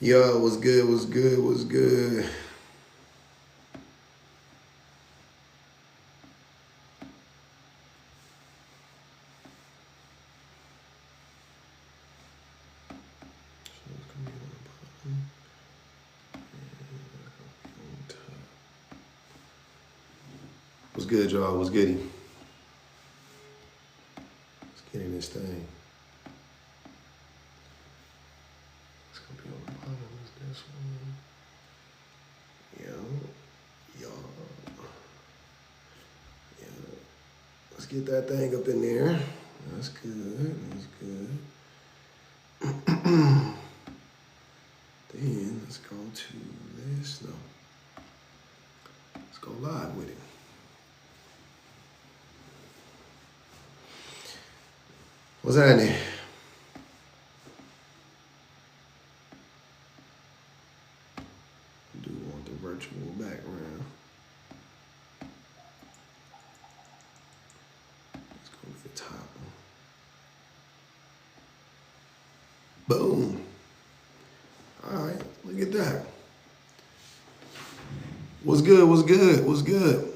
Yo, what's good, what's good, what's good? What's good, y'all? What's goody? Let's get in this thing. It's gonna be on the bottom. Is this one? Yo. Let's get that thing up in there. That's good. That's good. Then let's go to this. No. Let's go live with it. What's happening? Do want the virtual background. Let's go to the top. Boom. All right, look at that. What's good? What's good? What's good?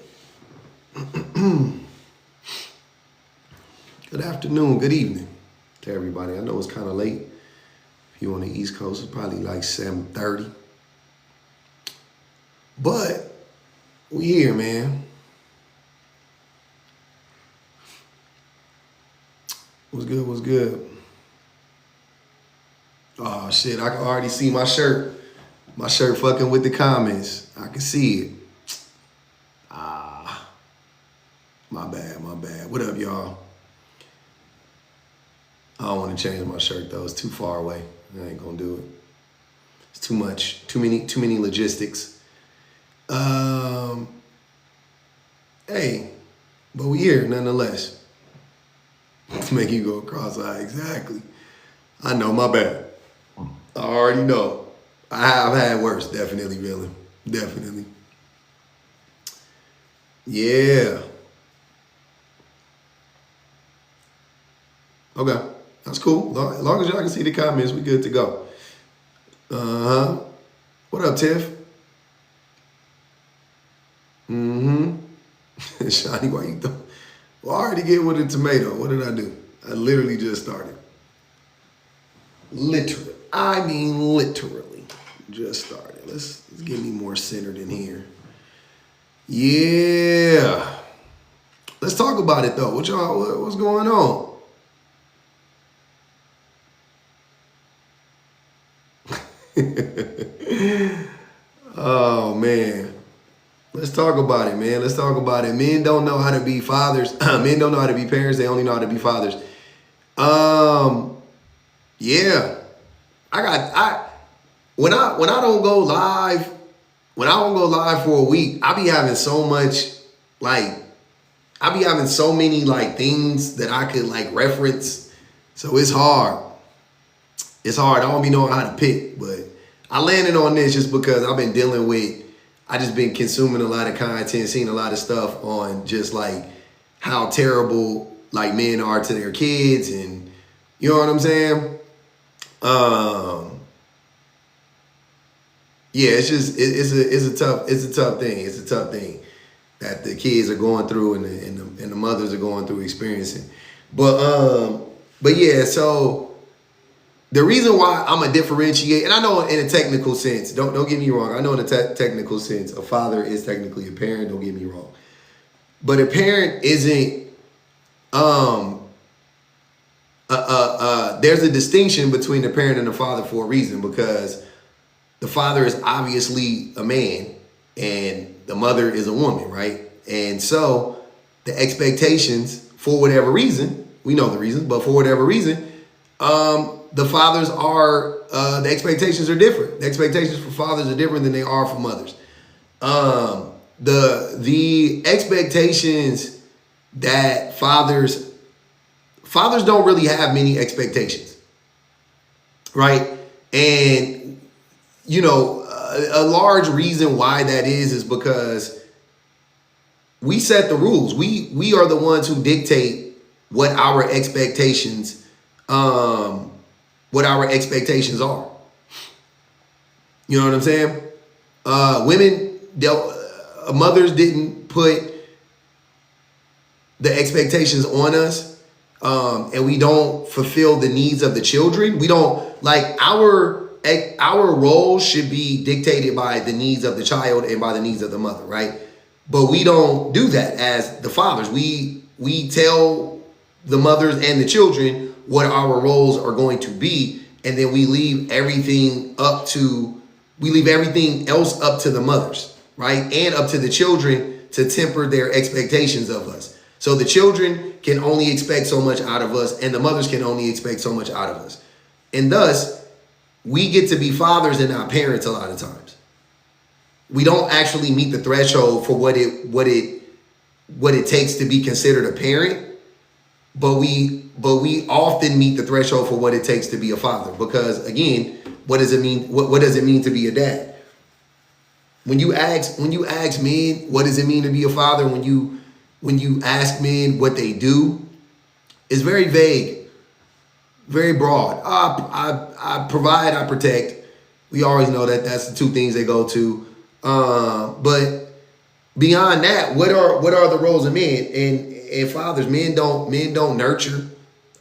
Good afternoon, good evening to everybody. I know it's kind of late. If you're on the East Coast, it's probably like 7:30. But we here, man. What's good? What's good? Oh shit, I can already see my shirt. My shirt fucking with the comments. I can see it. My bad, my bad. What up, y'all? I don't want to change my shirt though. It's too far away. I ain't gonna do it. It's too much. Too many logistics. Hey, but we here nonetheless. To make you go cross-eyed. Exactly. I know, my bad. I already know. I've had worse, definitely, Villain. Definitely. Yeah. Okay. That's cool. As long as y'all can see the comments, we good to go. Uh-huh. What up, Tiff? Mm-hmm. Shiny, why you doing? Well, I already get with a tomato. What did I do? I literally just started. Literally. I mean literally. Just started. Let's get me more centered in here. Yeah. Let's talk about it though. What's going on? Oh man. Let's talk about it, man. Let's talk about it. Men don't know how to be fathers. Men don't know how to be parents. They only know how to be fathers. Yeah. When I don't go live, for a week, I be having so much, I be having so many things that I could reference. So it's hard. It's hard. I don't be knowing how to pick, but I landed on this just because I've been I just been consuming a lot of content, seeing a lot of stuff on just how terrible men are to their kids, and you know what I'm saying? Yeah, it's a tough thing. It's a tough thing that the kids are going through and the mothers are going through experiencing. But yeah, so the reason why I'm a differentiate, and I know in a technical sense, don't get me wrong. I know in a technical sense, a father is technically a parent. Don't get me wrong, but a parent isn't. There's a distinction between the parent and the father for a reason, because the father is obviously a man and the mother is a woman, right? And so the expectations, for whatever reason, we know the reasons, but for whatever reason, the fathers are, the expectations are different. The expectations for fathers are different than they are for mothers. The expectations that fathers don't really have many expectations, right? And, a large reason why that is because we set the rules. We are the ones who dictate what our expectations are. You know what I'm saying? Women, mothers didn't put the expectations on us, and we don't fulfill the needs of the children. We don't like our role should be dictated by the needs of the child and by the needs of the mother, right? But we don't do that as the fathers. We tell the mothers and the children what our roles are going to be, and then we leave everything else up to the mothers, right? And up to the children to temper their expectations of us. So the children can only expect so much out of us, and the mothers can only expect so much out of us. And thus, we get to be fathers and not parents a lot of times. We don't actually meet the threshold for what it takes to be considered a parent, but we often meet the threshold for what it takes to be a father. Because again, what does it mean? What does it mean to be a dad? When you ask men, what does it mean to be a father? When you ask men what they do, it's very vague, very broad. I provide, I protect. We always know that that's the two things they go to. But beyond that, what are the roles of men and fathers? Men don't nurture.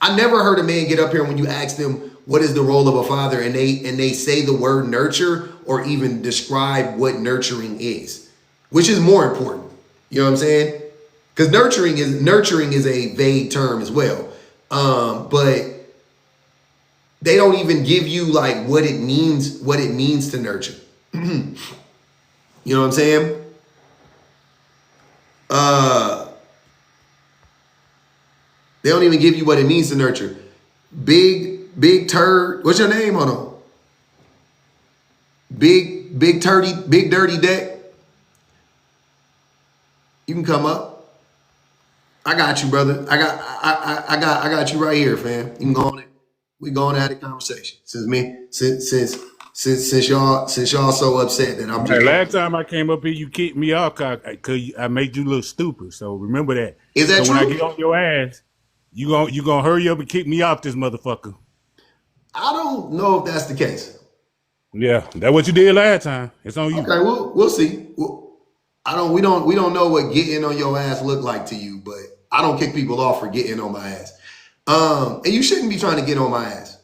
I never heard a man get up here when you ask them what is the role of a father, and they say the word nurture or even describe what nurturing is, which is more important. You know what I'm saying? Because nurturing is a vague term as well. But they don't even give you like what it means to nurture. You know what I'm saying? They don't even give you what it means to nurture. Big turd. What's your name? Hold on. Big dirty deck. You can come up. I got you, brother. I got you right here, fam. You can go on it. We going to have a conversation. Since y'all so upset that I'm just Last time I came up here, you kicked me off because I made you look stupid. So remember that. Is that So when I get true? on your ass, you gonna hurry up and kick me off this motherfucker. I don't know if that's the case. Yeah, that's what you did last time. It's on you. Okay, we'll see. We don't know what getting on your ass look like to you, but I don't kick people off for getting on my ass. And you shouldn't be trying to get on my ass,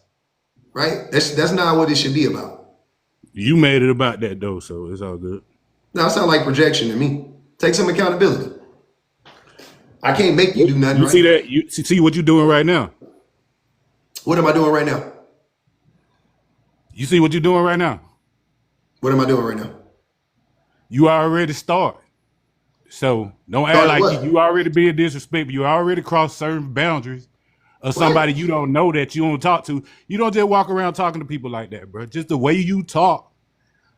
right? That's not what it should be about. You made it about that though, so it's all good. Now, it sounds like projection to me. Take some accountability. I can't make you do nothing, You right? see that? You see what you're doing right now. What am I doing right now? You see what you're doing right now. What am I doing right now? You already start. So don't act Started like what? you already being disrespectful. You already crossed certain boundaries of somebody What? you don't know that you don't talk to. You don't just walk around talking to people like that, bro. Just the way you talk,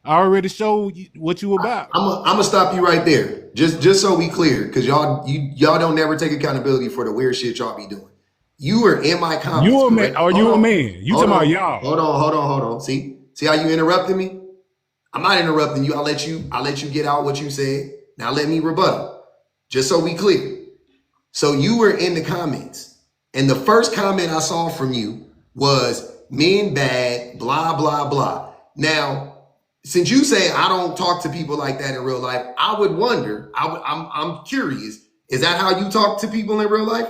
I already showed you what you about. I'm gonna stop you right there, just so we clear, because y'all don't never take accountability for the weird shit y'all be doing. You were in my comments, You a man? correct? Are Hold you a on, man? You talking about y'all? hold on. See how you interrupted me? I'm not interrupting you. I'll let you get out what you said. Now let me rebuttal, just so we clear. So you were in the comments, and the first comment I saw from you was men bad, blah blah blah. Now, since you say I don't talk to people like that in real life, I would wonder. I'm curious. Is that how you talk to people in real life?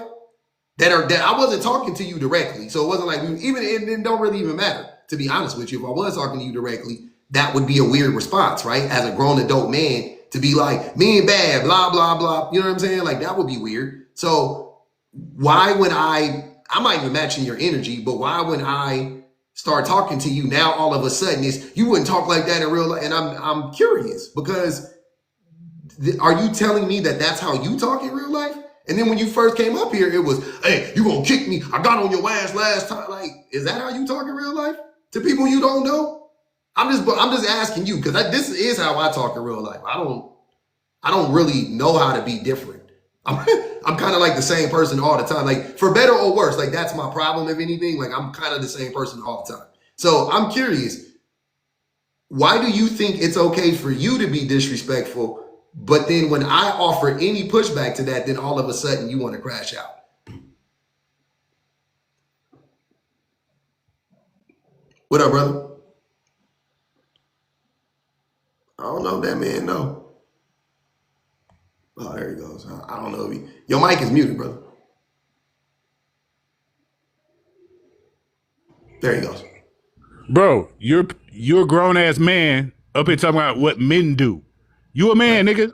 That I wasn't talking to you directly, so it wasn't like it don't really even matter. To be honest with you, if I was talking to you directly, that would be a weird response, right? As a grown adult man, to be like men bad, blah blah blah. You know what I'm saying? Like that would be weird. So why when I'm not even matching your energy, but why when I start talking to you now all of a sudden you wouldn't talk like that in real life? And I'm curious because are you telling me that that's how you talk in real life? And then when you first came up here, it was, hey, you gonna kick me? I got on your ass last time. Like, is that how you talk in real life to people you don't know? I'm just asking you because this is how I talk in real life. I don't really know how to be different. I'm kind of like the same person all the time, like for better or worse. Like that's my problem. If anything, like I'm kind of the same person all the time. So I'm curious, why do you think it's okay for you to be disrespectful, but then when I offer any pushback to that, then all of a sudden you want to crash out? What up, brother? that man know. Oh, there he goes. I don't know if your mic is muted, brother. There he goes. Bro, you're a grown ass man up here talking about what men do. You a man, nigga.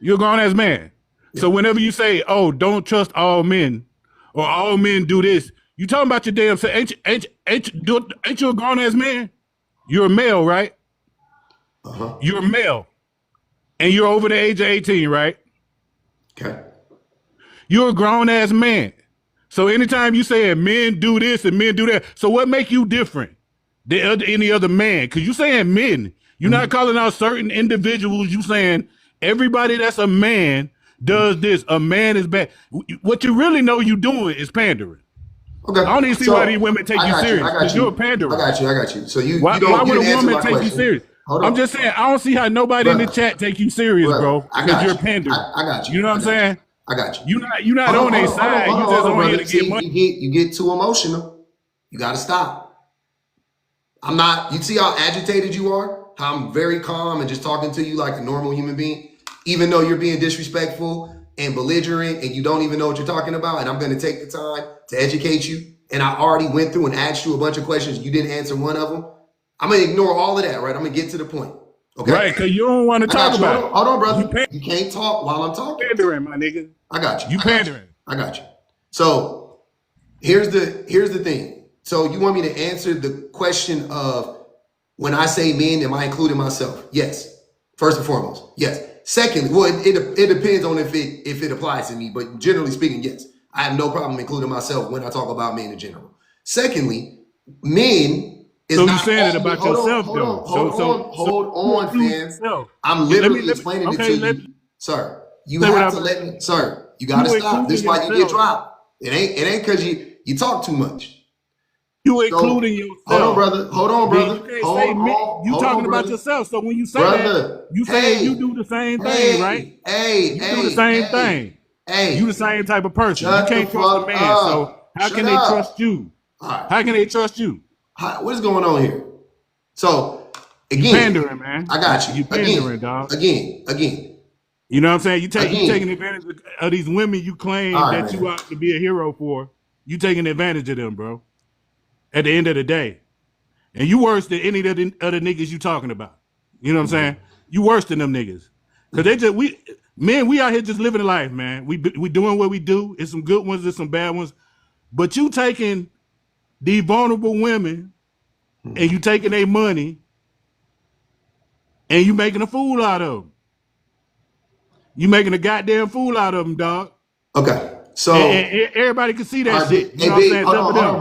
You're a grown ass man. Yeah. So whenever you say, "Oh, don't trust all men," or "all men do this," you talking about your damn self. Ain't you a grown ass man? You're a male, right? Uh-huh. You're a male, and you're over the age of 18, right? Okay. You're a grown ass man. So anytime you say men do this and men do that, so what make you different than any other man? Because you saying men. You're not calling out certain individuals. You saying everybody that's a man does this. A man is bad. What you really know you doing is pandering. Okay. I don't even see why these women take you serious. Because you're a panderer. I got you. So why would a woman take you serious? I'm just saying, I don't see how nobody in the chat take you serious, bro. Because you're a panderer. I got you. You know what I'm saying? I got you. You're not on their side. You just on here to get money. You get too emotional. You got to stop. I'm not. You see how agitated you are? How I'm very calm and just talking to you like a normal human being, even though you're being disrespectful and belligerent and you don't even know what you're talking about. And I'm going to take the time to educate you. And I already went through and asked you a bunch of questions. You didn't answer one of them. I'm going to ignore all of that, right? I'm going to get to the point. Okay. Right, because you don't want to talk about it. Hold on, brother. You can't talk while I'm talking. Pandering, my nigga. I got you. You pandering. I got you. So here's the thing. So you want me to answer the question of when I say men, am I including myself? Yes. First and foremost, yes. Secondly, well, it depends on if it applies to me, but generally speaking, yes. I have no problem including myself when I talk about men in general. Secondly, men. So you saying it about yourself, though. Hold on, fam. I'm literally explaining it to you, sir. You have to let me, sir. You gotta stop. This is why you get dropped. It ain't because you talk too much. You including yourself. Hold on, brother. You talking about yourself. So when you say that, you saying you do the same thing, right? You do the same thing. You the same type of person. You can't trust a man. So how can they trust you? How can they trust you? What is going on here? So again, you pandering, man. I got you. You pandering, dog. Again. You know what I'm saying? You taking advantage of these women you claim that you ought to be a hero for. You taking advantage of them, bro. At the end of the day, and you worse than any of the other niggas you talking about. You know what I'm saying? You worse than them niggas. Cause we out here just living a life, man. We doing what we do. It's some good ones, there's some bad ones, but you taking these vulnerable women and you taking their money and you making a fool out of them. You making a goddamn fool out of them, dog. Okay. So and everybody can see that shit. You know what I'm saying? Hold on,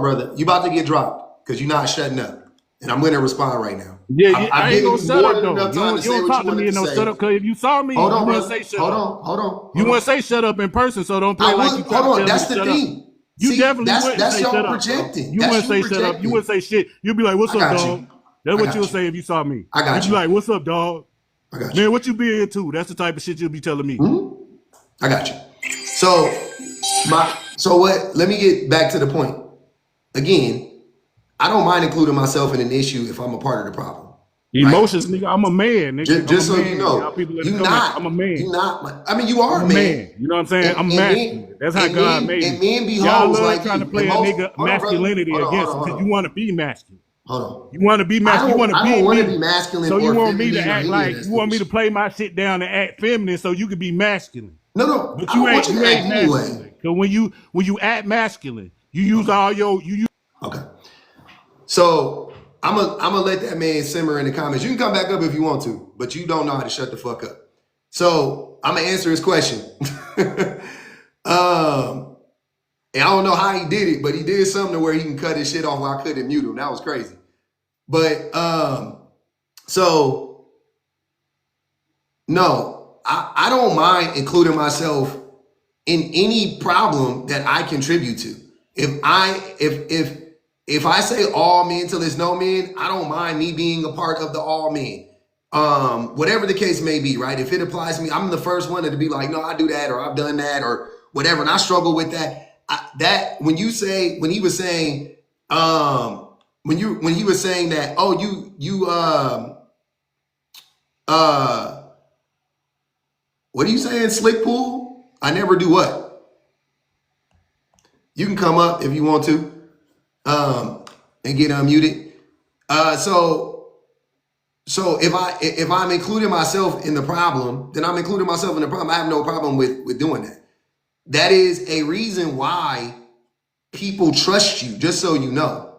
brother. You about to get dropped because you're not shutting up. And I'm going to respond right now. Yeah, I ain't gonna shut up, though. You don't talk to me in no shut up, because if you saw me, you wouldn't say shut up. Hold on. You wouldn't say shut up in person, so don't play like you hold on, that's the thing. You definitely wouldn't say shut up. Projecting. You wouldn't say shut up. You wouldn't say shit. You'd be like, what's up, dog? That's what you'll say if you saw me. I got you. You'd be like, what's up, dog? I got you. Man, what you be into? That's the type of shit you'll be telling me. I got you. So what? Let me get back to the point. Again, I don't mind including myself in an issue if I'm a part of the problem. Emotions, nigga. I'm a man, nigga. Just so you know, I'm a man. You're not. I mean, you are a man. You know what I'm saying? I'm masculine. That's how God made me. And men be y'all hoes love like trying to play a nigga masculinity against because you want to be masculine. Hold on. You want to be masculine. I don't want to be masculine. So you want me to act like you want me to play my shit down and act feminine so you can be masculine. No. But you ain't masculine. So when you act masculine, you use all your Okay. So I'm gonna let that man simmer in the comments. You can come back up if you want to, but you don't know how to shut the fuck up. So I'm gonna answer his question. And I don't know how he did it, but he did something to where he can cut his shit off while I couldn't mute him. That was crazy. But so no, I don't mind including myself in any problem that I contribute to. If I say all men till there's no men, I don't mind me being a part of the all men. Whatever the case may be, right? If it applies to me, I'm the first one to be like, no, I do that, or I've done that, or whatever. And I struggle with that. When he was saying that, oh, What are you saying, Slick Pool? I never do what? You can come up if you want to, and get unmuted. So if I'm including myself in the problem, then I'm including myself in the problem. I have no problem with doing that. That is a reason why people trust you, just so you know.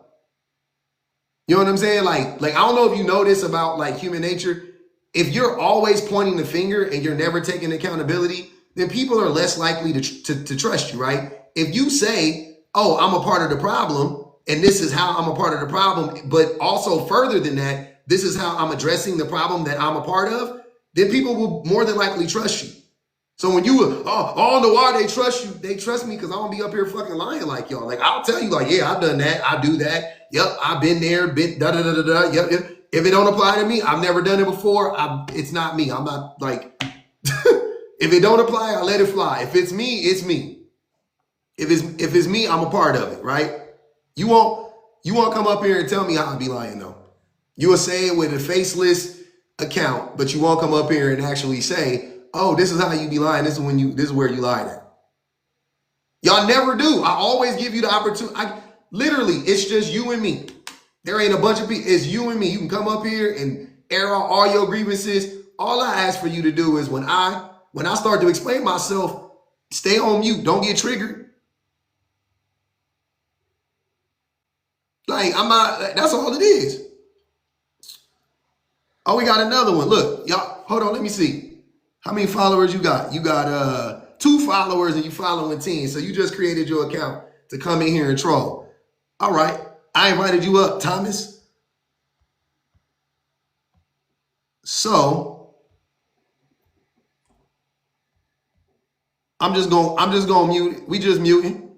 You know what I'm saying? Like I don't know if you know this about like human nature. If you're always pointing the finger and you're never taking accountability, then people are less likely to trust you, right? If you say, oh, I'm a part of the problem, and this is how I'm a part of the problem, but also further than that, this is how I'm addressing the problem that I'm a part of, then people will more than likely trust you. So when you, I don't know why they trust you. They trust me because I don't be up here fucking lying like y'all. Like I'll tell you, like, yeah, I've done that. I do that. Yep, I've been there. Been da da da da da. Yep, yep. If it don't apply to me, I've never done it before. It's not me. I'm not like. If it don't apply, I let it fly. If it's me, it's me. If it's me, I'm a part of it, right? You won't come up here and tell me how I be lying though. You will say it with a faceless account, but you won't come up here and actually say, oh, this is how you be lying. This is where you lied at. Y'all never do. I always give you the opportunity. Literally, it's just you and me. There ain't a bunch of people. It's you and me. You can come up here and air out all your grievances. All I ask for you to do is when I start to explain myself, stay on mute. Don't get triggered. Like I'm not. That's all it is. Oh, we got another one. Look, y'all. Hold on. Let me see. How many followers you got? You got 2 followers and you following 10. So you just created your account to come in here and troll. All right. I invited you up, Thomas. So I'm just gonna mute. We just muting.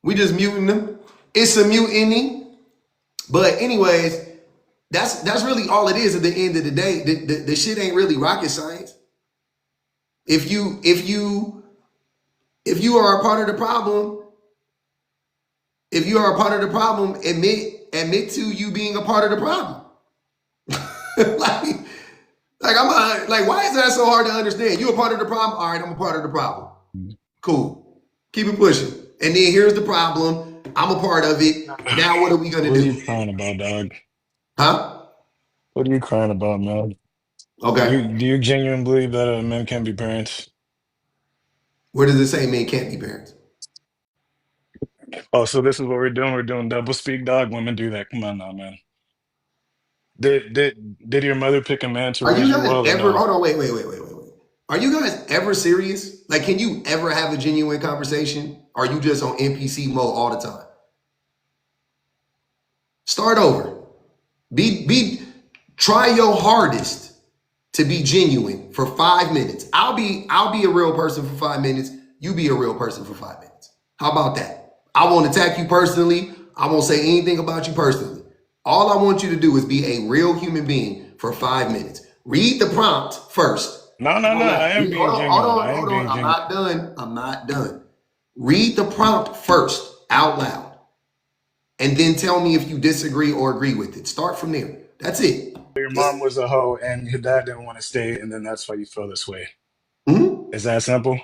We just muting them. It's a mutiny. But anyways, that's really all it is at the end of the day. The shit ain't really rocket science. If you are a part of the problem, admit to you being a part of the problem. like I'm like, why is that so hard to understand? You a part of the problem? All right, I'm a part of the problem. Cool. Keep it pushing. And then here's the problem. I'm a part of it. Now what are we gonna do? What are you crying about, dog? Huh? What are you crying about, man? Okay. Do you genuinely believe that men can't be parents? Where does it say men can't be parents? Oh, so this is what we're doing. We're doing double speak, dog. Women do that. Come on now, man. Did your mother pick a man to Are raise you you guys well or ever, no? hold on, wait. Are you guys ever serious? Like, can you ever have a genuine conversation? Or are you just on NPC mode all the time? Start over. Try your hardest to be genuine for 5 minutes. I'll be a real person for 5 minutes. You be a real person for 5 minutes. How about that? I won't attack you personally. I won't say anything about you personally. All I want you to do is be a real human being for 5 minutes. Read the prompt first. No. I am being genuine. I am Hold being on. genuine. I'm not done. Read the prompt first out loud. And then tell me if you disagree or agree with it. Start from there. That's it. Your mom was a hoe and your dad didn't want to stay, and then that's why you feel this way. Mm-hmm. Is that simple?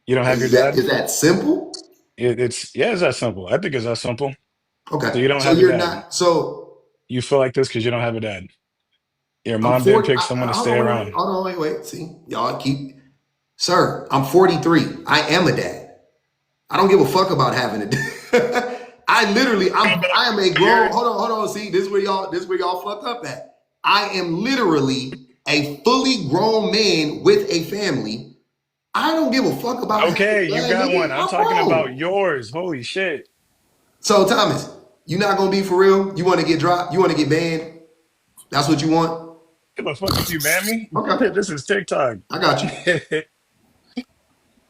You don't have your Is dad? that simple? It's that simple. I think it's that simple. Okay. So you don't So have a you're dad. not. So You feel like this because you don't have a dad. Your I'm mom didn't 40. pick someone to Hold stay on, around. wait. See, y'all keep. Sir, I'm 43. I am a dad. I don't give a fuck about having a dad. I am a grown. Hold on. See, this is where y'all fucked up at. I am literally a fully grown man with a family. I don't give a fuck about having Okay, a you dad, got one. nigga. I'm I'm talking about grown. yours. Holy shit. So Thomas, you not gonna be for real? You want to get dropped? You want to get banned? That's what you want? Give a fuck if you ban me. Okay, This is TikTok. I got you.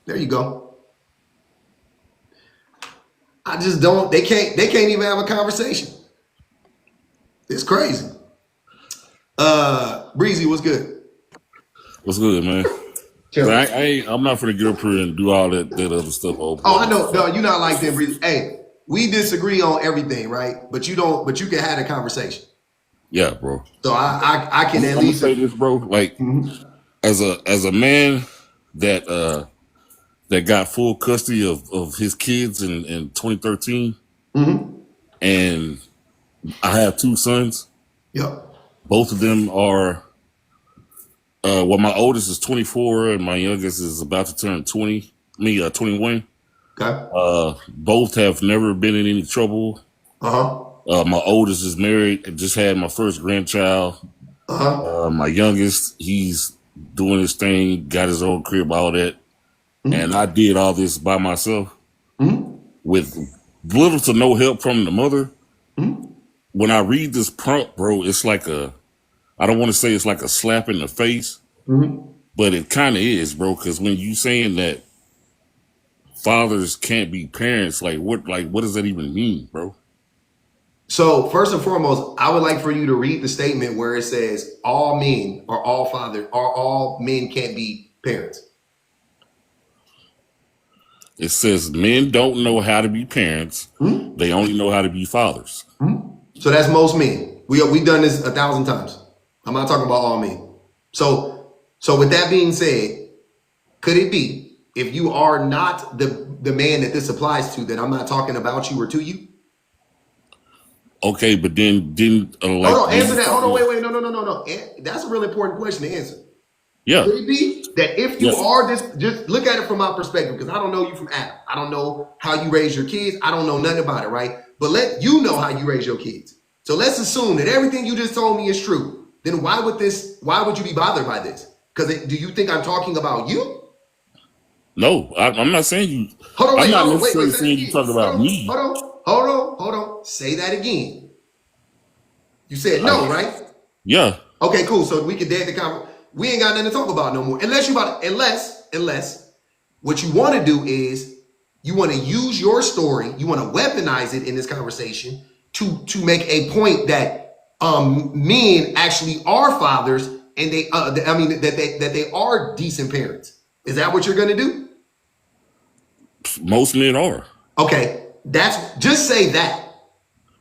There you go. I just don't. They can't even have a conversation. It's crazy. Breezy, what's good? What's good, man? Chill. I'm not finna get up here and do all that other stuff over. Oh, I know. No, you're not like them, Breezy. Hey, we disagree on everything, right? But you don't. But you can have a conversation. Yeah, bro. So I can at least say this, bro. Like as a man that that got full custody of his kids in 2013, and I have 2 sons. Yep. Both of them are. Well, my oldest is 24, and my youngest is about to turn 20. 21. Okay. Both have never been in any trouble. My oldest is married and just had my first grandchild. My youngest, he's doing his thing, got his own crib, all that. And I did all this by myself with little to no help from the mother. When I read this prompt, bro, it's like I don't want to say it's like a slap in the face, but it kind of is, bro. Because when you saying that fathers can't be parents, what does that even mean, bro? So first and foremost, I would like for you to read the statement where it says all men or all fathers or all men can't be parents. It says men don't know how to be parents. They only know how to be fathers. So that's most men. We done this 1,000 times. I'm not talking about all men. So with that being said, could it be if you are not the man that this applies to, that I'm not talking about you or to you? Okay, but then didn't hold on, answer that. Hold on, wait, no. That's a really important question to answer. Yeah. Could it be that if you are this, just look at it from my perspective, because I don't know you from Adam. I don't know how you raise your kids. I don't know nothing about it, right? But let you know how you raise your kids. So let's assume that everything you just told me is true. Then why would you be bothered by this? Because do you think I'm talking about you? No, I'm not saying you. Hold on, I'm not necessarily saying you talking about me. Hold on. Say that again. You said no, right? Yeah. Okay, cool. So we can dead the conversation. We ain't got nothing to talk about no more. Unless what you want to do is you want to use your story, you want to weaponize it in this conversation to make a point that men actually are fathers and that they are decent parents. Is that what you're going to do? Most men are. Okay, just say that.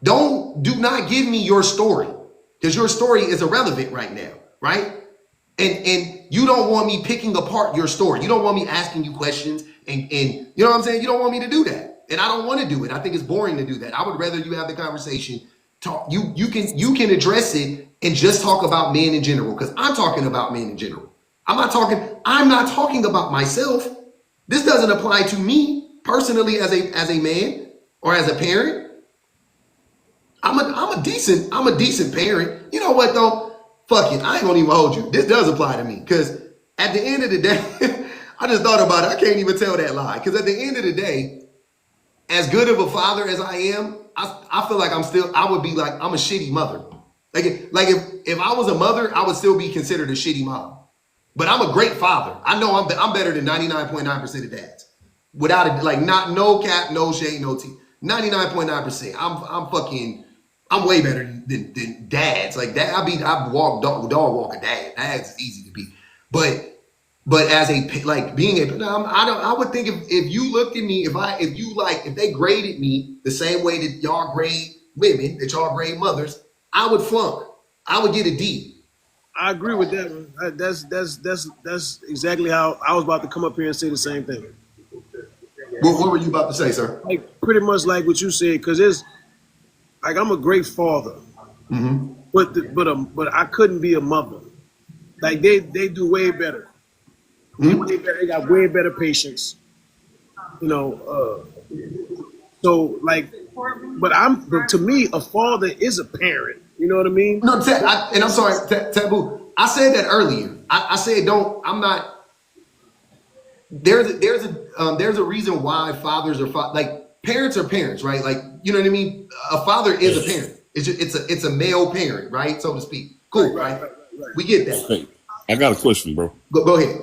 Do not give me your story, because your story is irrelevant right now, right? And you don't want me picking apart your story. You don't want me asking you questions and you know what I'm saying? You don't want me to do that. And I don't want to do it. I think it's boring to do that. I would rather you have the conversation. You can address it and just talk about men in general, because I'm talking about men in general. I'm not talking about myself. This doesn't apply to me personally as a man or as a parent. I'm a decent parent. You know what though? Fuck it. I ain't gonna even hold you. This does apply to me, because at the end of the day, I just thought about it. I can't even tell that lie, because at the end of the day, as good of a father as I am, I feel like I would be like, I'm a shitty mother. Like if I was a mother, I would still be considered a shitty mom. But I'm a great father. I know I'm better than 99.9% of dads. Without it, like no cap, no shade, no tea. 99.9%. I'm way better than dads. Like that, I walk dog walk a dad. Dads is easy to be, but as I would think if you looked at me, if they graded me the same way that y'all grade women, that y'all grade mothers, I would flunk. I would get a D. I agree with that, man. That's exactly how I was about to come up here and say the same thing. What were you about to say, sir? Like pretty much like what you said, because it's like I'm a great father, but I couldn't be a mother. Like they do way better. They got way better patience. You know, so like, but to me, a father is a parent. You know what I mean? No, and I'm sorry, Taboo. I said that earlier. I said I'm not. There's a reason why fathers are like parents are parents, right? Like, you know what I mean? A father is a parent. It's a male parent, right, so to speak. Cool, right? We get that. Hey, I got a question, bro. Go ahead.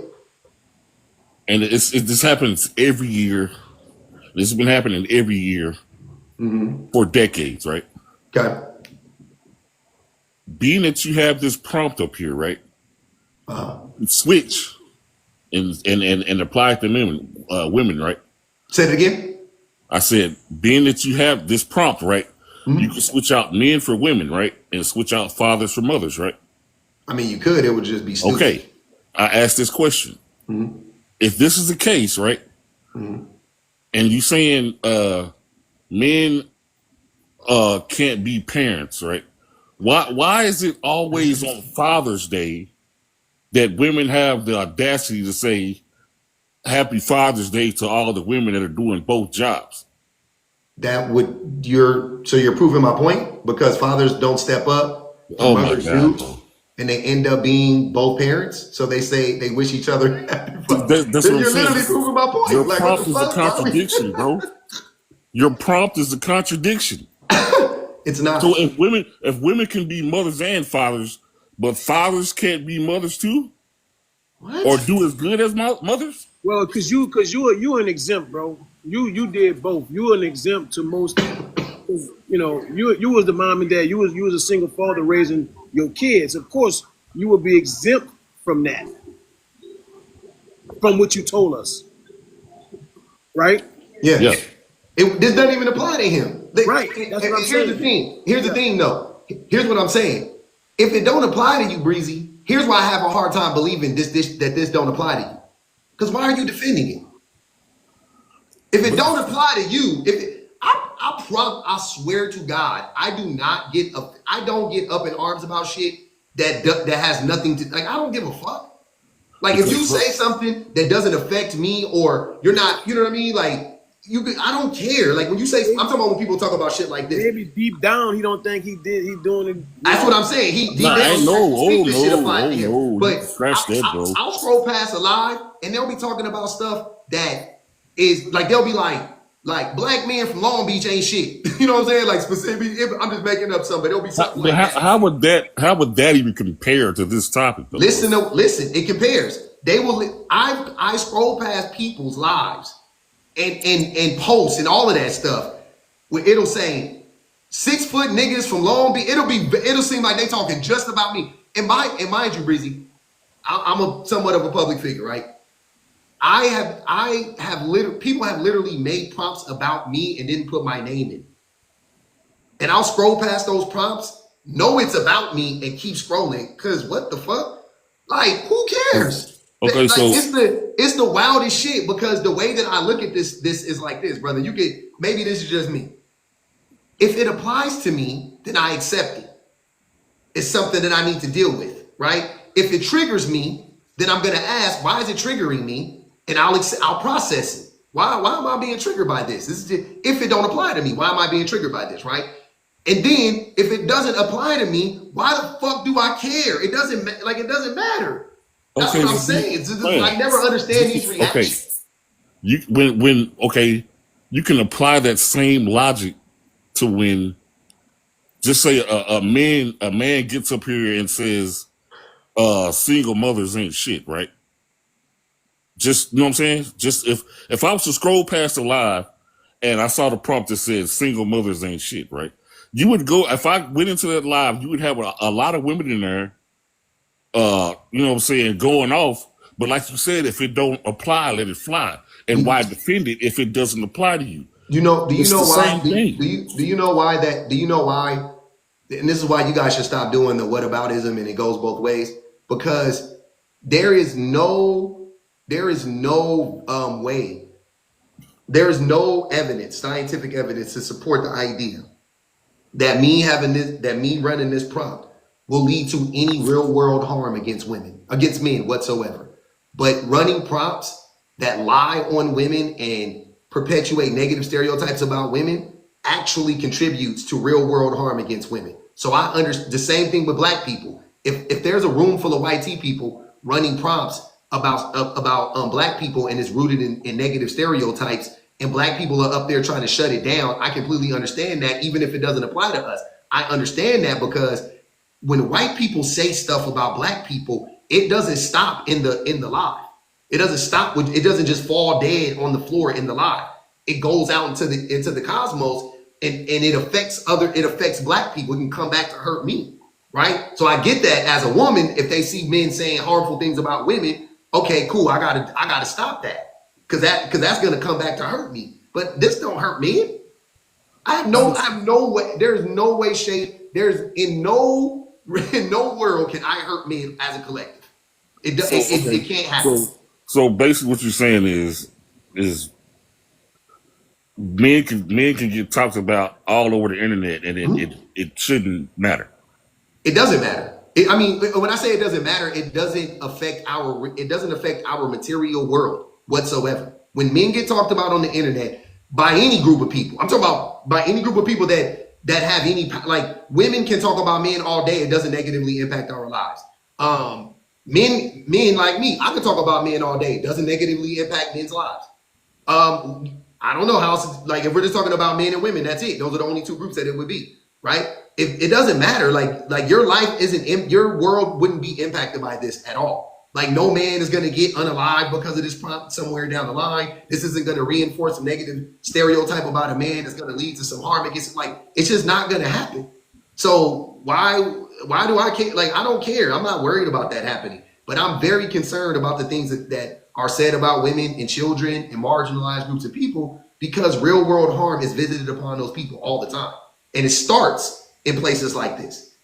And this happens every year. This has been happening every year for decades, right? Okay. Being that you have this prompt up here, right? Switch and apply it to women, right? Say it again. I said, being that you have this prompt, right? Mm-hmm. You can switch out men for women, right? And switch out fathers for mothers, right? I mean, you could. It would just be stupid. Okay. I asked this question. Mm-hmm. If this is the case, right? Mm-hmm. And you saying men can't be parents, right? Why is it always on Father's Day that women have the audacity to say Happy Father's Day to all the women that are doing both jobs? You're proving my point, because fathers don't step up, mothers do, and they end up being both parents. So they say they wish each other happy Father's Day. That's what you're literally proving my point. Your prompt is a contradiction, bro. Your prompt is a contradiction. It's not. So if women can be mothers and fathers, but fathers can't be mothers too, what? Or do as good as mothers? Well, because you an exempt, bro. You did both. You an exempt to most. You know, you was the mom and dad. You was a single father raising your kids. Of course, you would be exempt from that, from what you told us, right? Yeah. This doesn't even apply to him. Right. That's what I'm saying. Here's the thing, though. Here's what I'm saying. If it don't apply to you, Breezy, here's why I have a hard time believing that this don't apply to you. Because why are you defending it? If it don't apply to you, I swear to God, I don't get up in arms about shit that has nothing to, like, I don't give a fuck. Like, if you say something that doesn't affect me, or you're not, you know what I mean? Like, I don't care. Like, when you say, I'm talking about when people talk about shit like this. Maybe deep down he don't think he's doing it. That's what I'm saying. But I'll scroll past a live, and they'll be talking about stuff that is like, they'll be like black men from Long Beach ain't shit. You know what I'm saying? Like, specifically, I'm just making up something, but it'll be something like that. How would that even compare to this topic, though? Listen, it compares. I scroll past people's lives and posts and all of that stuff, where it'll say 6 foot niggas from Long Beach. It'll seem like they talking just about me. And mind you, Breezy, I'm somewhat of a public figure, right? People have literally made prompts about me and didn't put my name in. And I'll scroll past those prompts, know it's about me, and keep scrolling, because what the fuck? Like, who cares? Okay, like, so it's the wildest shit, because the way that I look at this is like this, brother. Maybe this is just me. If it applies to me, then I accept it. It's something that I need to deal with, right? If it triggers me, then I'm gonna ask, why is it triggering me? And I'll process it. Why am I being triggered by this? If it don't apply to me, why am I being triggered by this, right? And then if it doesn't apply to me, why the fuck do I care? It doesn't matter. That's what I'm saying. I never understand these reactions. Okay, you can apply that same logic to when, just say a man gets up here and says, single mothers ain't shit, right? Just, you know what I'm saying? Just if I was to scroll past the live and I saw the prompt that said single mothers ain't shit, right? You would go, if I went into that live, you would have a lot of women in there, you know what I'm saying, going off. But like you said, if it don't apply, let it fly. And why defend it if it doesn't apply to you? Do you know why? Do you know why? And this is why you guys should stop doing the whataboutism, and it goes both ways. Because there is no evidence, scientific evidence, to support the idea that me running this prompt will lead to any real world harm against men whatsoever. But running prompts that lie on women and perpetuate negative stereotypes about women actually contributes to real world harm against women. So I understand the same thing with black people. If there's a room full of white people running prompts about black people, and it's rooted in negative stereotypes, and black people are up there trying to shut it down, I completely understand that, even if it doesn't apply to us. I understand that, because when white people say stuff about black people, it doesn't stop in the live. It doesn't stop. It doesn't just fall dead on the floor in the live. It goes out into the cosmos, and it affects black people. It can come back to hurt me, right? So I get that as a woman, if they see men saying harmful things about women, okay, cool. I gotta stop that, because that's gonna come back to hurt me. but this don't hurt men. I have no way. There's no way, shape. There's in no world can I hurt men as a collective. It can't happen. So basically, what you're saying is men can get talked about all over the internet, and it shouldn't matter. It doesn't matter. I mean, when I say it doesn't matter, it doesn't affect our material world whatsoever. When men get talked about on the internet by any group of people, I'm talking about by any group of people that have any, like, women can talk about men all day. It doesn't negatively impact our lives. Men like me, I can talk about men all day. It doesn't negatively impact men's lives. I don't know how else, like, if we're just talking about men and women, that's it. Those are the only two groups that it would be, right? It doesn't matter. Like your life your world wouldn't be impacted by this at all. Like, no man is going to get unalive because of this prompt somewhere down the line. This isn't going to reinforce a negative stereotype about a man that's going to lead to some harm. It's just not going to happen. So why do I care? Like, I don't care. I'm not worried about that happening, but I'm very concerned about the things that are said about women and children and marginalized groups of people, because real world harm is visited upon those people all the time. And it starts in places like this.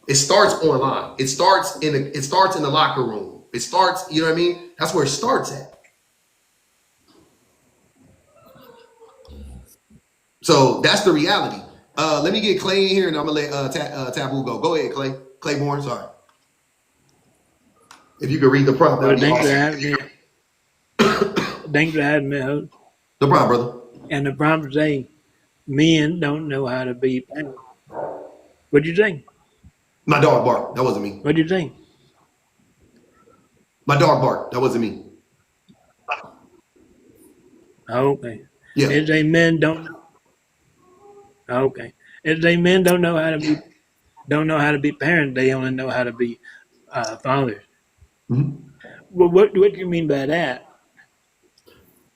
It starts online. It starts in the locker room. It starts, you know what I mean? That's where it starts at. So that's the reality. Let me get Clay in here, and I'm gonna let Taboo go. Go ahead, Clay. Claiborne, sorry. If you could read the prompt, that would be awesome. Thanks for having me. No problem, brother. And the prompt say, men don't know how to be parents. What'd you think? My dog barked. That wasn't me. What'd you think? My dog barked. That wasn't me. Okay. Yeah. It's a men don't. Okay. It's a men don't know how to be parents. They only know how to be fathers. Mm-hmm. Well, what do you mean by that?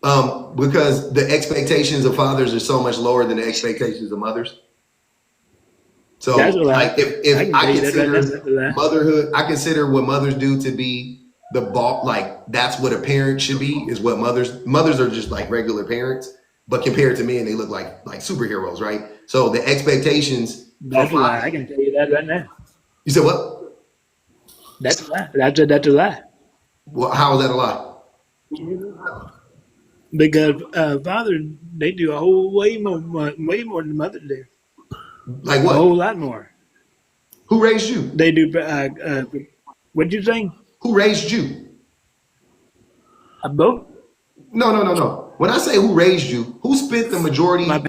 Because the expectations of fathers are so much lower than the expectations of mothers. So, like, if I consider motherhood, I consider what mothers do to be the ball. Like, that's what a parent should be. Is what mothers are just like regular parents, but compared to men, they look like superheroes, right? So the expectations. That's a lie. I can tell you that right now. You said what? That's a lie. That's a lie. Well, how is that a lie? Because fathers, they do a whole way more than mothers do. Like what? A whole lot more. Who raised you? They do. What'd you say? Who raised you? A boat? No. When I say who raised you, who spent the majority of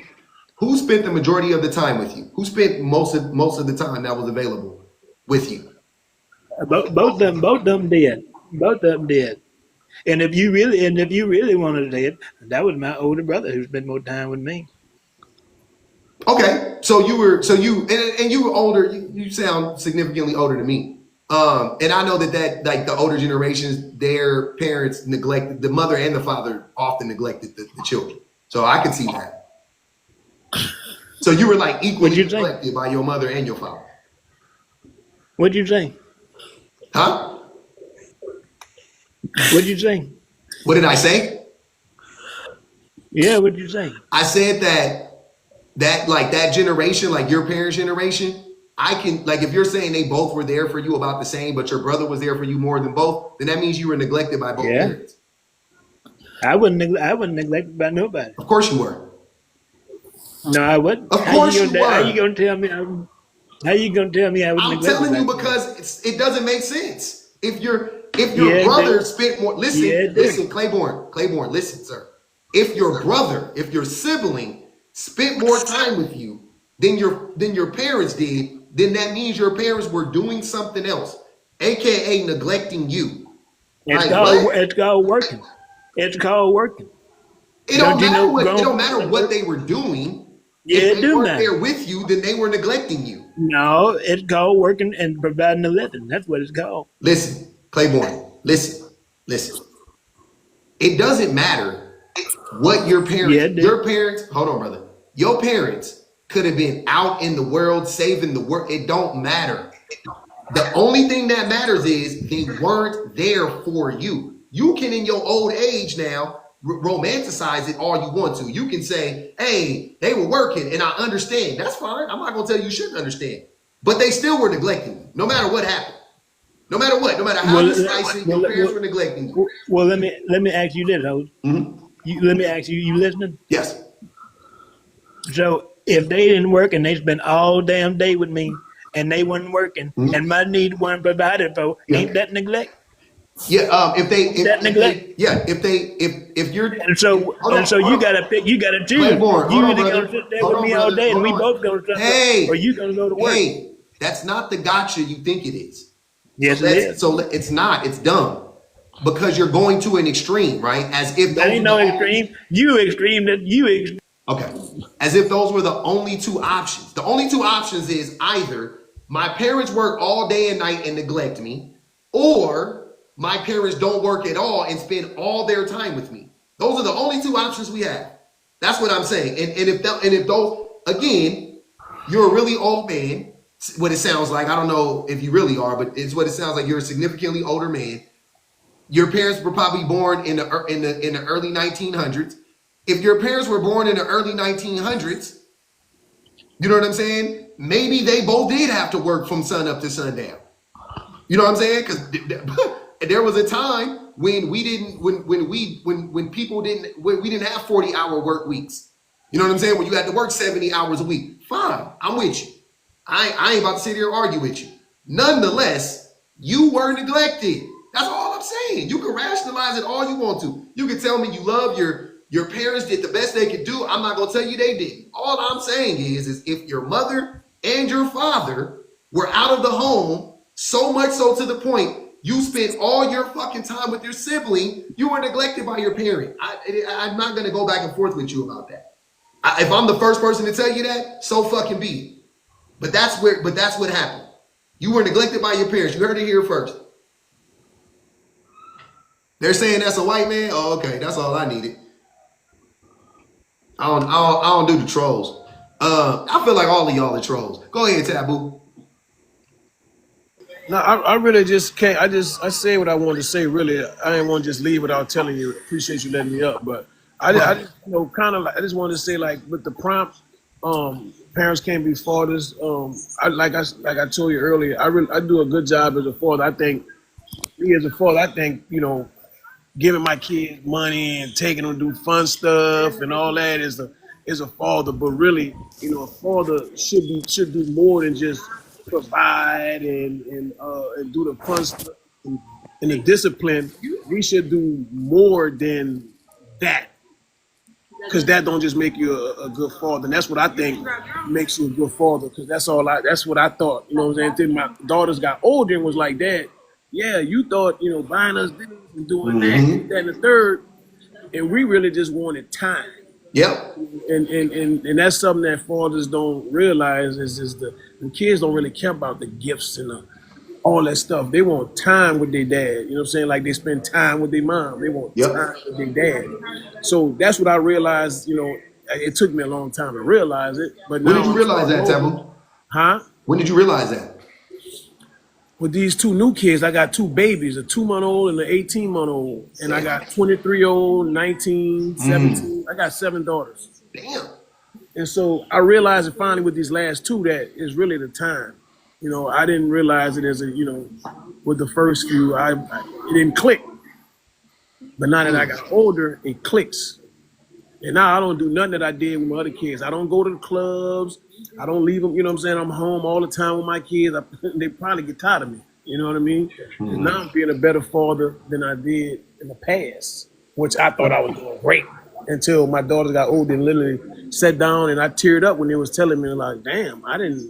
the time with you? Who spent most of the time that was available with you? Both of them did. Both of them did. And if you really wanted to say it, that was my older brother who spent more time with me. Okay, so you were older. You sound significantly older than me. And I know that like the older generations, their parents neglected, the mother and the father often neglected the children. So I can see that. So you were like equally neglected by your mother and your father. What'd you say? Huh? What'd you say? What did I say? Yeah, what'd you say? I said that like that generation, like your parents' generation, I can, like, if you're saying they both were there for you about the same, but your brother was there for you more than both, then that means you were neglected by both parents. I wasn't neglected by nobody. Of course you were. No, I wasn't. Of course you were. How you gonna tell me? How you gonna tell me I was neglected? I'm telling you because it doesn't make sense. If your brother spent more, listen, Claiborne, listen, sir. If your sibling spent more time with you than your parents did, then that means your parents were doing something else, aka neglecting you. It's called working. It's called working. It don't matter what they were doing. Yeah, if they weren't there with you, then they were neglecting you. No, it's called working and providing a living. That's what it's called. Listen, Claiborne, listen. It doesn't matter what your parents, hold on, brother. Your parents could have been out in the world saving the world. It don't matter. The only thing that matters is they weren't there for you. You can, in your old age now, romanticize it all you want to. You can say, hey, they were working and I understand. That's fine. I'm not going to tell you shouldn't understand. But they still were neglecting you, no matter what happened. No matter what, no matter how you slice it, your parents were neglecting you. Well, let me ask you this, Hose. Let me ask you, you listening? Yes. So if they didn't work and they spent all damn day with me and they wasn't working and my need wasn't provided for, ain't that neglect? Yeah, if you're and so you gotta pick, you gotta choose. Claiborne, you either gonna sit there with me all day and we both gonna suffer, or you gonna go to work. Hey, that's not the gotcha you think it is. Yes, it is. So it's not. It's dumb because you're going to an extreme, right? As if that ain't no extreme. Okay, as if those were the only two options. The only two options is either my parents work all day and night and neglect me, or my parents don't work at all and spend all their time with me. Those are the only two options we have. That's what I'm saying. And if those, again, you're a really old man, what it sounds like. I don't know if you really are, but it's what it sounds like. You're a significantly older man. Your parents were probably born in the early 1900s. If your parents were born in the early 1900s, you know what I'm saying? Maybe they both did have to work from sun up to sundown. You know what I'm saying? Because there was a time when we didn't have 40-hour work weeks. You know what I'm saying? When you had to work 70 hours a week. Fine, I'm with you. I ain't about to sit here and argue with you. Nonetheless, you were neglected. That's all I'm saying. You can rationalize it all you want to. You can tell me you love your parents did the best they could do. I'm not gonna tell you they didn't. All I'm saying is if your mother and your father were out of the home, so much so to the point you spent all your fucking time with your sibling, you were neglected by your parent. I'm not gonna go back and forth with you about that. If I'm the first person to tell you that, so fucking be it. But that's what happened. You were neglected by your parents. You heard it here first. They're saying that's a white man. Oh, okay, that's all I needed. I don't do the trolls. I feel like all of y'all are trolls. Go ahead, Taboo. No, I really just can't. I say what I wanted to say. Really, I didn't want to just leave without telling you. Appreciate you letting me up, but I just I just wanted to say, like, with the prompt, parents can't be fathers. Like I told you earlier, I do a good job as a father. I think me as a father, I think giving my kids money and taking them to do fun stuff and all that is a father. But really, a father should do more than just provide and do the fun stuff and the discipline. We should do more than that, because that don't just make you a good father. And that's what I think makes you a good father. Because that's what I thought. You know what I'm saying? Until my daughters got older and was like, Dad, yeah, you thought buying us this and doing that and the third, and we really just wanted time. Yep. And that's something that fathers don't realize is the kids don't really care about the gifts and all that stuff. They want time with their dad. You know what I'm saying? Like they spend time with their mom. They want time with their dad. So that's what I realized. It took me a long time to realize it. But when did you realize that, Taboo? Huh? When did you realize that? With these two new kids, I got two babies, a 2-month-old and an 18-month-old. And I got 23-year-old, 19, 17. I got 7 daughters. Damn. And so I realized it finally with these last two that is really the time. I didn't realize it as with the first few, it didn't click. But now that I got older, it clicks. And now I don't do nothing that I did with my other kids. I don't go to the clubs. I don't leave them. You know what I'm saying? I'm home all the time with my kids. They probably get tired of me. You know what I mean? And now I'm being a better father than I did in the past, which I thought I was doing great until my daughters got older and literally sat down and I teared up when they was telling me, like, damn, I didn't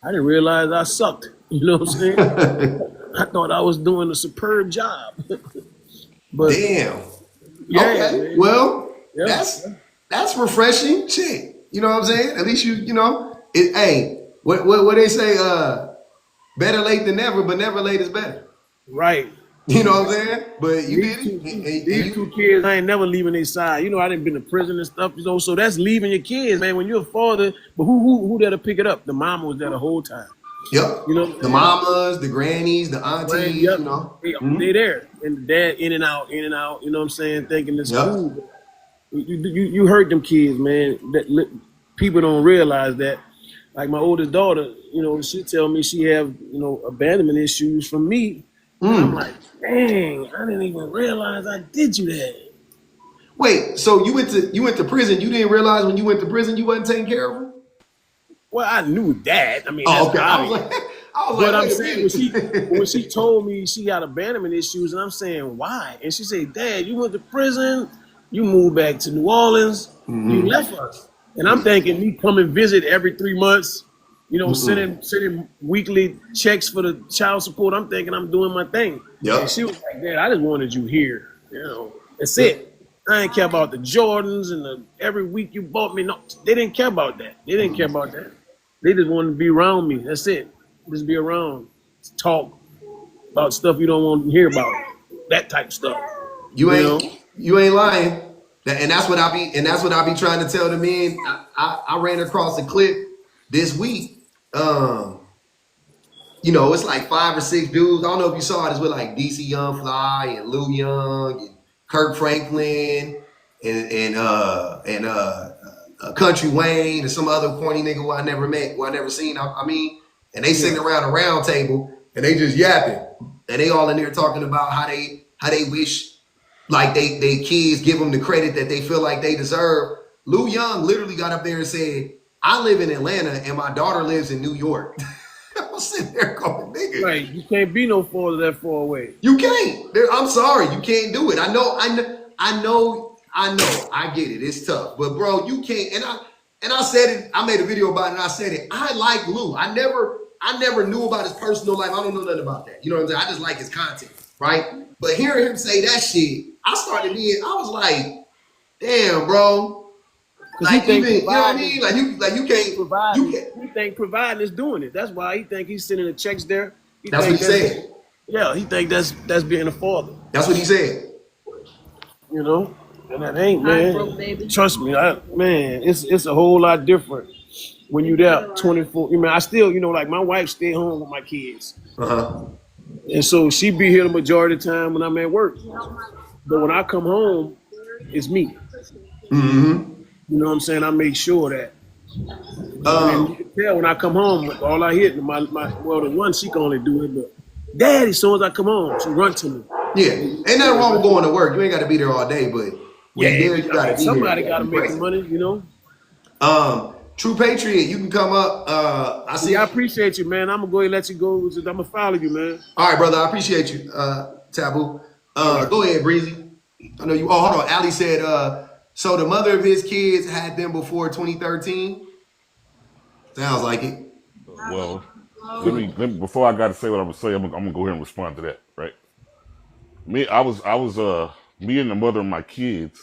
realize I sucked. You know what I'm saying? I thought I was doing a superb job. But damn. Yeah, okay. Man. Well, that's refreshing. Shit. You know what I'm saying? At least hey, what they say, better late than never, but never late is better. Right. You know what I'm saying? But you did it. These two kids, I ain't never leaving their side. I didn't been to prison and stuff. So that's leaving your kids, man. When you're a father, but who there to pick it up? The mama was there the whole time. Yep. You know what I'm The saying? mamas, the grannies, the aunties, Yep. you know. They there. And the dad in and out, in and out, you know what I'm saying? Thinking it's Yep. cool. You hurt them kids, man. People don't realize that. Like my oldest daughter, you know, she tell me she have, you know, abandonment issues from me. And I'm like, dang, I didn't even realize I did you that. Wait, so you went to prison. You didn't realize when you went to prison you wasn't taking care of her? Well, I knew that. I mean, Oh, that's okay. obvious. But I'm wait a saying when she told me she got abandonment issues, and I'm saying why, and she said, "Dad, you went to prison, you moved back to New Orleans, you left us." And I'm thinking me come and visit every 3 months, you know, sending weekly checks for the child support. I'm thinking I'm doing my thing, and she was like, "Dad, I just wanted you here. You know, that's it. I didn't care about the Jordans and every week you bought me. No, they didn't care about that. They didn't care about that. They just wanted to be around me. That's it. Just be around, talk about stuff you don't want to hear about, that type of stuff. You You know, ain't lying. And that's what I be trying to tell the men. I ran across a clip this week. You know, it's like 5 or 6 dudes. I don't know if you saw it. It's with like DC Young Fly and Lou Young and Kirk Franklin and Country Wayne and some other corny nigga who I never met, who I never seen. I mean, and they sitting around a round table and they just yapping, and they all in there talking about how they wish like they kids give them the credit that they feel like they deserve. Lou Young literally got up there and said, "I live in Atlanta and my daughter lives in New York." I'm sitting there going, nigga. Right. You can't be no farther that far away. You can't. I'm sorry. You can't do it. I know. I get it. It's tough. But bro, you can't. And I said it. I made a video about it and I said it. I like Lou. I never knew about his personal life. I don't know nothing about that. You know what I'm saying? I just like his content. Right? But hearing him say that shit, I was like, damn, bro. Like even, you know what I mean? Like you can't provide. He think providing is doing it. That's why he think he's sending the checks there. That's what he said. Yeah, he think that's being a father. That's what he said. You know, and that ain't, man. Trust me, man. It's a whole lot different when you there 24. I mean, I still, you know, like my wife stay home with my kids. And so she be here the majority of the time when I'm at work. But when I come home, it's me. You know what I'm saying? I make sure that. And you can tell when I come home, all I hear, the one she can only do it, but Daddy, as soon as I come home, she run to me. Yeah, ain't nothing wrong with going to work. You ain't got to be there all day, but when you're there, you got to be somebody got to make the money, you know. True Patriot, you can come up. I appreciate you, man. I'm gonna go ahead and let you go. I'm gonna follow you, man. All right, brother. I appreciate you, Taboo. Go ahead, Breezy. I know you. Oh, hold on. Ali said. So the mother of his kids had them before 2013. Sounds like it. Well, let me before I got to say what I'm gonna say, I'm gonna go ahead and respond to that. Right? Me and the mother of my kids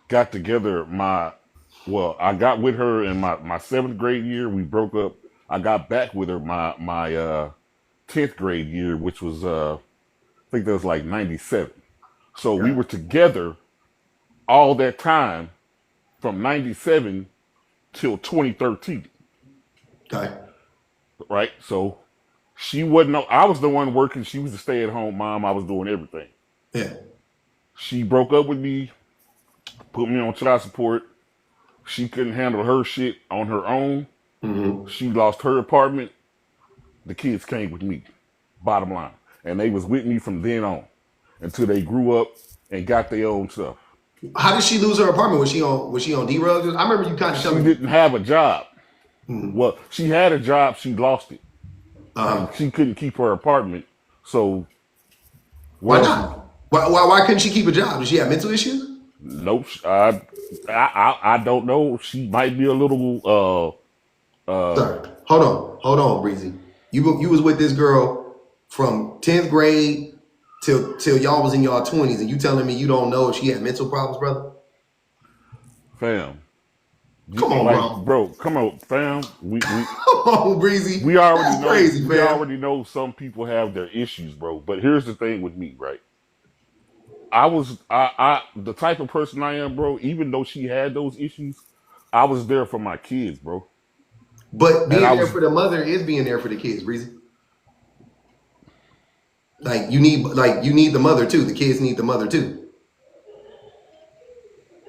got together. I got with her in my 7th grade year. We broke up. I got back with her my 10th grade year, which was I think that was like 97. So we were together all that time from 97 till 2013. Okay. Right? So she wasn't, I was the one working. She was the stay-at-home mom. I was doing everything. Yeah. She broke up with me, put me on child support. She couldn't handle her shit on her own. She lost her apartment. The kids came with me, bottom line. And they was with me from then on until they grew up and got their own stuff. How did she lose her apartment? Was she on D-Rugs? I remember you kind of telling me. She didn't have a job. Well, she had a job. She lost it. And she couldn't keep her apartment. So why not? Why couldn't she keep a job? Did she have mental issues? Nope. I don't know. She might be a little. Sorry. Hold on, Breezy. You was with this girl from 10th grade till y'all was in y'all 20s, and you telling me you don't know if she had mental problems, brother? Fam. Come on, bro. Come on, fam. Come on, Breezy. We already That's know. Crazy, fam. We already know some people have their issues, bro. But here's the thing with me, right? The type of person I am, bro. Even though she had those issues, I was there for my kids, bro. But being there for the mother is being there for the kids, Breezy. Like you need the mother too. The kids need the mother too.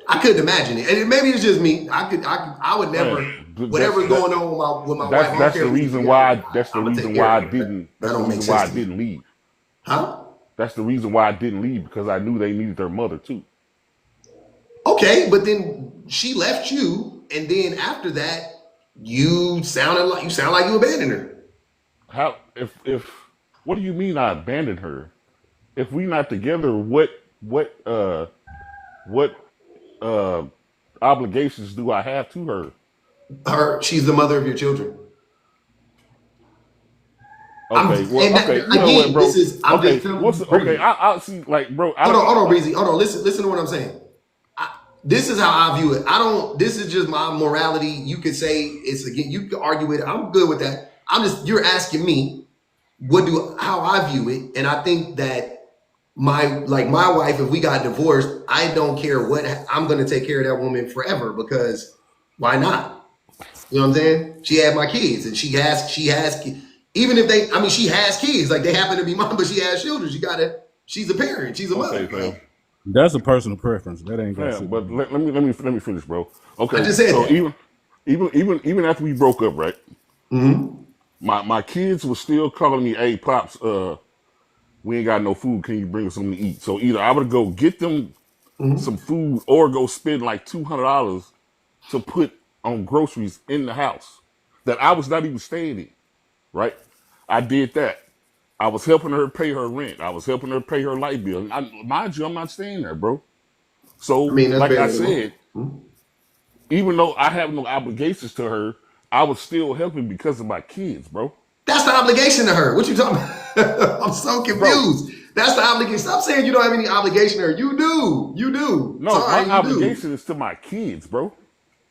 I couldn't imagine it, and maybe it's just me. I would never. Whatever's going on with my wife. That's the reason why. That's the reason why I didn't. That's the reason why I didn't leave. Huh? That's the reason why I didn't leave, because I knew they needed their mother too. Okay, but then she left you, and then after that, you sound like you abandoned her. How? If what do you mean I abandoned her? If we not together, what obligations do I have to her? She's the mother of your children. Okay, I see, like, bro. Hold on, Breezy. Hold on. Listen to what I'm saying. This is how I view it. This is just my morality. You could say it's again. You could argue it. I'm good with that. You're asking me how I view it, and I think that my wife, if we got divorced, I don't care what. I'm going to take care of that woman forever, because why not? You know what I'm saying? She had my kids, and she has even if she has kids, like they happen to be mine, but she has children. She's a parent. She's a mother. Okay, that's a personal preference. That ain't gonna sit. But let me finish, bro. Okay, I just said that. even after we broke up, right? Mm-hmm. My kids were still calling me, "Hey, pops, we ain't got no food. Can you bring us something to eat?" So either I would go get them some food, or go spend like $200 to put on groceries in the house that I was not even staying in. Right? I did that. I was helping her pay her rent. I was helping her pay her light bill. Mind you, I'm not staying there, bro. So, like I said, even though I have no obligations to her, I was still helping because of my kids, bro. That's the obligation to her. What you talking about? I'm so confused. Bro, that's the obligation. Stop saying you don't have any obligation to her. You do. You do. No, my obligation is to my kids, bro.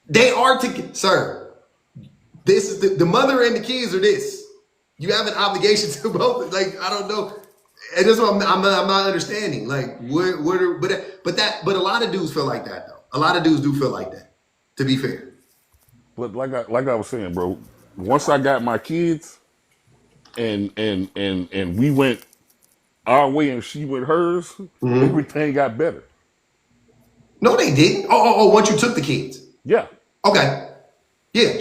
They are sir. This is the mother and the kids are this. You have an obligation to both. Like, I don't know. And that's what I'm not understanding. Like, but a lot of dudes feel like that, though. A lot of dudes do feel like that, to be fair. But like I was saying, bro, once I got my kids and we went our way and she went hers, everything got better. No, they didn't. Oh, once you took the kids. Yeah. Okay. Yeah,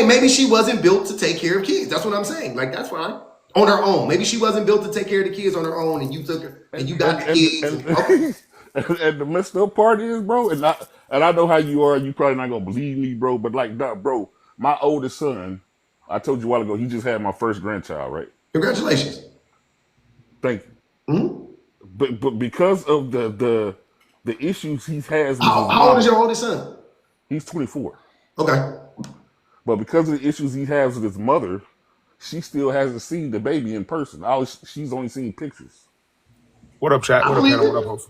maybe she wasn't built to take care of kids. That's what I'm saying. Like, that's fine. On her own. Maybe she wasn't built to take care of the kids on her own, and you took her, and you got the kids. And the messed up part is, bro, and I know how you are. You probably not gonna believe me, bro. But like, bro, my oldest son, I told you a while ago, he just had my first grandchild, right? Congratulations. Thank you. Mm-hmm. But because of the issues he has. How old is your oldest son? He's 24. Okay. But because of the issues he has with his mother, she still hasn't seen the baby in person. She's only seen pictures. What up, chat? What up, Hannah? What up, Hope?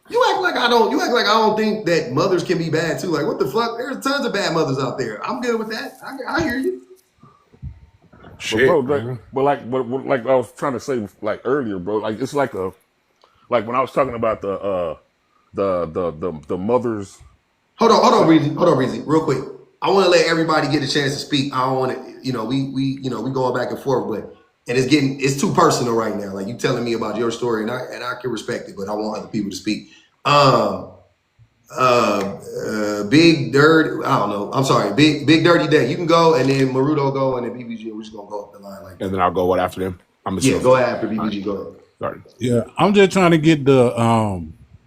You act like I don't think that mothers can be bad too. Like, what the fuck? There's tons of bad mothers out there. I'm good with that. I hear you. Shit, but bro, but like I was trying to say like earlier, bro. Like it's like when I was talking about the mothers. Hold on, Breezy, real quick. I want to let everybody get a chance to speak. I don't want to, we going back and forth, and it's too personal right now. Like, you telling me about your story, and I can respect it, but I want other people to speak. Big Dirt, I don't know. I'm sorry, Big Dirty Day. You can go, and then Maruto go, and then BBG. We're just gonna go up the line like that. And then I'll go after them. Go after BBG. Go ahead. Sorry. Yeah, I'm just trying to get the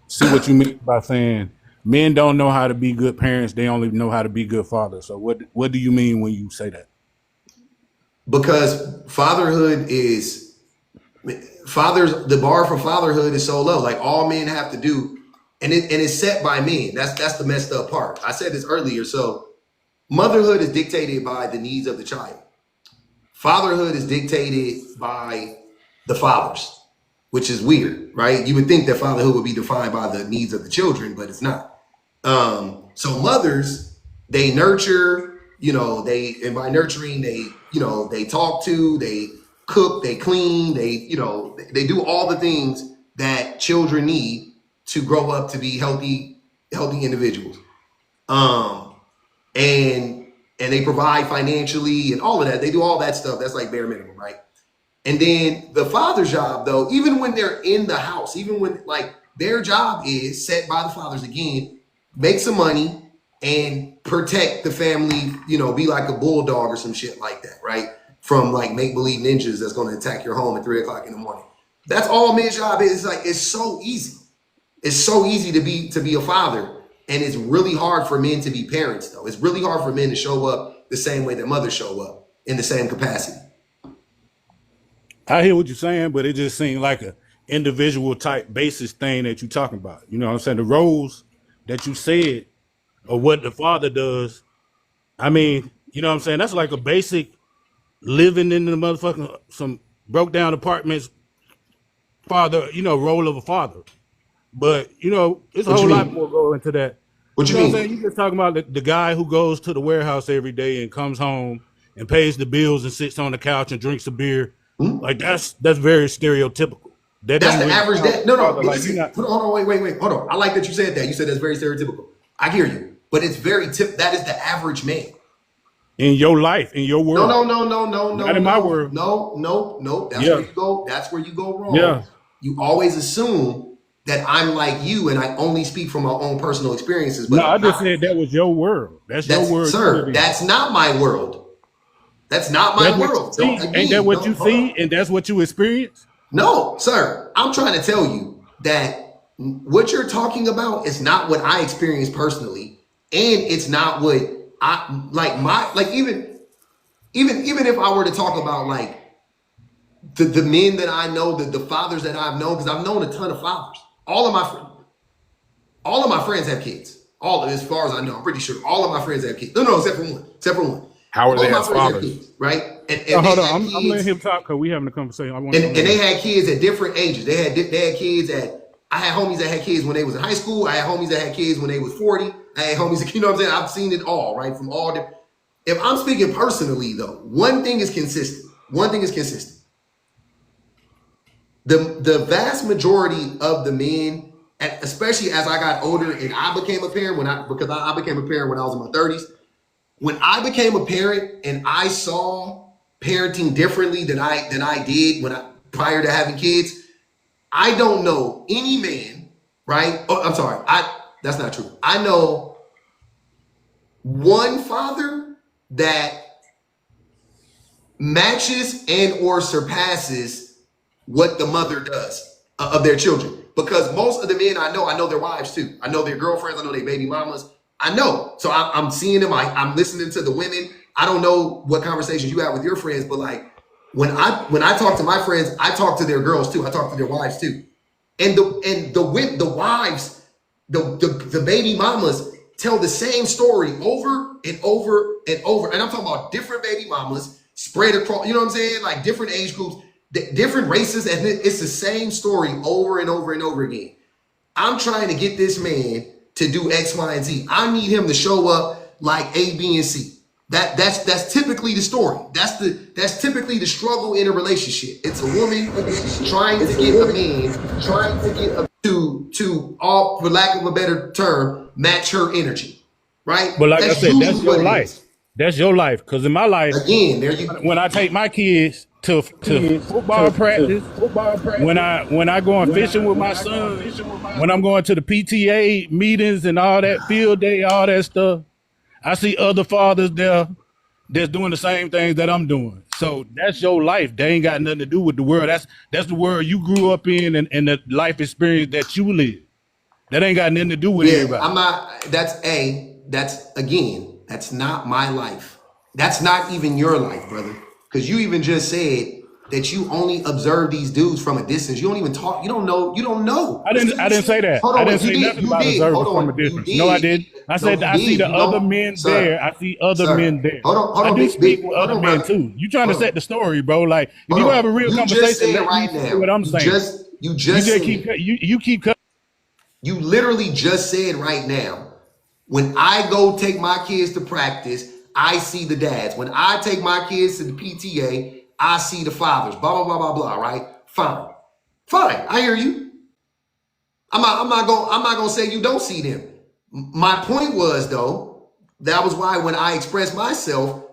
see what you mean by saying men don't know how to be good parents. They only know how to be good fathers. So what do you mean when you say that? Because the bar for fatherhood is so low. Like, all men have to do, and it's set by men. That's the messed up part. I said this earlier. So motherhood is dictated by the needs of the child. Fatherhood is dictated by the fathers, which is weird, right? You would think that fatherhood would be defined by the needs of the children, but it's not. So mothers, they nurture, and by nurturing, they talk to, they cook, they clean, they do all the things that children need to grow up to be healthy individuals. And and they provide financially and all of that. They do all that stuff. That's like bare minimum, right? And then the father's job, though, even when they're in the house, even when like their job is set by the fathers again, make some money and protect the family, be like a bulldog or some shit like that, right? From like make-believe ninjas that's going to attack your home at 3 o'clock in the morning. That's all men's job is. Like, it's so easy. It's so easy to be a father. And it's really hard for men to be parents, though. It's really hard for men to show up the same way that mothers show up in the same capacity. I hear what you're saying, but it just seemed like a individual type basis thing that you're talking about. You know what I'm saying? The roles that you said or what the father does, I mean, you know what I'm saying? That's like a basic living in the motherfucking some broke down apartments father, role of a father. But, it's a whole lot more go into that. What you mean? What I'm saying? You just talking about the guy who goes to the warehouse every day and comes home and pays the bills and sits on the couch and drinks a beer. Mm-hmm. Like that's very stereotypical. That's the average dad. No. Like hold on, wait. Hold on. I like that you said that. You said that's very stereotypical. I hear you. But it's very that is the average man. In your life, in your world. No. Not in my world. No. That's where you go. That's where you go wrong. Yeah. You always assume that I'm like you and I only speak from my own personal experiences. But no, I just said that was your world. That's your world. Sir, that's not my world. That's not my world. Ain't that what you see and that's what you experience? No, sir. I'm trying to tell you that what you're talking about is not what I experience personally. And it's not what I like even if I were to talk about like the men that I know, the fathers that I've known, because I've known a ton of fathers. All of my friends have kids. As far as I know, I'm pretty sure all of my friends have kids. No, except for one. How are they as fathers? Kids, right? And hold on, I'm letting him talk because we having a conversation. And they had kids at different ages. They had kids I had homies that had kids when they was in high school. I had homies that had kids when they was 40. I had homies, you know what I'm saying? I've seen it all, right? From all different. If I'm speaking personally, though, one thing is consistent. The vast majority of the men, especially as I got older and I became a parent, because I became a parent when I was in my 30s. When I became a parent and I saw parenting differently than I did prior to having kids, I don't know any man, right? Oh, I'm sorry. That's not true. I know one father that matches and or surpasses what the mother does of their children. Because most of the men I know their wives too. I know their girlfriends. I know their baby mamas. I know. So I'm seeing them. I'm listening to the women. I don't know what conversations you have with your friends, but like when I talk to my friends, I talk to their girls too. I talk to their wives too. And the wives, the baby mamas tell the same story over and over and over. And I'm talking about different baby mamas spread across, you know what I'm saying? Like different age groups, different races, and it's the same story over and over and over again. I'm trying to get this man to do X, Y, and Z. I need him to show up like A, B, and C. That's typically the story. That's typically the struggle in a relationship. It's a woman trying to get a man to all, for lack of a better term, match her energy, right? But like I said, that's your life. That's your life. Because in my life, again, when I take my kids to football practice, when I go on fishing with my son, when I'm going to the PTA meetings and all that field day, all that stuff, I see other fathers there that's doing the same things that I'm doing. So that's your life. They ain't got nothing to do with the world. That's the world you grew up in and the life experience that you live. That ain't got nothing to do with everybody. I'm not. That's not my life. That's not even your life, brother. Because you even just said that you only observe these dudes from a distance. You don't even talk. You don't know. I didn't say that. I didn't say nothing about observing from a distance. No, I did. I said I see the other men there. I see other men there. Hold on. I do speak with other men too. You trying to set the story, bro? Like if you have a real conversation, let me say what I'm saying. You keep cutting. You literally just said right now, when I go take my kids to practice, I see the dads. When I take my kids to the PTA, I see the fathers. Blah, blah, blah, blah, blah, right? Fine. I hear you. I'm not gonna say you don't see them. My point was, though, that was why when I expressed myself,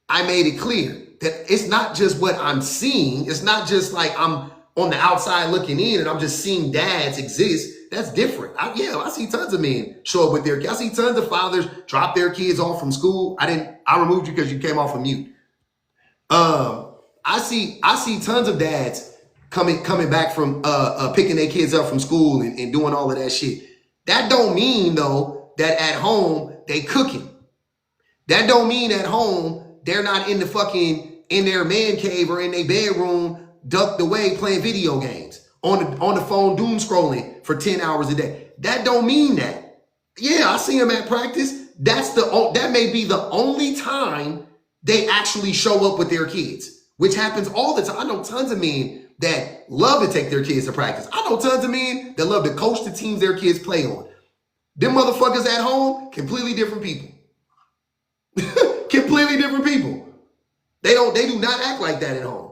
I made it clear that it's not just what I'm seeing. It's not just like I'm on the outside looking in and I'm just seeing dads exist. That's different. I see tons of men show up with their kids. I see tons of fathers drop their kids off from school. I removed you because you came off of mute. I see tons of dads coming back from picking their kids up from school and doing all of that shit. That don't mean though that at home they cooking. That don't mean at home they're not in their man cave or in their bedroom ducked away playing video games on the phone doom scrolling for 10 hours a day. That don't mean that. Yeah, I see them at practice. That may be the only time they actually show up with their kids, which happens all the time. I know tons of men that love to take their kids to practice. I know tons of men that love to coach the teams their kids play on. Them motherfuckers at home, completely different people. Completely different people. They do not act like that at home.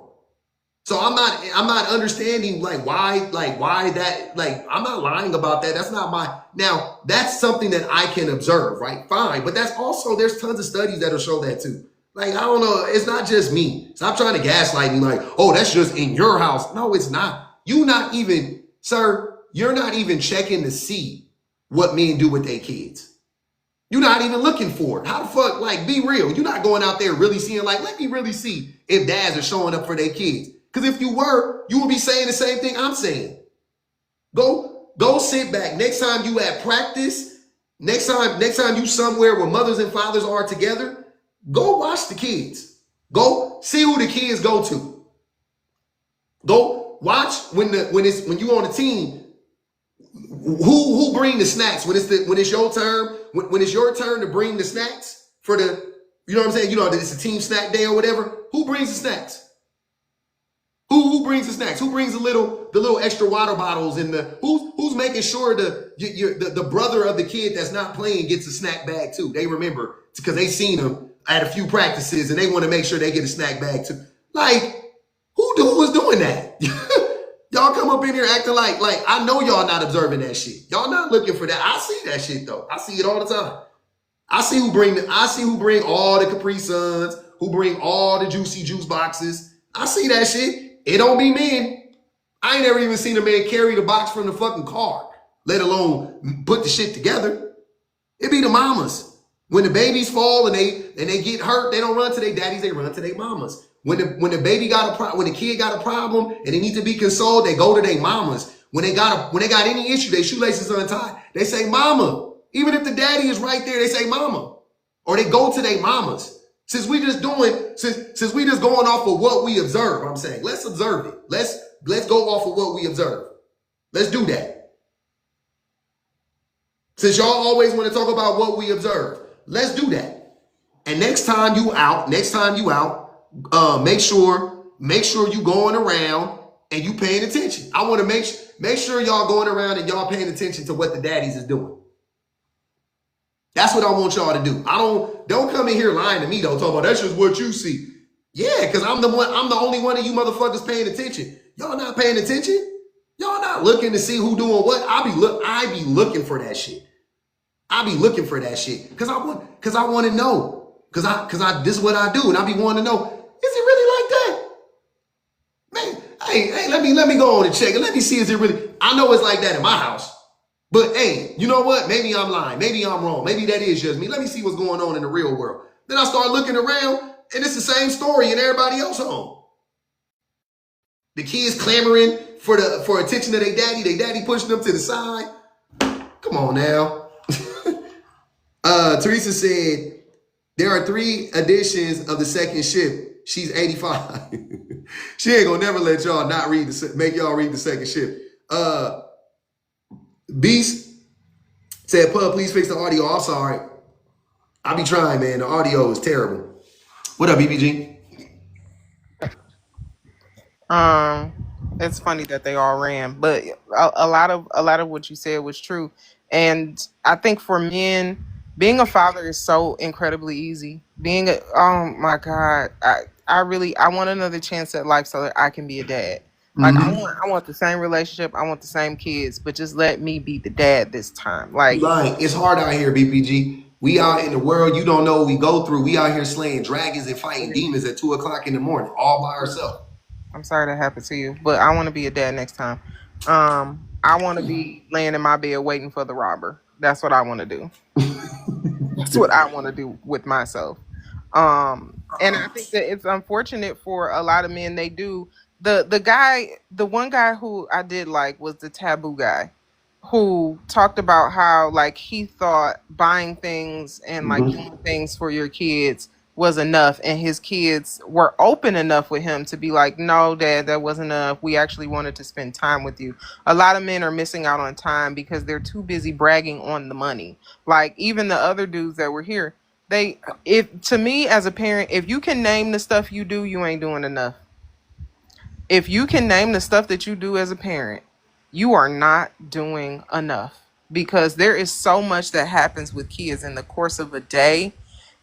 So I'm not understanding why that, I'm not lying about that. That's not now that's something that I can observe, right? Fine. But that's also, there's tons of studies that'll show that too. I don't know. It's not just me. Stop trying to gaslight me oh, that's just in your house. No, it's not. You're not even checking to see what men do with their kids. You're not even looking for it. How the fuck, be real. You're not going out there really seeing, let me really see if dads are showing up for their kids. Because if you were, you would be saying the same thing I'm saying. Go sit back. Next time you at practice, next time you somewhere where mothers and fathers are together, go watch the kids. Go see who the kids go to. Go watch when you on the team. Who bring the snacks when it's your turn? When it's your turn to bring the snacks for the, you know what I'm saying? It's a team snack day or whatever. Who brings the snacks? Who brings the snacks? Who brings the little extra water bottles and who's making sure the brother of the kid that's not playing gets a snack bag too? They remember because they seen him at a few practices and they want to make sure they get a snack bag too. Who was doing that? Y'all come up in here acting like I know y'all not observing that shit. Y'all not looking for that. I see that shit though. I see it all the time. I see who bring all the Capri Suns, who bring all the juicy juice boxes. I see that shit. It don't be men. I ain't never even seen a man carry the box from the fucking car, let alone put the shit together. It be the mamas. When the babies fall and they get hurt, they don't run to their daddies, they run to their mamas. When the kid got a problem and they need to be consoled, they go to their mamas. When they got any issue, their shoelaces untied, they say mama. Even if the daddy is right there, they say mama. Or they go to their mamas. Since we just going off of what we observe, I'm saying, let's observe it. Let's go off of what we observe. Let's do that. Since y'all always want to talk about what we observe, let's do that. And next time you out, make sure you going around and you paying attention. I want to make sure y'all going around and y'all paying attention to what the daddies is doing. That's what I want y'all to do. Don't come in here lying to me though, talking about that's just what you see. Yeah, because I'm the only one of you motherfuckers paying attention. Y'all not paying attention? Y'all not looking to see who doing what? I be looking for that shit. I be looking for that shit. Because I want to know. Because this is what I do, and I be wanting to know, is it really like that? Man, hey, let me go on and check it. Let me see, is it really? I know it's like that in my house. But hey, you know what? Maybe I'm lying. Maybe I'm wrong. Maybe that is just me. Let me see what's going on in the real world. Then I start looking around, and it's the same story in everybody else's home. The kids clamoring for attention to their daddy pushing them to the side. Come on now. Teresa said, there are 3 editions of the second shift. She's 85. She ain't gonna never let y'all make y'all read the second shift. Beast said, Pub, please fix the audio. I'm sorry. I be trying, man. The audio is terrible. What up, BBG? It's funny that they all ran, but a lot of what you said was true. And I think for men, being a father is so incredibly easy. Oh my God, I want another chance at life so that I can be a dad. Like I want the same relationship, I want the same kids, but just let me be the dad this time. Like it's hard out here, BPG. We out in the world, you don't know what we go through. We out here slaying dragons and fighting demons at 2:00 in the morning, all by ourselves. I'm sorry that happened to you, but I want to be a dad next time. I want to be laying in my bed waiting for the robber. That's what I want to do. That's what I want to do with myself. And I think that it's unfortunate for a lot of men. They do the one guy who I did like was the taboo guy, who talked about how like he thought buying things and like doing things for your kids was enough, and his kids were open enough with him to be like, no dad, that wasn't enough, we actually wanted to spend time with you. A lot of men are missing out on time because they're too busy bragging on the money. Like even the other dudes that were here, to me as a parent, if you can name the stuff you do, you ain't doing enough. If you can name the stuff that you do as a parent, you are not doing enough, because there is so much that happens with kids in the course of a day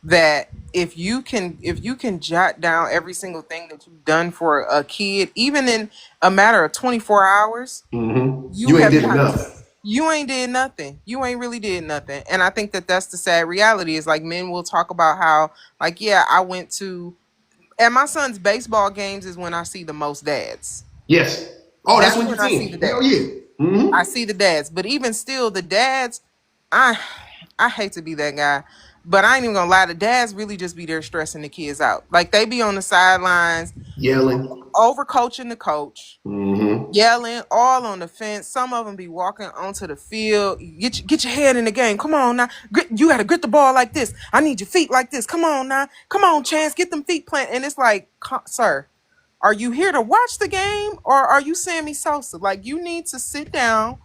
that if you can jot down every single thing that you've done for a kid, even in a matter of 24 hours, you ain't did enough. You ain't did nothing. You ain't really did nothing. And I think that that's the sad reality, is like men will talk about how like, yeah, I went to, at my son's baseball games is when I see the most dads. Yes. Oh, that's when you see the dads. Oh yeah. I see the dads, but even still, the dads, I hate to be that guy, but I ain't even gonna lie. The dads really just be there stressing the kids out. Like they be on the sidelines, yelling, over coaching the coach, yelling, all on the fence. Some of them be walking onto the field. Get your head in the game. Come on now. You gotta grit the ball like this. I need your feet like this. Come on now. Come on, Chance. Get them feet planted. And it's like, sir, are you here to watch the game or are you Sammy Sosa? Like, you need to sit down,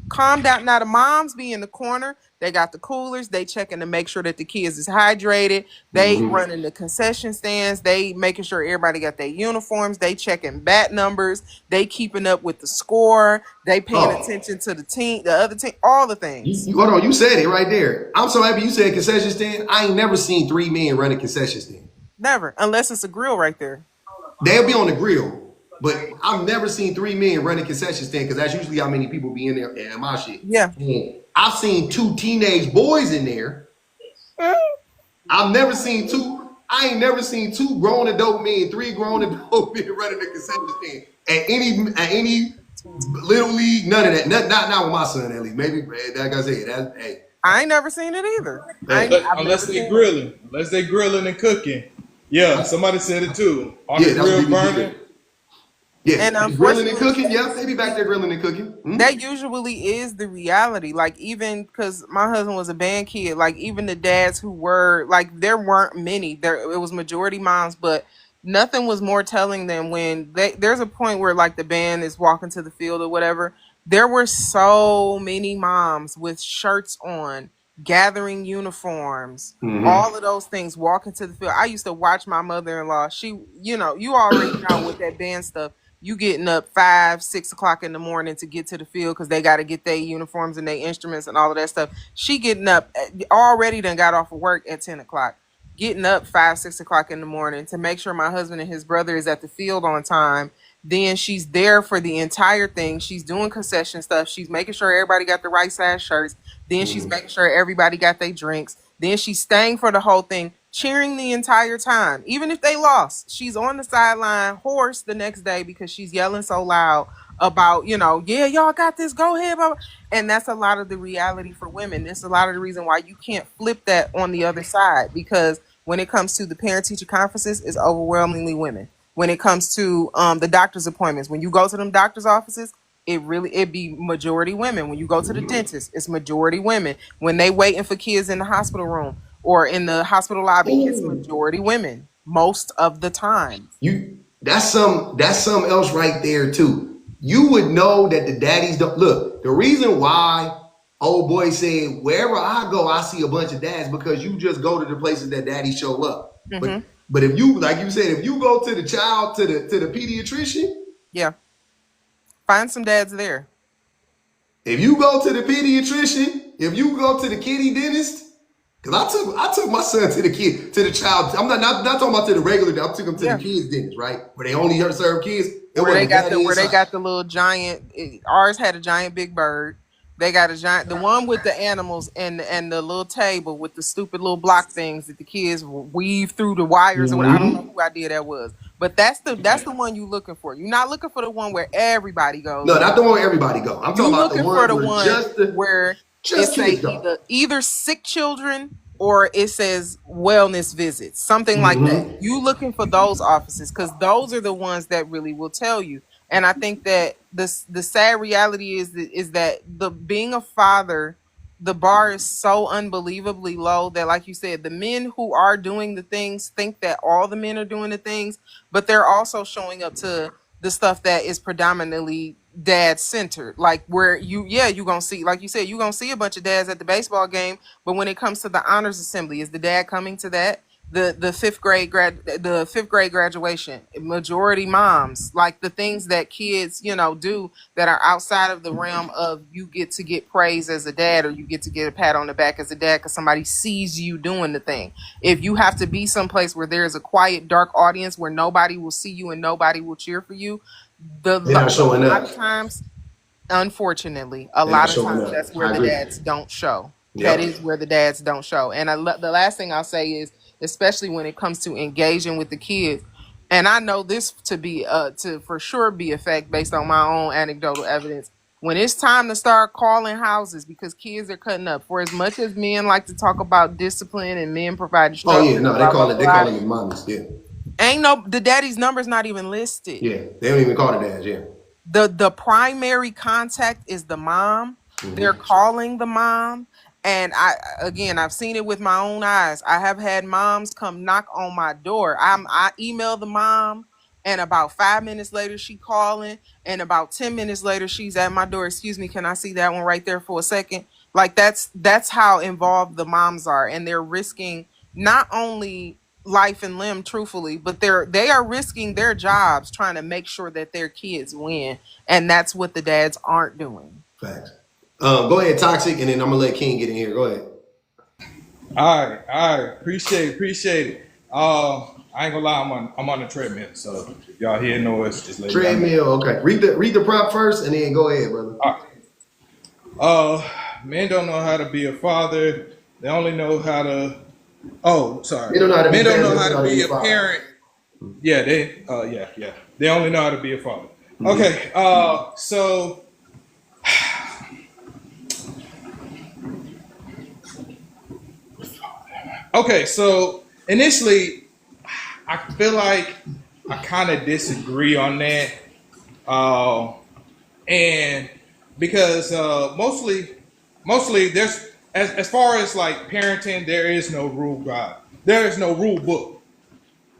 calm down. Now the moms be in the corner. They got the coolers. They checking to make sure that the kids is hydrated. They running the concession stands. They making sure everybody got their uniforms. They checking bat numbers. They keeping up with the score. They paying attention to the other team, all the things. Hold on, you said it right there. I'm so happy you said concession stand. I ain't never seen 3 men run a concession stand. Never, unless it's a grill right there. They'll be on the grill, but I've never seen 3 men run a concession stand, because that's usually how many people be in there in my shit. Yeah. I've seen 2 teenage boys in there. I've never seen 2. I ain't never seen 2 grown adult men, 3 grown adult men running a concession stand at any little league. None of that. Not with my son at least. Maybe like I said, hey. I ain't never seen it either. Unless they grilling and cooking. Yeah, somebody said it too. On the grill burning. Yeah, and grilling and cooking. Yeah, they be back there grilling and cooking. That usually is the reality. Like, even because my husband was a band kid, like even the dads who were like, there weren't many. It was majority moms, but nothing was more telling than when there's a point where like the band is walking to the field or whatever. There were so many moms with shirts on, gathering uniforms, all of those things, walking to the field. I used to watch my mother-in-law. She, you already know with that band stuff, you getting up 5, 6 o'clock in the morning to get to the field because they got to get their uniforms and their instruments and all of that stuff. She getting up already, done got off of work at 10 o'clock, getting up 5, 6 o'clock in the morning to make sure my husband and his brother is at the field on time. Then she's there for the entire thing. She's doing concession stuff. She's making sure everybody got the right size shirts. Then she's making sure everybody got their drinks. Then she's staying for the whole thing, cheering the entire time. Even if they lost, she's on the sideline hoarse the next day because she's yelling so loud about, yeah, y'all got this, go ahead. Blah, blah. And that's a lot of the reality for women. That's a lot of the reason why you can't flip that on the other side, because when it comes to the parent-teacher conferences, it's overwhelmingly women. When it comes to the doctor's appointments, when you go to them doctor's offices, it be majority women. When you go to the dentist, it's majority women. When they waiting for kids in the hospital room or in the hospital lobby, it's majority women most of the time. That's something else right there too. You would know that the daddies don't look. The reason why old boy said wherever I go, I see a bunch of dads, because you just go to the places that daddies show up. But if you, like you said, if you go to the child, to the pediatrician, yeah, find some dads there. If you go to the pediatrician, if you go to the kitty dentist, because I took my son to the child. I'm not talking about to the regular. I took him to the kids dentist, right, where they only serve kids. Where they got the little giant. Ours had a giant Big Bird. They got a giant, the one with the animals and the little table with the stupid little block things that the kids weave through the wires or what. I don't know who idea that was, but that's the one you looking for. You're not looking for the one where everybody goes. No, not the one where everybody go. I'm talking about the one where just it say kids go. either sick children or it says wellness visits, something like that. You looking for those offices because those are the ones that really will tell you. And I think that the sad reality is that the being a father, the bar is so unbelievably low that, like you said, the men who are doing the things think that all the men are doing the things, but they're also showing up to the stuff that is predominantly dad centered, like where you gonna see, like you said, you gonna see a bunch of dads at the baseball game, but when it comes to the honors assembly, is the dad coming to that? The fifth grade graduation, majority moms, like the things that kids do that are outside of the realm of you get to get praise as a dad or you get to get a pat on the back as a dad because somebody sees you doing the thing. If you have to be someplace where there's a quiet dark audience where nobody will see you and nobody will cheer for you, a lot of times, unfortunately, a lot of times that's where the dads don't show. That is where the dads don't show. And the last thing I'll say is, especially when it comes to engaging with the kids, and I know this to be to for sure be a fact based on my own anecdotal evidence. When it's time to start calling houses because kids are cutting up, for as much as men like to talk about discipline and men provide structure. Oh yeah, no, they call it moms. Yeah. The daddy's number's not even listed. Yeah, they don't even call the dads. Yeah. The primary contact is the mom. They're calling the mom. And I've seen it with my own eyes. I have had moms come knock on my door. I email the mom, and about 5 minutes later she calling, and about 10 minutes later she's at my door. Excuse me, can I see that one right there for a second? Like that's how involved the moms are, and they're risking not only life and limb, truthfully, but they are risking their jobs trying to make sure that their kids win, and that's what the dads aren't doing. Facts. Go ahead, Toxic, and then I'm gonna let King get in here. Go ahead. All right. Appreciate it. I ain't gonna lie, I'm on the treadmill, so if y'all hear noise, just let me know. Treadmill, okay. Read the prop first, and then go ahead, brother. All right. Men don't know how to be a father. They only know how to. Oh, sorry. Men don't know how to be a parent. Yeah, they only know how to be a father. Okay, so initially, I feel like I kind of disagree on that, and because mostly there's as far as like parenting, there is no rule guide. There is no rule book.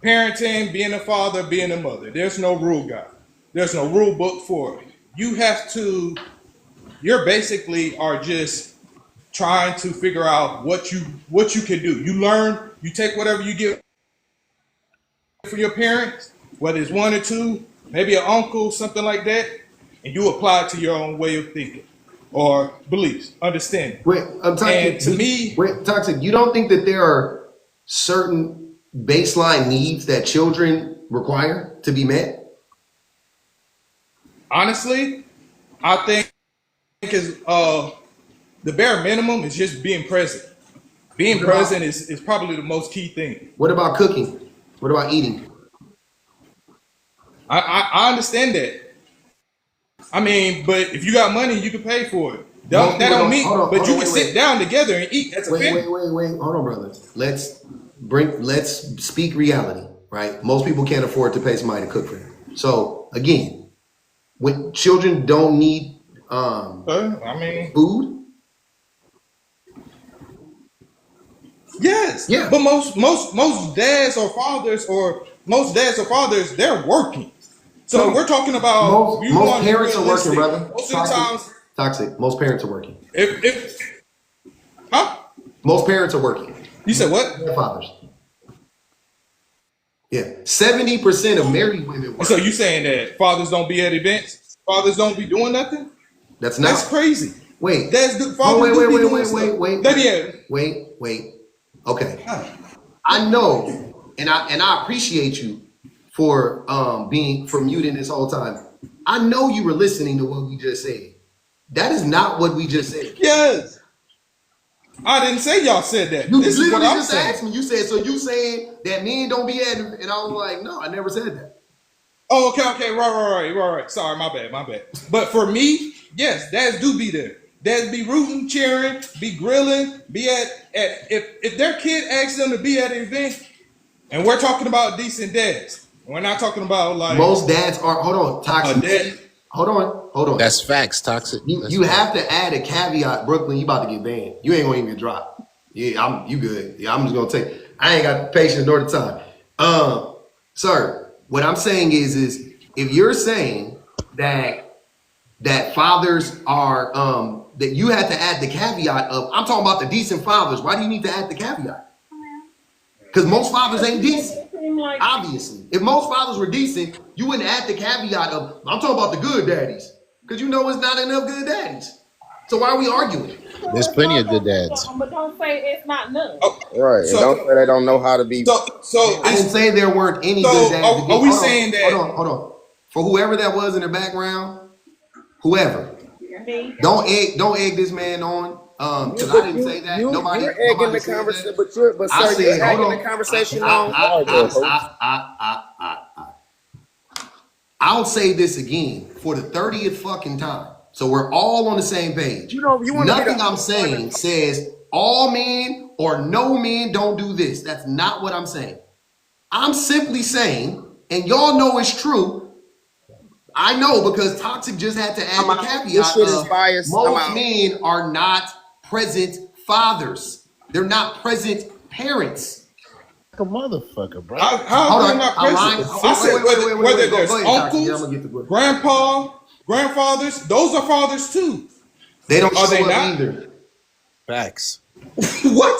Parenting, being a father, being a mother, there's no rule guide. There's no rule book for it. You're basically are just trying to figure out what you can do. You learn, you take whatever you get for your parents, whether it's one or two, maybe an uncle, something like that, and you apply it to your own way of thinking or beliefs, understanding. Toxic, you don't think that there are certain baseline needs that children require to be met? Honestly, I think is the bare minimum is just being present. Being present is probably the most key thing. What about cooking? What about eating? I understand that. I mean, but if you got money, you can pay for it. That don't mean, but you can sit down together and eat as a family. Wait. Hold on, brother. Let's speak reality, right? Most people can't afford to pay somebody to cook for them. So again, when children don't need food. Yes. Yeah. But most dads or fathers they're working. So we're talking about most parents are working, brother. Most of the times, Toxic. Most parents are working. Most parents are working. You said what? Their fathers. Yeah, 70% of married women work. So you saying that fathers don't be at events? Fathers don't be doing nothing? That's crazy. Wait. Wait. Okay. I know, and I appreciate you for muting this whole time. I know you were listening to what we just said. That is not what we just said. Yes. I didn't say y'all said that. You this is what I'm just saying. asked me. You said, so you saying that men don't be at, and I was like, no, I never said that. Oh, okay, right. Sorry, my bad. But for me, yes, dads do be there. Dads be rooting, cheering, be grilling, be at if their kid asks them to be at an event, and we're talking about decent dads. We're not talking about like most dads are. Hold on, toxic. Hold on. That's facts, toxic. You have to add a caveat, Brooklyn. You about to get banned. You ain't gonna even get dropped. Yeah, you good. Yeah, I'm just gonna take. I ain't got the patience nor the time. Sir, what I'm saying is if you're saying that fathers are that you have to add the caveat of, I'm talking about the decent fathers. Why do you need to add the caveat? Because most fathers ain't decent. Obviously, if most fathers were decent, you wouldn't add the caveat of, I'm talking about the good daddies, because you know it's not enough good daddies. So why are we arguing? There's plenty of good dads. But don't say it's not none. Right. So, don't say they don't know how to be. So I didn't say there weren't any good dads. Are we saying that? Hold on. For whoever that was in the background, whoever, don't egg this man on. Because I didn't say that. Nobody. You're egging the conversation, but you're egging the conversation on. I'll say this again for the 30th fucking time, so we're all on the same page. Nothing I'm saying says all men or no men don't do this. That's not what I'm saying. I'm simply saying, and y'all know it's true. I know because Toxic just had to add the caveat. This shit is biased. Most men are not present fathers. They're not present parents. Like a motherfucker, bro. How are they not present? I said whether there's uncles, grandfathers, those are fathers too. They don't are show they up not? either. Facts. What?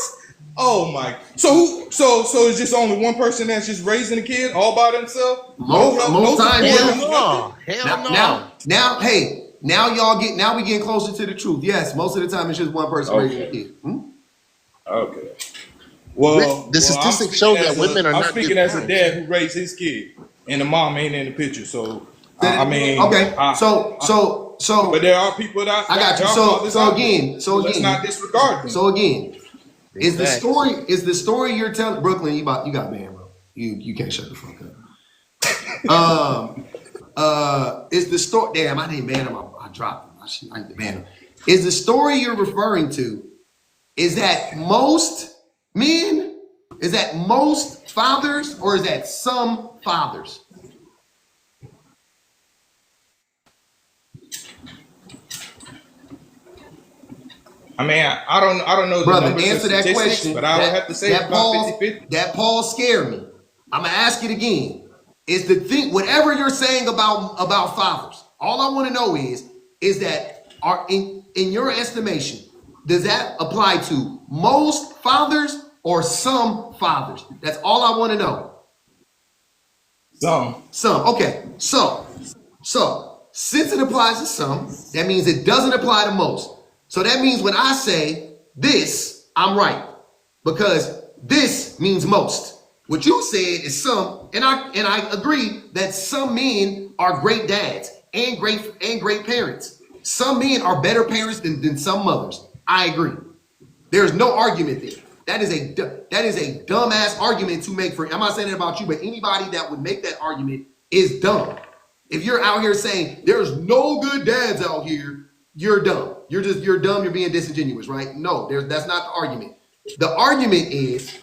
Oh my! So it's just only one person that's just raising a kid all by themselves? Most times, hell no. Now we getting closer to the truth. Yes, most of the time it's just one person raising a kid. Okay. Well, the statistics show that women are not. I'm speaking as a dad who raised his kid, and the mom ain't in the picture. So okay. But there are people that I got you. So again, let's not disregard them. So again, is the story you're telling, Brooklyn? You got banned, bro. You can't shut the fuck up. Is the story? Damn, I didn't ban him. I dropped him. I didn't ban him. Is the story you're referring to? Is that most men? Is that most fathers, or is that some fathers? I mean, I don't know. Brother, answer that question. But I would have to say that about 50-50. That pause scared me. I'm gonna ask it again. Is the thing, whatever you're saying about fathers, all I want to know is that in your estimation, does that apply to most fathers or some fathers? That's all I want to know. Some. Okay. So since it applies to some, that means it doesn't apply to most. So that means when I say this, I'm right, because this means most. What you said is some, and I agree that some men are great dads and great parents. Some men are better parents than some mothers. I agree. There's no argument there. That is a dumbass argument to make for. I'm not saying it about you, but anybody that would make that argument is dumb. If you're out here saying there's no good dads out here, you're dumb. You're dumb. You're being disingenuous, right? No, that's not the argument. The argument is,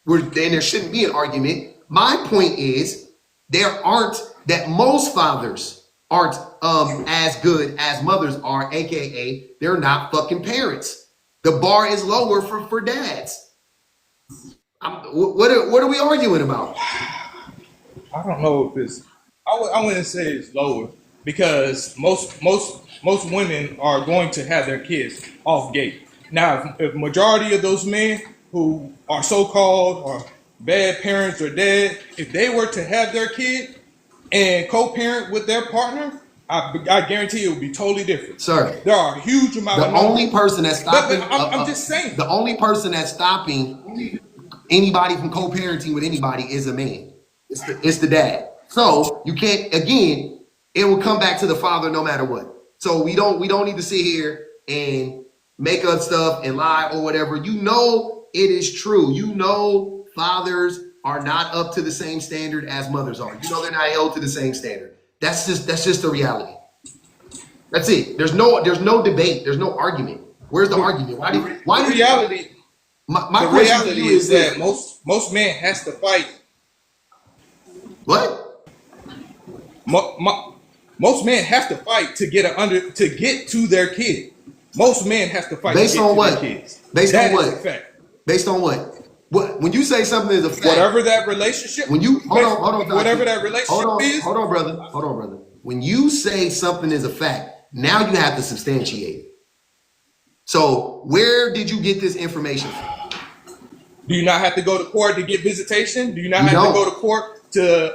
there shouldn't be an argument. My point is, that most fathers aren't as good as mothers are, aka they're not fucking parents. The bar is lower for dads. What are we arguing about? I don't know if it's. I wouldn't say it's lower because most women are going to have their kids off gate. Now, if majority of those men who are so-called or bad parents or dead, if they were to have their kid and co-parent with their partner, I guarantee it would be totally different. Sir, there are a huge amount of only person that's stopping. I'm just saying. The only person that's stopping anybody from co-parenting with anybody is a man. It's the dad. So you can't. Again, it will come back to the father no matter what. So we don't need to sit here and make up stuff and lie or whatever. You know it is true. You know fathers are not up to the same standard as mothers are. You know they're not held to the same standard. That's just the reality. That's it. There's no debate. There's no argument. Where's the argument? Why do reality? My the reality is that most men has to fight. What? Most men have to fight to get to their kid. Most men have to fight based to get on to what? their kids. Based That on what? is a fact. Based on what? What? When you say something is a fact, whatever that relationship. When you hold on, whatever that relationship is. Hold on, brother. When you say something is a fact, now you have to substantiate it. So where did you get this information from? Do you not have to go to court to get visitation? Do you not have to go to court to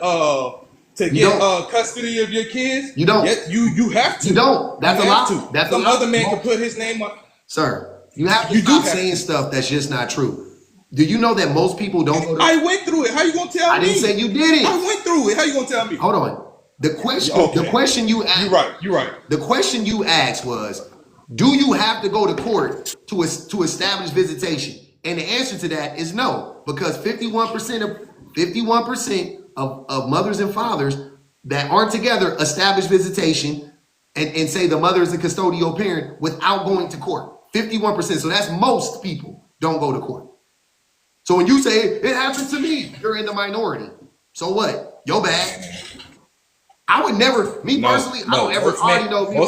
get custody of your kids? You don't. You have to. You don't. That's a lot. That's some other man can put his name on. Sir, you have to stop saying stuff that's just not true. Do you know that most people don't go to I went through it. How you gonna tell me? I didn't say you didn't. I went through it. How you gonna tell me? Hold on. The question you asked. You're right. The question you asked was, do you have to go to court to establish visitation? And the answer to that is no, because 51% of mothers and fathers that aren't together establish visitation and say the mother is a custodial parent without going to court. 51%. So that's most people don't go to court. So when you say it happened to me, you're in the minority. So what? Your bad. I would never, personally, I don't ever already know we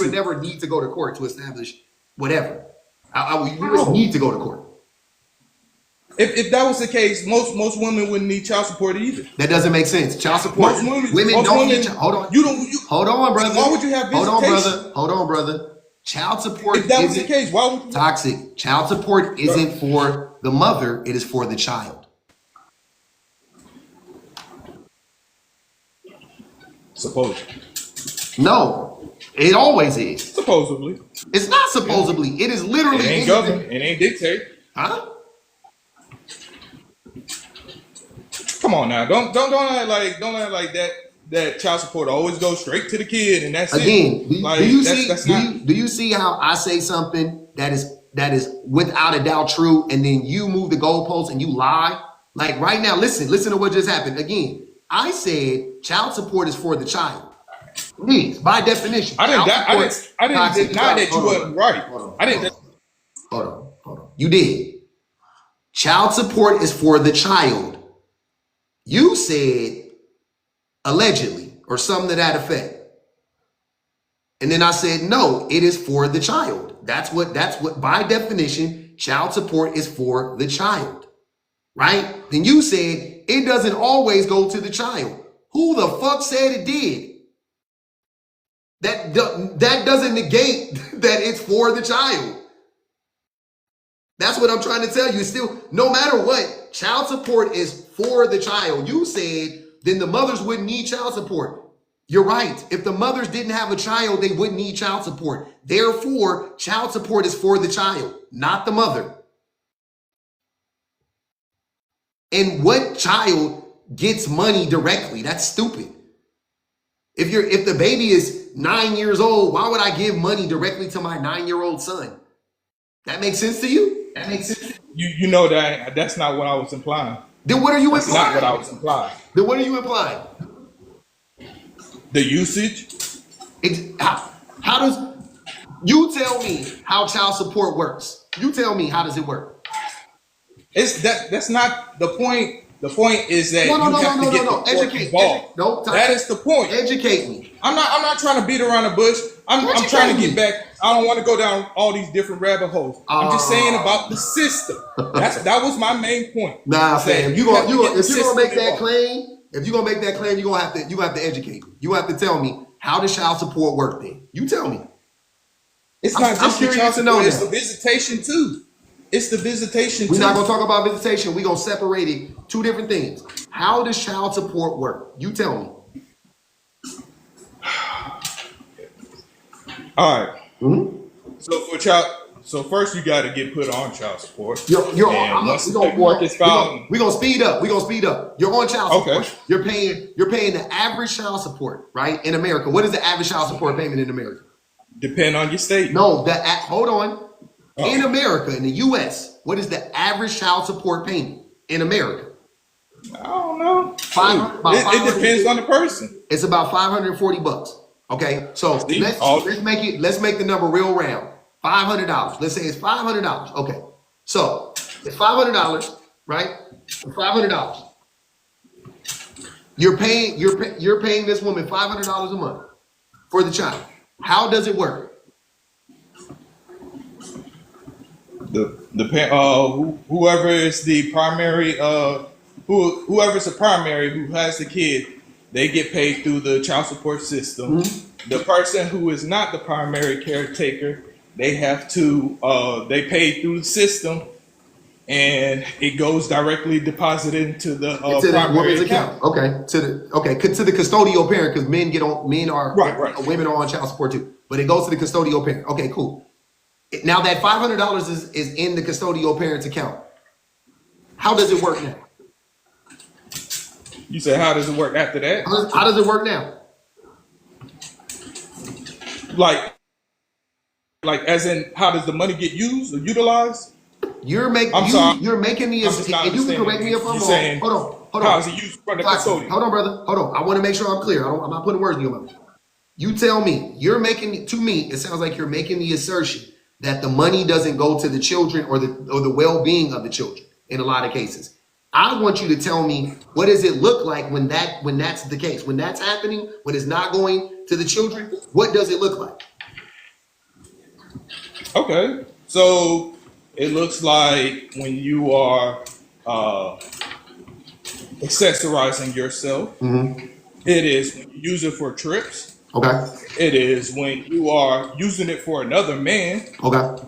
would never need to go to court to establish whatever. We don't need to go to court. If that was the case, most women wouldn't need child support either. That doesn't make sense. Child support. Women don't need. Hold on. Hold on, brother. Why would you have visitation? Hold on, brother. Child support. If that was the case, why would you? Toxic. Child support isn't for the mother. It is for the child. Supposedly. No, it always is. Supposedly. It's not supposedly. It is literally. It ain't government. It ain't dictate. Huh? Come on now. Don't act like that child support always goes straight to the kid and that's it. Again, do you see how I say something that is without a doubt true, and then you move the goalposts and you lie? Like right now, listen to what just happened. Again, I said child support is for the child. Please, by definition. I didn't deny that you wasn't right. Hold on. You did. Child support is for the child. You said allegedly or something to that effect. And then I said, no, it is for the child. That's what by definition, child support is for the child. Right? Then you said it doesn't always go to the child. Who the fuck said it did? That doesn't negate that it's for the child. That's what I'm trying to tell you. Still, no matter what, child support is for the child. You said then the mothers wouldn't need child support. You're right. If the mothers didn't have a child, they wouldn't need child support. Therefore, child support is for the child, not the mother. And what child gets money directly? That's stupid. If the baby is 9 years old, why would I give money directly to my 9-year-old son? That makes sense to you? That makes sense. You know that's not what I was implying. Then what are you implying? That's not what I was implying. Then what are you implying? The usage. How does you tell me how child support works? You tell me how does it work? That's not the point. The point is that you have to get the court involved. That is the point. Educate me. I'm not trying to beat around the bush. I'm trying to get back. I don't want to go down all these different rabbit holes. I'm just saying about the system. That was my main point. Nah, fam. If you're gonna make that claim, you're gonna have to educate me. You have to tell me how does child support work then. You tell me. It's not just the child support, it's the visitation too. It's the visitation. We're not gonna talk about visitation. We're gonna separate it. Two different things. How does child support work? You tell me. All right. Mm-hmm. So first you got to get put on child support. We're gonna speed up. You're on child support. Okay. You're paying the average child support, right? In America. What is the average child support payment in America? Depend on your state. No, hold on. Oh. In America, in the U.S., what is the average child support payment in America? I don't know. It depends on the person. It's about $540. Okay, so let's make the number real round. $500. Let's say it's $500. Okay, so it's $500, right? $500. You're paying this woman $500 a month for the child. How does it work? Whoever is the primary, whoever's the primary who has the kid, they get paid through the child support system. Mm-hmm. The person who is not the primary caretaker, they have to they pay through the system, and it goes directly deposited into the primary account. Okay, to the custodial parent, because women are on child support too, but it goes to the custodial parent. Okay, cool. Now that $500 is in the custodial parent's account. How does it work now? You say, how does it work after that? How does it work now? Like as in, how does the money get used or utilized? You're making the. And you can correct me if I'm wrong. Hold on. How is it used from the custodian? Hold on, brother. Hold on. I want to make sure I'm clear. I'm not putting words in your mouth. You tell me. To me, it sounds like you're making the assertion that the money doesn't go to the children or the well-being of the children in a lot of cases. I want you to tell me, what does it look like when that's the case? When that's happening, when it's not going to the children, what does it look like? Okay. So it looks like when you are accessorizing yourself, mm-hmm. It is when you use it for trips. Okay. It is when you are using it for another man. Okay.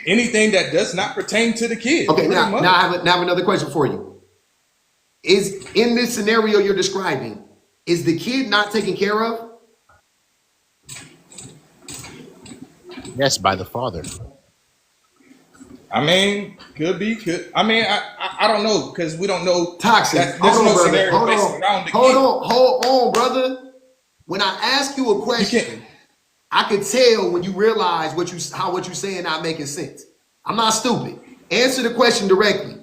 Anything that does not pertain to the kid. Okay. Now I have another question for you. Is in this scenario you're describing, is the kid not taken care of? Yes, by the father. I mean, could be. I mean, I don't know, because we don't know. Toxic. Hold on, brother. When I ask you a question, I could tell when you realize what you're saying not making sense. I'm not stupid. Answer the question directly.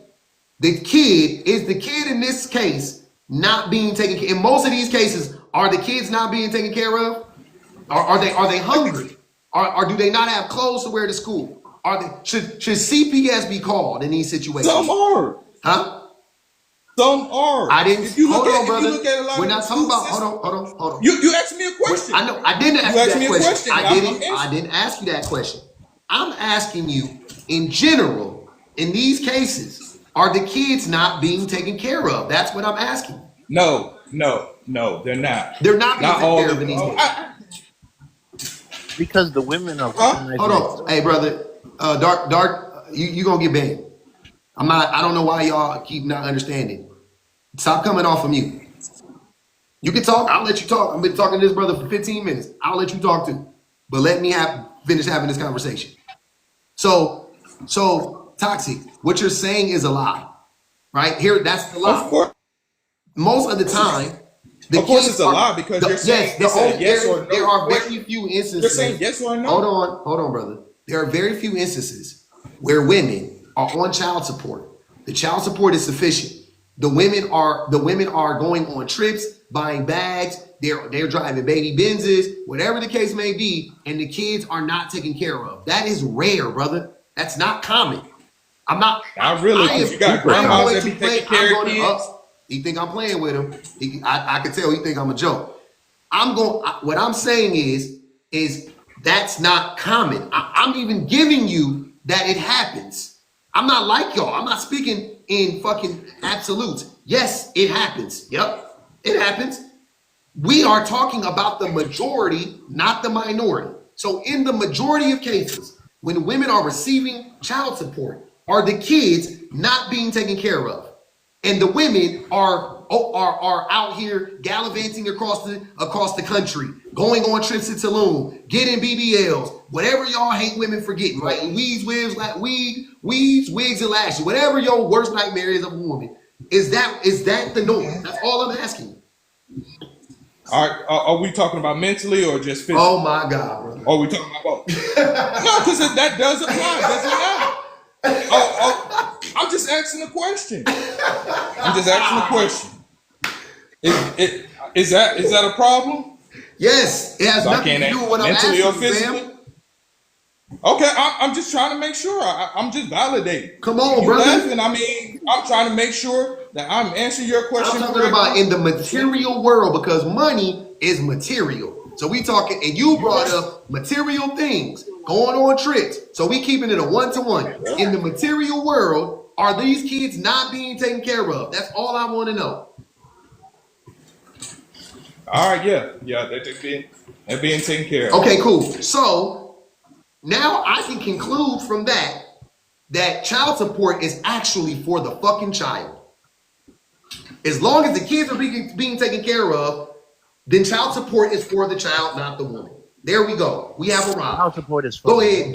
The kid in this case not being taken care of? In most of these cases, are the kids not being taken care of? Are they hungry? Or do they not have clothes to wear to school? Should CPS be called in these situations? Some are. Huh? Some are. I didn't. Hold on, brother. We're not talking about. Hold on. You asked me a question. I know. I didn't ask you that question. I didn't ask you that question. I'm asking you, in general, in these cases, are the kids not being taken care of? That's what I'm asking. No, they're not. They're not being taken care of in these cases. Because the women are. Hold on, hey brother, dark, you gonna get banned. I don't know why y'all keep not understanding. Stop coming off of mute. You can talk. I'll let you talk. I've been talking to this brother for 15 minutes. I'll let you talk too, but let me finish having this conversation. So toxic. What you're saying is a lie, right? Here, that's the lie. Of course. Most of the time. Of course, it's a lie, because you're saying yes or no. There are very few instances. You're saying yes or no. Hold on, brother. There are very few instances where women are on child support. The child support is sufficient. The women are going on trips, buying bags. They're driving baby Benzes, whatever the case may be, and the kids are not taken care of. That is rare, brother. That's not common. I'm not. Not really. You got grandmas that be taking care of kids. He think I'm playing with him. I can tell he think I'm a joke. What I'm saying is that's not common. I'm even giving you that it happens. I'm not like y'all. I'm not speaking in fucking absolutes. Yes, it happens. Yep, it happens. We are talking about the majority, not the minority. So in the majority of cases, when women are receiving child support, are the kids not being taken care of? And the women are out here gallivanting across the country, going on trips to Tulum, getting BBLs, whatever y'all hate women for getting, right? Weeds, wigs, and lashes, whatever your worst nightmare is of a woman. Is that the norm? That's all I'm asking. All right, are we talking about mentally or just physically? Oh my God, bro. Or are we talking about both? No, because that does apply. Doesn't matter. I'm just asking a question. I'm just asking a question. Is that a problem? Yes, it has nothing to do with what I'm asking, mentally or physically. Sam. Okay, I'm just trying to make sure. I'm just validating. Come on, brother. Laughing, I mean, I'm trying to make sure that I'm answering your question. I'm talking about in the material world because money is material. So we talking, and you brought up material things, going on trips. So we keeping it a one-to-one. In the material world, are these kids not being taken care of? That's all I want to know. All right, yeah, they're being taken care of. Okay, cool. So now I can conclude from that child support is actually for the fucking child. As long as the kids are being taken care of, then child support is for the child, not the woman. There we go. We have a rhyme. Child support is for go ahead,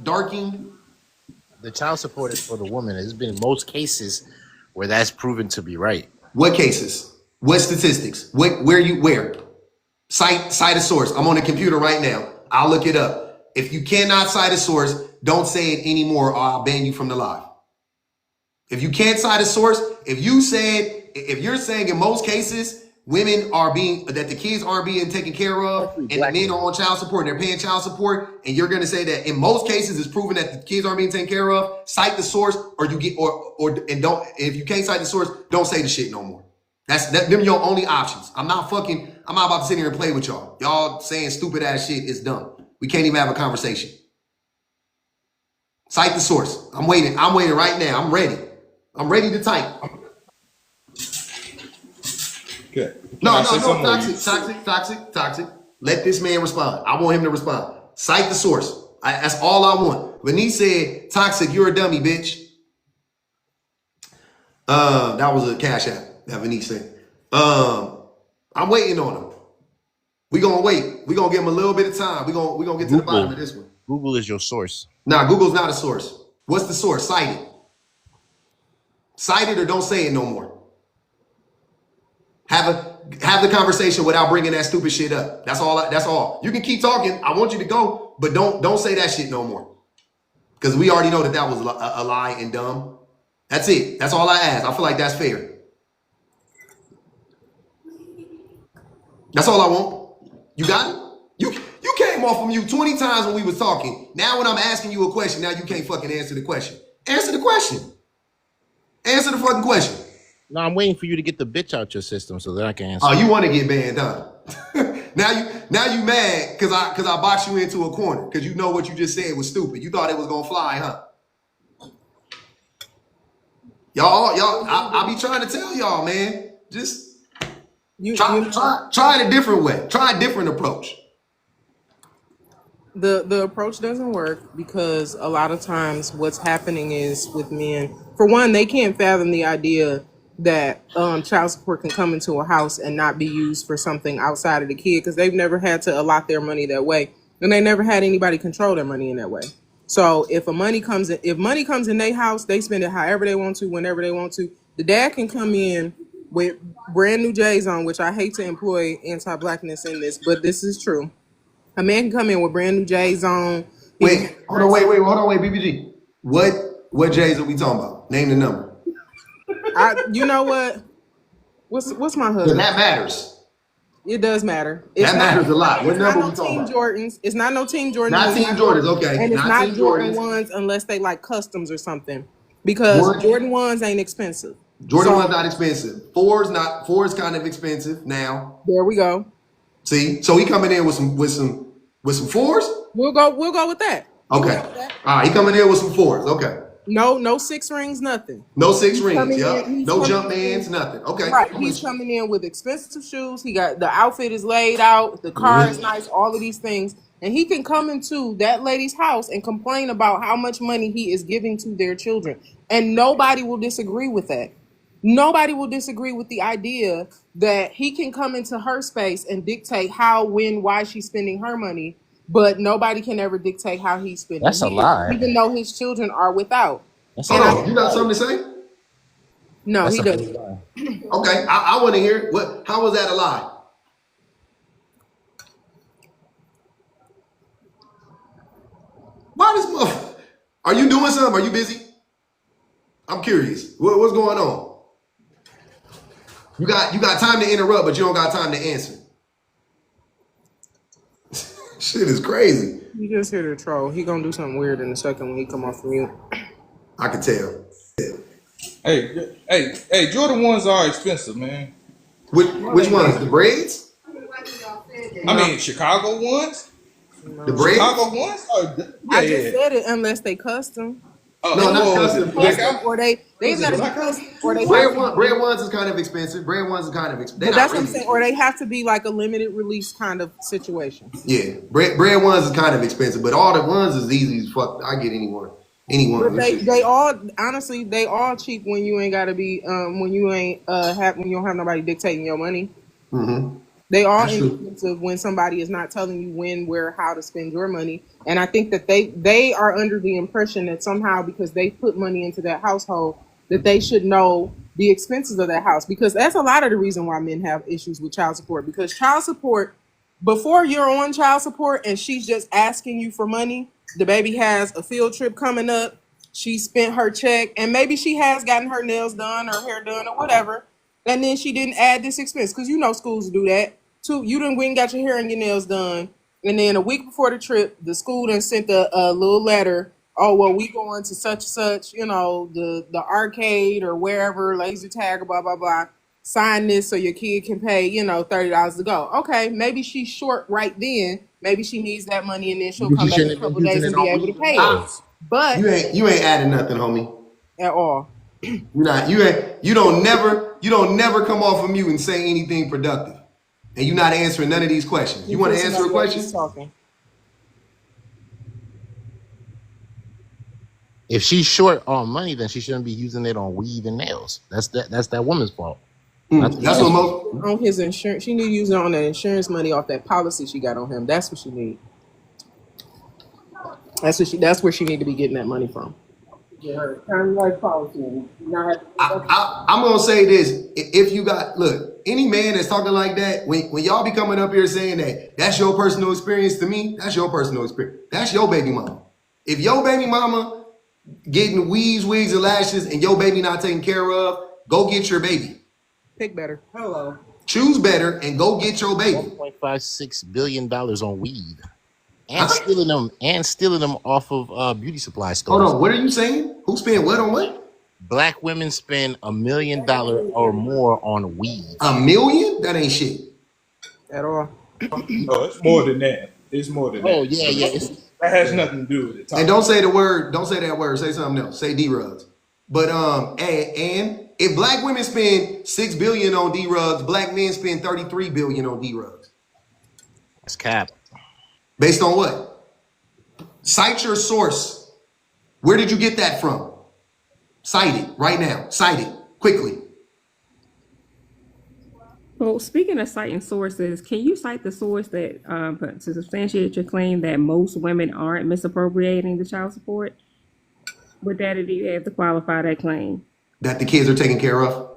darking. The child support is for the woman. There's been most cases where that's proven to be right. What cases? What statistics? Where? Cite a source. I'm on the computer right now. I'll look it up. If you cannot cite a source, don't say it anymore or I'll ban you from the live. If you can't cite a source, if you're saying in most cases that the kids aren't being taken care of and the men are on child support and they're paying child support, and you're going to say that in most cases it's proven that the kids aren't being taken care of, cite the source if you can't cite the source, don't say the shit no more. Them your only options. I'm not about to sit here and play with y'all. Y'all saying stupid ass shit is dumb. We can't even have a conversation. Cite the source. I'm waiting right now. I'm ready to type. Okay. No, toxic. Let this man respond. I want him to respond. Cite the source. That's all I want. When he said, toxic, you're a dummy, bitch. That was a cash app that Venice said. I'm waiting on him. We're gonna wait. We're gonna give him a little bit of time. We're gonna get to the bottom of this one. Google is your source. Nah, Google's not a source. What's the source? Cite it. Cite it or don't say it no more. Have the conversation without bringing that stupid shit up. That's all. You can keep talking. I want you to go, but don't say that shit no more. Because we already know that was a lie and dumb. That's it. That's all I ask. I feel like that's fair. That's all I want. You got it? You came off of mute 20 times when we was talking. Now when I'm asking you a question, now you can't fucking answer the question. Answer the question. Answer the fucking question. No, I'm waiting for you to get the bitch out your system so that I can answer. Oh, you want to get banned, huh? now you mad because I boxed you into a corner because you know what you just said was stupid. You thought it was gonna fly, huh? Y'all, I be trying to tell y'all, man. Just try it a different way. Try a different approach. The approach doesn't work because a lot of times what's happening is with men, for one, they can't fathom the idea that child support can come into a house and not be used for something outside of the kid because they've never had to allot their money that way, and they never had anybody control their money in that way. So if money comes in their house, they spend it however they want to, whenever they want to. The dad can come in with brand new J's on, which I hate to employ anti-blackness in this, but this is true. A man can come in with brand new J's on. Hold on, wait, BBG. What J's are we talking about? Name the number. You know what? What's my husband? That matters. It does matter. That matters a lot. What number we talking about? Jordans. It's not no Team Jordans. Not Team Jordans, okay. And it's not Jordan 1s unless they like customs or something. Because Jordan 1s ain't expensive. Jordan 1's not expensive. 4's kind of expensive now. There we go. See? So he coming in with some 4's? We'll go with that. Okay. All right, he coming in with some 4's. Okay. No 6 rings, nothing. No 6 rings, yeah. No jump mans, nothing. Okay. Right. He's coming in with expensive shoes. He got the outfit is laid out, the car is nice, all of these things. And he can come into that lady's house and complain about how much money he is giving to their children. And nobody will disagree with that. Nobody will disagree with the idea that he can come into her space and dictate how, when, why she's spending her money, but nobody can ever dictate how he's spending That's a lie. even though his children are without. Hold on, you got something to say? No, he doesn't. Okay, I want to hear how was that a lie? Are you doing something? Are you busy? I'm curious. What's going on? You got time to interrupt, but you don't got time to answer. Shit is crazy. You just hear the troll. He gonna do something weird in a second when he come off mute. I can tell. Hey, Jordan ones are expensive, man. Which ones? The braids? I mean, Chicago ones. The braids? Chicago ones? I just said it unless they custom. No, not custom. Or they gotta be custom. Or they bread ones is kind of expensive. Bread ones is kind of expensive. But that's what I'm saying. Or they have to be like a limited release kind of situation. Yeah, bread ones is kind of expensive, but all the ones is easy as fuck. I get anyone. But they all honestly they all cheap when you ain't gotta be when you ain't when you don't have nobody dictating your money. Mm-hmm. They are inexpensive when somebody is not telling you when, where, how to spend your money. And I think that they are under the impression that somehow because they put money into that household that they should know the expenses of that house. Because that's a lot of the reason why men have issues with child support. Because child support, before you're on child support and she's just asking you for money, the baby has a field trip coming up, she spent her check, and maybe she has gotten her nails done or hair done or whatever. And then she didn't add this expense because you know schools do that. Too, you done went and got your hair and your nails done, and then a week before the trip, the school done sent a little letter. Oh well, we going to such and such, you know, the arcade or wherever, laser tag or blah blah blah. Sign this so your kid can pay, you know, $30 to go. Okay, maybe she's short right then. Maybe she needs that money, and then she'll come back in a couple days and be able to pay it. But you ain't adding nothing, homie, at all. You don't never come off of mute and say anything productive. And you're not answering none of these questions. You want to answer a question? If she's short on money, then she shouldn't be using it on weave and nails. That's that woman's fault. That's what most on his insurance. She need to use it on that insurance money off that policy she got on him. That's what she need. That's where she need to be getting that money from. Her term life policy. I'm gonna say this: if you look, any man that's talking like that, when y'all be coming up here saying that's your personal experience, to me, that's your personal experience. That's your baby mama. If your baby mama getting weaves, wigs, and lashes, and your baby not taken care of, go get your baby. Pick better. Hello. Choose better and go get your baby. $1.56 billion on weed. And stealing them off of beauty supply stores. Hold on, what are you saying? Who spend what on what? Black women spend $1 million or more on weed. $1 million? That ain't shit. At all. No, it's more than that. It's more than that. Oh yeah. That has nothing to do with it. And don't say the word. Don't say that word. Say something else. Say D-Rugs. But and if black women spend $6 billion on D-Rugs, black men spend $33 billion on D-Rugs. That's cap. Based on what? Cite your source. Where did you get that from? Cite it right now. Cite it quickly. Well, speaking of citing sources, can you cite the source that to substantiate your claim that most women aren't misappropriating the child support? What data do you have to qualify that claim? That the kids are taken care of?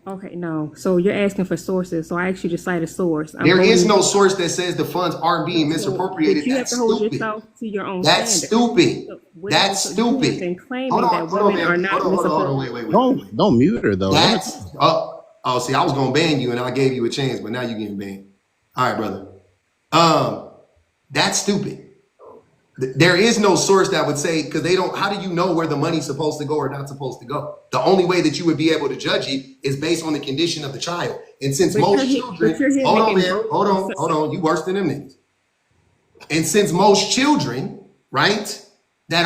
Okay, no. So you're asking for sources. So I asked you to cite a source. There is no source that says the funds aren't being misappropriated. You have to hold yourself to your own standard. That's stupid. That's stupid. And claiming that women are not misappropriating. Wait. Don't mute her though. That's see, I was gonna ban you and I gave you a chance, but now you're getting banned. All right, brother. That's stupid. There is no source that would say, because they don't, how do you know where the money's supposed to go or not supposed to go? The only way that you would be able to judge it is based on the condition of the child. And since most children, hold on, you worse than them niggas. And since most children, right, who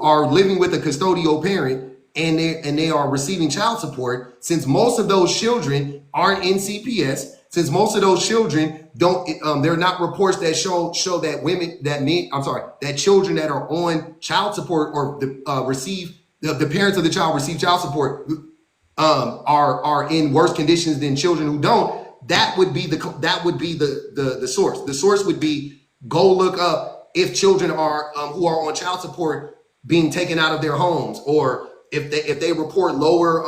are living with a custodial parent and they are receiving child support, since most of those children aren't in CPS, since most of those children there are not reports that show that children that are on child support or the parents of the child receive child support are in worse conditions than children who don't. That would be the source. The source would be go look up if children are who are on child support being taken out of their homes, or if they report lower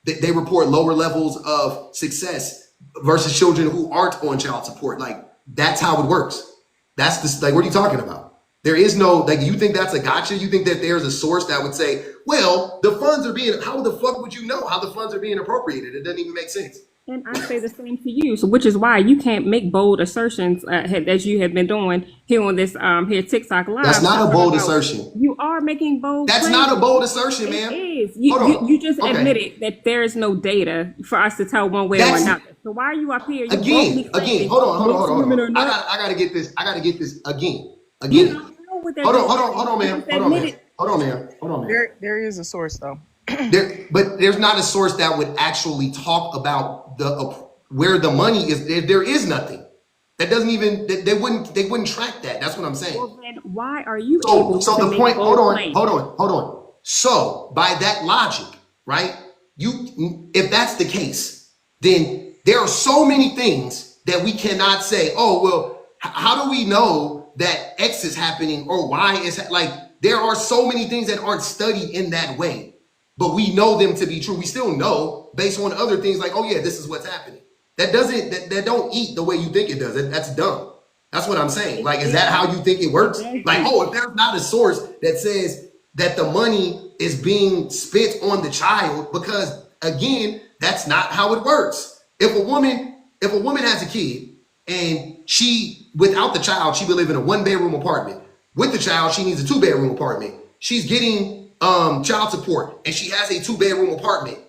they report lower levels of success versus children who aren't on child support. Like, that's how it works. That's like, what are you talking about? There is no, like, you think that's a gotcha? You think that there's a source that would say, well, the funds are being, how the fuck would you know how the funds are being appropriated? It doesn't even make sense. And I say the same to you. So, which is why you can't make bold assertions as you have been doing here on this here TikTok live. That's not a bold assertion. You are making bold. That's not a bold assertion, man. It is. You just admitted that there is no data for us to tell one way or another. So why are you up here? Again. Hold on. I gotta get this again. You don't know what Hold on, man. There is a source though. But there's not a source that would actually talk about where the money is. There is nothing. That doesn't even, they wouldn't track that. That's what I'm saying. Well, then why are you able to the point? Hold on. So by that logic, right? If that's the case, then there are so many things that we cannot say, oh, well, how do we know that X is happening or Y is like, there are so many things that aren't studied in that way, but we know them to be true. We still know based on other things like, oh yeah, this is what's happening. That don't eat the way you think it does. That's dumb. That's what I'm saying. Like, is that how you think it works? Like, oh, if there's not a source that says that the money is being spent on the child, because again, that's not how it works. If a woman has a kid and she, without the child, she would live in a 1-bedroom apartment. With the child, she needs a 2-bedroom apartment. She's getting child support and she has a 2-bedroom apartment.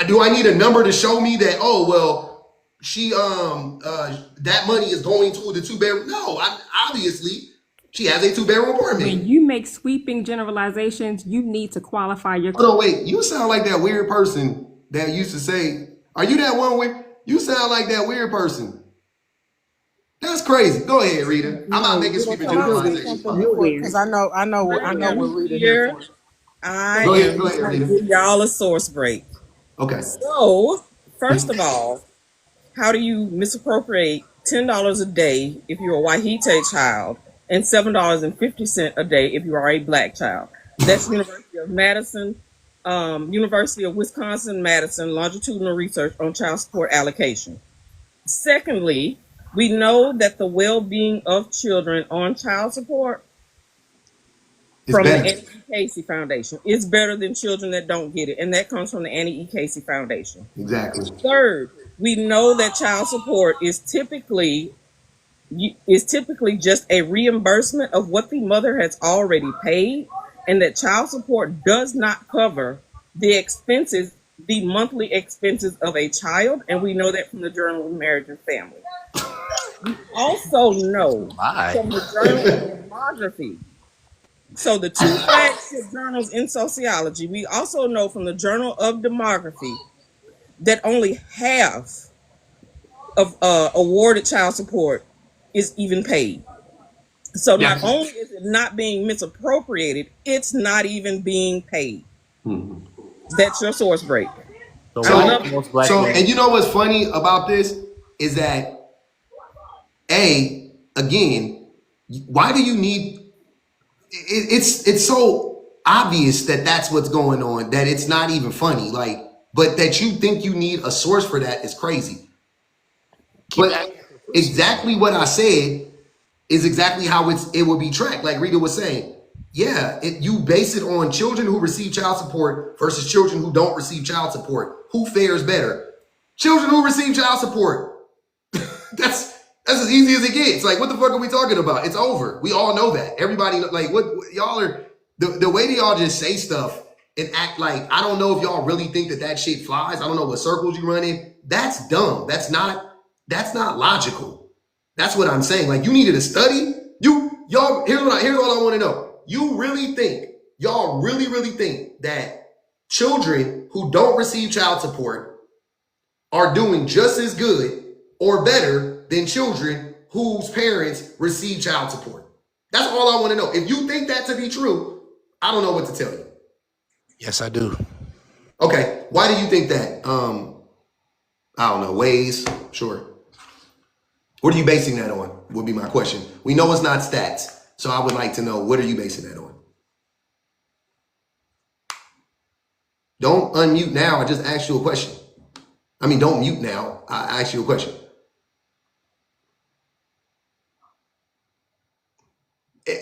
Do I need a number to show me that, oh, well, she that money is going to the 2-bedroom? No, obviously she has a 2-bedroom apartment. When you make sweeping generalizations, you need to qualify your. Oh, no, wait, you sound like that weird person that used to say, are you that one with, you sound like that weird person. That's crazy. Go ahead, Rita. I'm not making sweeping generalizations. Because I know what Rita here for. Go ahead, Rita. Give y'all a source break. Okay. So, first of all, how do you misappropriate $10 a day if you're a Wahite child and $7.50 a day if you are a black child? That's University of Madison, University of Wisconsin-Madison longitudinal research on child support allocation. Secondly, we know that the well-being of children on child support from the Annie E. Casey Foundation is better than children that don't get it. And that comes from the Annie E. Casey Foundation. Exactly. Third, we know that child support is typically just a reimbursement of what the mother has already paid, and that child support does not cover the expenses, the monthly expenses of a child. And we know that from the Journal of Marriage and Family. We also know from the Journal of Demography. So the two flagship journals in sociology, we also know from the Journal of Demography that only half of awarded child support is even paid. So not only is it not being misappropriated, it's not even being paid. Mm-hmm. That's your source break. And you know what's funny about this is that, again, why do you need? It's so obvious that that's what's going on that it's not even funny. Like, but that you think you need a source for that is crazy. But exactly what I said is exactly how it would be tracked. Like Rita was saying, you base it on children who receive child support versus children who don't receive child support. Who fares better? Children who receive child support. That's as easy as it gets. Like, what the fuck are we talking about? It's over. We all know that. Everybody, like, what y'all are, the way that y'all just say stuff and act like, I don't know if y'all really think that shit flies. I don't know what circles you run in. That's dumb. That's not logical. That's what I'm saying. Like, you needed a study. Y'all, here's all I want to know. You really think, y'all really think that children who don't receive child support are doing just as good or better than children whose parents receive child support? That's all I want to know. If you think that to be true, I don't know what to tell you. Yes, I do. Okay. Why do you think that? I don't know. Ways? Sure. What are you basing that on? Would be my question. We know it's not stats. So I would like to know, what are you basing that on? Don't unmute now. I just asked you a question. I mean, don't mute now. I asked you a question.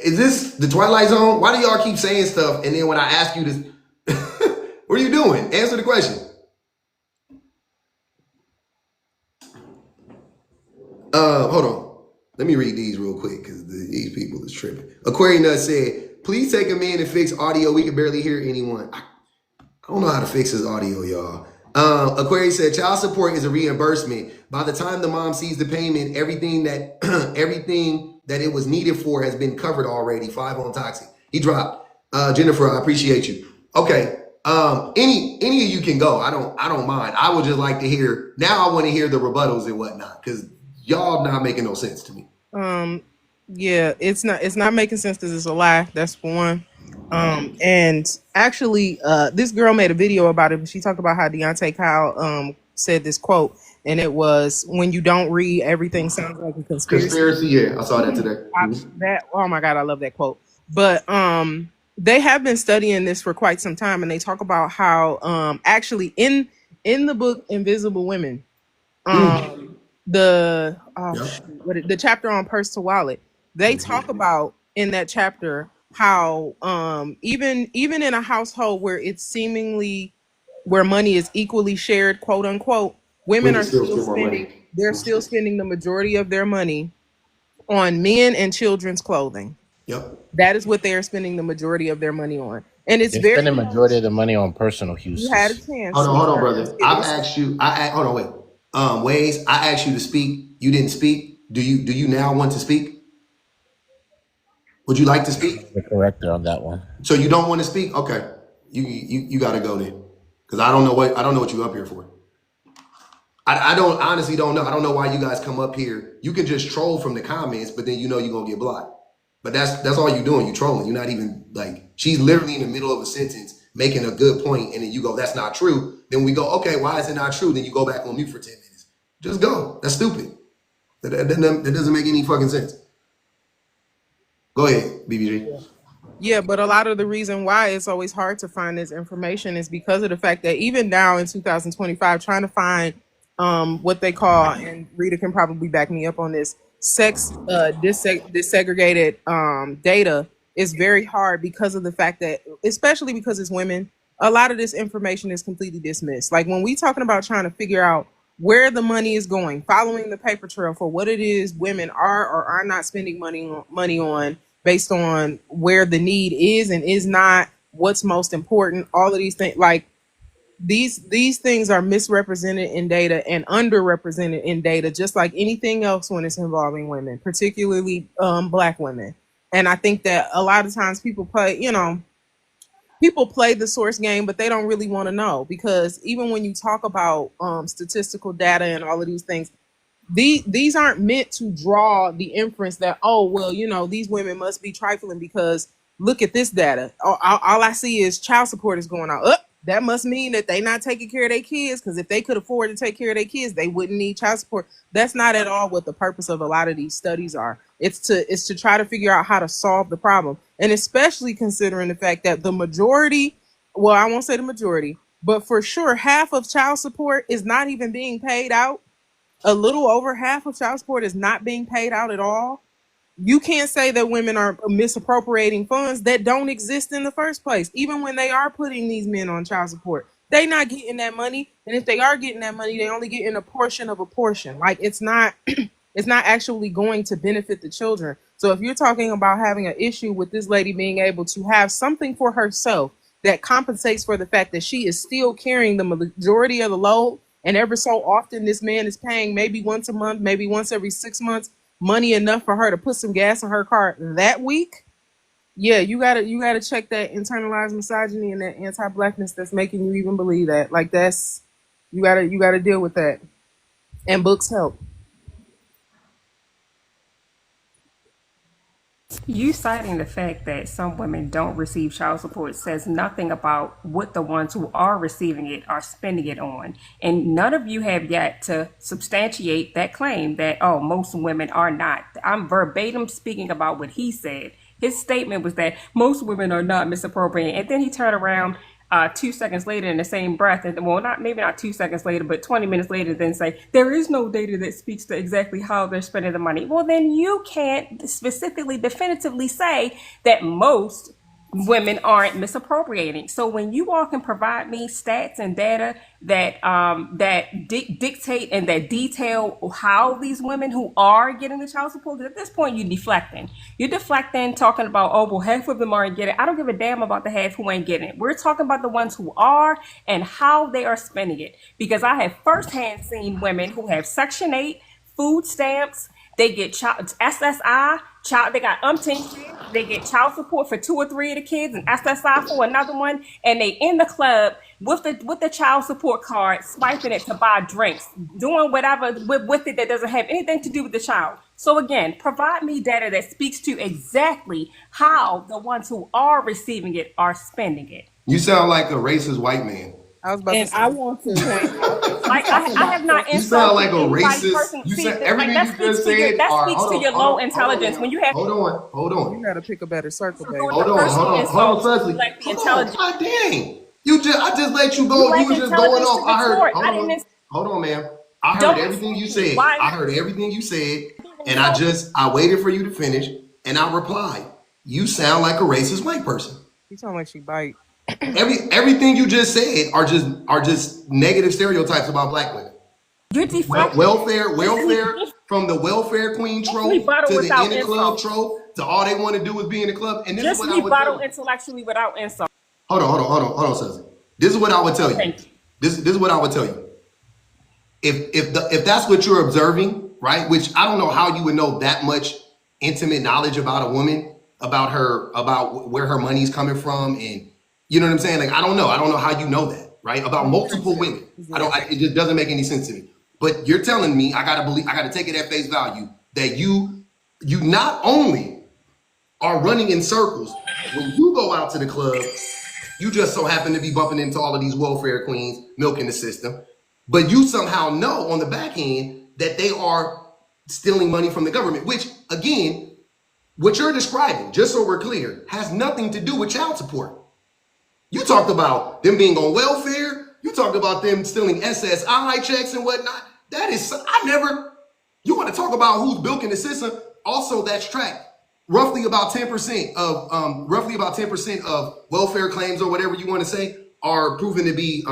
Is this the Twilight Zone? Why do y'all keep saying stuff and then when I ask you this, what are you doing? Answer the question. Hold on. Let me read these real quick because these people is tripping. Aquarium Nut said, please take a minute and fix audio. We can barely hear anyone. I don't know how to fix his audio, y'all. Aquarius said, child support is a reimbursement. By the time the mom sees the payment, everything that it was needed for has been covered already. 5 on toxic. He dropped. Jennifer, I appreciate you. Okay. Any of you can go. I don't mind. I would just like to hear. Now I want to hear the rebuttals and whatnot because y'all not making no sense to me. Yeah, it's not making sense because it's a lie. That's for one. And actually, this girl made a video about it. She talked about how Deontay Kyle said this quote, and it was, "When you don't read, everything sounds like a conspiracy." Yeah, I saw that today. Oh my God, I love that quote. But they have been studying this for quite some time, and they talk about how actually in the book Invisible Women, the chapter on purse to wallet, they talk about in that chapter how even in a household where it's seemingly where money is equally shared, quote unquote, women are still spending the majority of their money on men and children's clothing. Yep. That is what they are spending the majority of their money on. And it's They're spending the majority of the money on personal use. You had a chance. Hold on, brother. I've asked you. Hold on, wait. Ways, I asked you to speak. You didn't speak. Do you now want to speak? Would you like to speak? The corrector on that one. So you don't want to speak? Okay. You got to go then, because I don't know what you up here for. I honestly don't know. I don't know why you guys come up here. You can just troll from the comments, but then you're gonna get blocked. But that's all you're doing. You're trolling. You're not even like, she's literally in the middle of a sentence making a good point, and then you go, that's not true. Then we go, okay, why is it not true? Then you go back on mute for 10 minutes. Just go. That's stupid. That doesn't make any fucking sense. Go ahead, BBG. Yeah, but a lot of the reason why it's always hard to find this information is because of the fact that even now in 2025, trying to find what they call, and Rita can probably back me up on this, sex desegregated data is very hard because of the fact that, especially because it's women, a lot of this information is completely dismissed. Like when we talking about trying to figure out where the money is going, following the paper trail for what it is women are or are not spending money on based on where the need is and is not, what's most important, all of these things, like these things are misrepresented in data and underrepresented in data, just like anything else when it's involving women, particularly Black women. And I think that a lot of times people play the source game, but they don't really want to know, because even when you talk about statistical data and all of these things, these aren't meant to draw the inference that, oh, well, these women must be trifling because look at this data. All I see is child support is going up. That must mean that they not taking care of their kids, because if they could afford to take care of their kids, they wouldn't need child support. That's not at all what the purpose of a lot of these studies are. It's to try to figure out how to solve the problem. And especially considering the fact that the majority, well, I won't say the majority, but for sure half of child support is not even being paid out. A little over half of child support is not being paid out at all. You can't say that women are misappropriating funds that don't exist in the first place. Even when they are putting these men on child support, they not getting that money. And if they are getting that money, they only getting a portion of a portion. Like it's not it's not actually going to benefit the children. So if you're talking about having an issue with this lady being able to have something for herself that compensates for the fact that she is still carrying the majority of the load, and ever so often this man is paying maybe once a month, maybe once every 6 months, money enough for her to put some gas in her car that week, yeah, you gotta check that internalized misogyny and that anti-Blackness that's making you even believe that. Like that's, you gotta deal with that. And books help. You citing the fact that some women don't receive child support says nothing about what the ones who are receiving it are spending it on. And none of you have yet to substantiate that claim that, oh, most women are not. I'm verbatim speaking about what he said. His statement was that most women are not misappropriating. And then he turned around 2 seconds later in the same breath, and well, not 2 seconds later, but 20 minutes later, then say there is no data that speaks to exactly how they're spending the money. Well, then you can't specifically, definitively say that most women aren't misappropriating. So when you all can provide me stats and data that dictate and that detail how these women who are getting the child support, because at this point you're deflecting. You're deflecting, talking about, oh, well, half of them aren't getting it. I don't give a damn about the half who ain't getting it. We're talking about the ones who are and how they are spending it. Because I have firsthand seen women who have Section 8, food stamps, they get SSI, they got umpteen kids, they get child support for 2 or 3 of the kids and SSI for another one, and they in the club with the child support card, swiping it to buy drinks, doing whatever with it that doesn't have anything to do with the child. So again, provide me data that speaks to exactly how the ones who are receiving it are spending it. You sound like a racist white man. I was about to say. I want to point out, like I have not insulted. You sound like a racist. You said everything you just said. That speaks to your low intelligence. When you have hold on. You gotta pick a better circle, baby. Hold on, Cecily. God dang. I just let you go. You were just going off. I heard. Hold on, ma'am. I heard everything you said. I heard everything you said, and I waited for you to finish, and I replied. You sound like a racist white person. You sound like she bite. Everything you just said are just negative stereotypes about black women. You're deflecting. Welfare from the welfare queen trope to the in the club trope to all they want to do is be in the club. And this just is what rebuttal intellectually without insult. Hold on, Cecily. This is what I would tell you. This is what I would tell you. If that's what you're observing, right? Which I don't know how you would know that much intimate knowledge about a woman, about where her money's coming from, and you know what I'm saying? Like I don't know how you know that, right? About multiple women. It just doesn't make any sense to me. But you're telling me I gotta take it at face value that you not only are running in circles when you go out to the club, you just so happen to be bumping into all of these welfare queens milking the system, but you somehow know on the back end that they are stealing money from the government, which again, what you're describing, just so we're clear, has nothing to do with child support. You talked about them being on welfare. You talked about them stealing SSI checks and whatnot. You want to talk about who's bilking the system? Also, that's tracked. Roughly about 10% of welfare claims or whatever you want to say are proven to be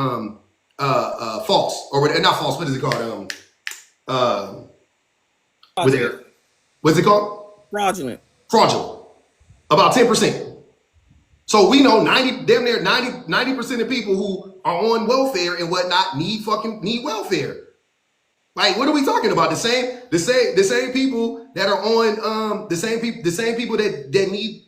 false or whatever. Not false. What is it called? What's it called? fraudulent. About 10%. So we know 90% of people who are on welfare and whatnot need welfare. Like, what are we talking about? The same people that are on the same people that need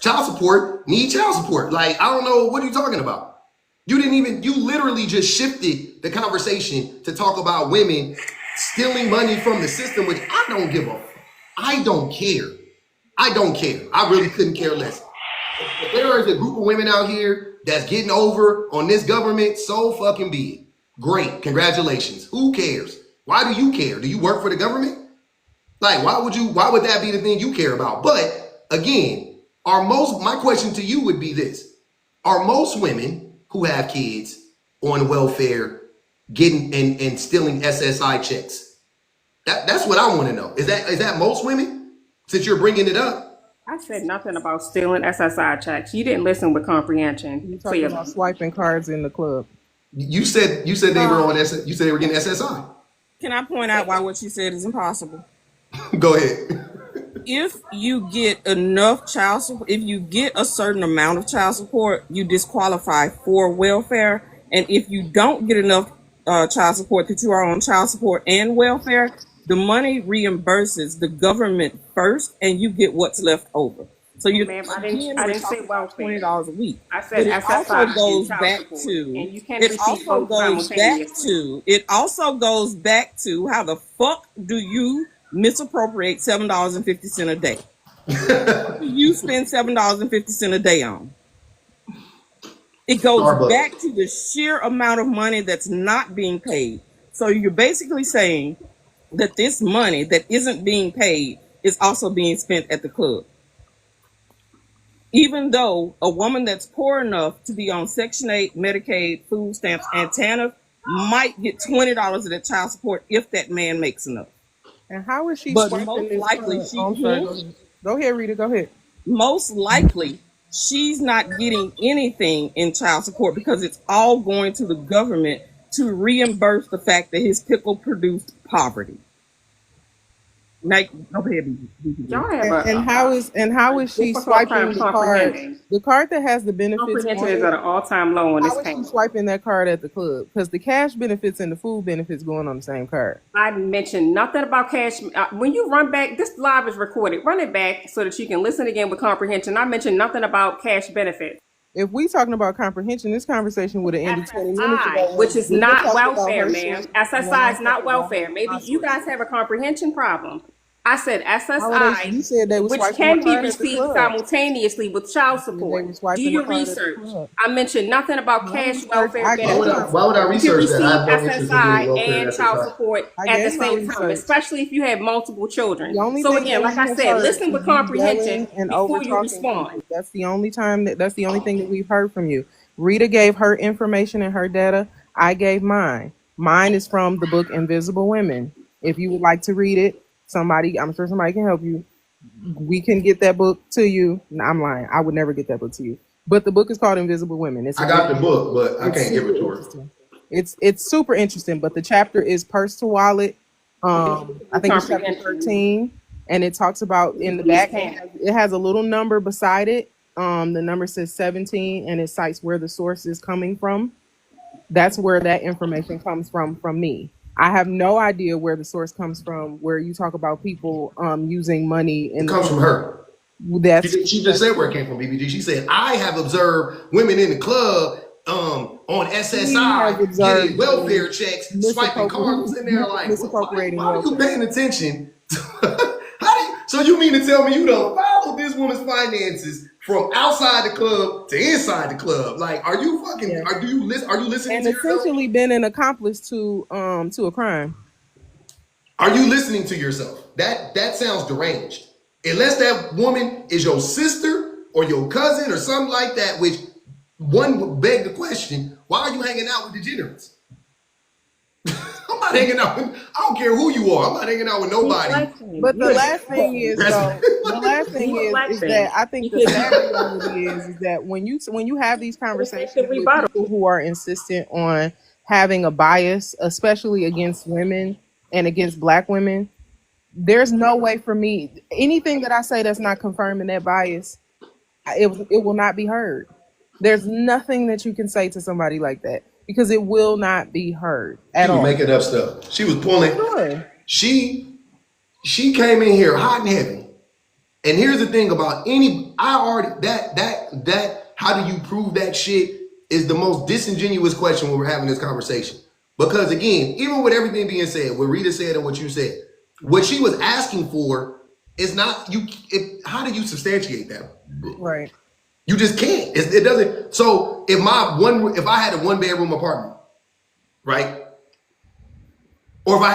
child support need child support. Like, I don't know, what are you talking about? You literally just shifted the conversation to talk about women stealing money from the system, which I don't care. I really couldn't care less. If there is a group of women out here that's getting over on this government, so fucking be it. Great, congratulations. Who cares? Why do you care? Do you work for the government? Like, why would that be the thing you care about? But again, my question to you would be this. Are most women who have kids on welfare getting and stealing SSI checks? That's what I want to know. Is that most women? Since you're bringing it up. I said nothing about stealing SSI checks. You didn't listen with comprehension. You talking about swiping cards in the club? You said they were on you said they were getting SSI. Can I point out why what you said is impossible? Go ahead. If you get enough child support, if you get a certain amount of child support, you disqualify for welfare. And if you don't get enough child support that you are on child support and welfare, the money reimburses the government first, and you get what's left over. So you're I didn't say welfare. $20 a week. I said it also goes back to. It also goes back to how the fuck do you misappropriate $7.50 a day? What do you spend $7.50 a day on? It goes Starbucks. Back to the sheer amount of money that's not being paid. So you're basically saying that this money that isn't being paid is also being spent at the club. even though a woman that's poor enough to be on Section 8, Medicaid, food stamps, and TANF might get $20 of that child support if that man makes enough. And how is she But swiping most this likely, card? Oh, I'm sorry. Go ahead, Rita. Go ahead. Most likely, she's not getting anything in child support because it's all going to the government to reimburse the fact that his pickle produced poverty. Like, go ahead. Y'all have And how is she swiping the card? The card that has the benefits comprehension is at an all-time low on this How is she payment. swiping that card at the club? Because the cash benefits and the food benefits going on the same card. I mentioned nothing about cash. When you run back, this live is recorded. Run it back so that you can listen again with comprehension. I mentioned nothing about cash benefits. If we talking about comprehension, this conversation would have ended 20 minutes ago. Which is not welfare, ma'am. SSI is not welfare. Maybe you guys have a comprehension problem. I said SSI, you said they was which swiping can the be card at the received club. simultaneously with child support. Do your research. I mentioned nothing about cash welfare benefits. Why would I research that? I have no interest in doing SSI welfare and at child SSI. support I at the gave my same time, research. especially if you have multiple children. The only So thing again, that like I we've said, heard listen with is you comprehension yelling and before you over-talking respond. people. That's the only time that's the only thing that we've heard from you. Rita gave her information and her data. I gave mine. Mine is from the book Invisible Women. If you would like to read it, I'm sure somebody can help you. We can get that book to you. No, I'm lying. I would never get that book to you. But the book is called Invisible Women. I got the book, but I can't give it to her. It's super interesting. But the chapter is purse to wallet. I think it's chapter 13, and it talks about in the back. It has a little number beside it. The number says 17, and it cites where the source is coming from. That's where that information comes from me. I have no idea where the source comes from, where you talk about people using money. It comes from her. She just said where it came from, BBG. She said, I have observed women in the club on SSI getting welfare checks, swiping cards in there like, why are you paying attention? So you mean to tell me you don't follow this woman's finances from outside the club to inside the club? Like, are you fucking? Are you listening? And to yourself? essentially been an accomplice to a crime. Are you listening to yourself? That sounds deranged. Unless that woman is your sister or your cousin or something like that, which one would beg the question: why are you hanging out with degenerates? I'm not hanging out with. I don't care who you are. I'm not hanging out with nobody. But the last thing is, though, is that I think the sad reality is that when you have these conversations with people who are insistent on having a bias, especially against women and against Black women, there's no way for me. Anything that I say that's not confirming that bias, it will not be heard. There's nothing that you can say to somebody like that, because it will not be heard at all. She was making up stuff. She was pulling. Sure. She came in here hot and heavy. And here's the thing about how do you prove that shit is the most disingenuous question when we're having this conversation. Because again, even with everything being said, what Rita said and what you said, what she was asking for is not how do you substantiate that? Right. You just can't. It doesn't. So if I had a 1-bedroom apartment, right? Or if I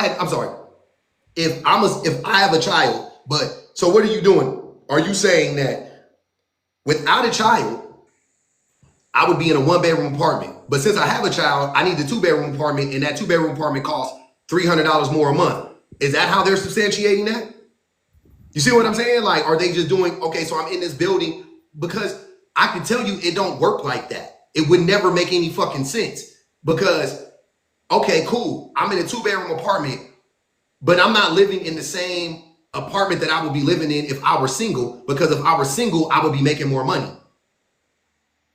have a child, but so what are you doing? Are you saying that without a child, I would be in a 1-bedroom apartment, but since I have a child, I need the 2-bedroom apartment, and that 2-bedroom apartment costs $300 more a month? Is that how they're substantiating that? You see what I'm saying? Like, are they just doing, okay, so I'm in this building? Because I can tell you it don't work like that. It would never make any fucking sense. Because, okay, cool, I'm in a 2-bedroom apartment, but I'm not living in the same apartment that I would be living in if I were single, because if I were single, I would be making more money.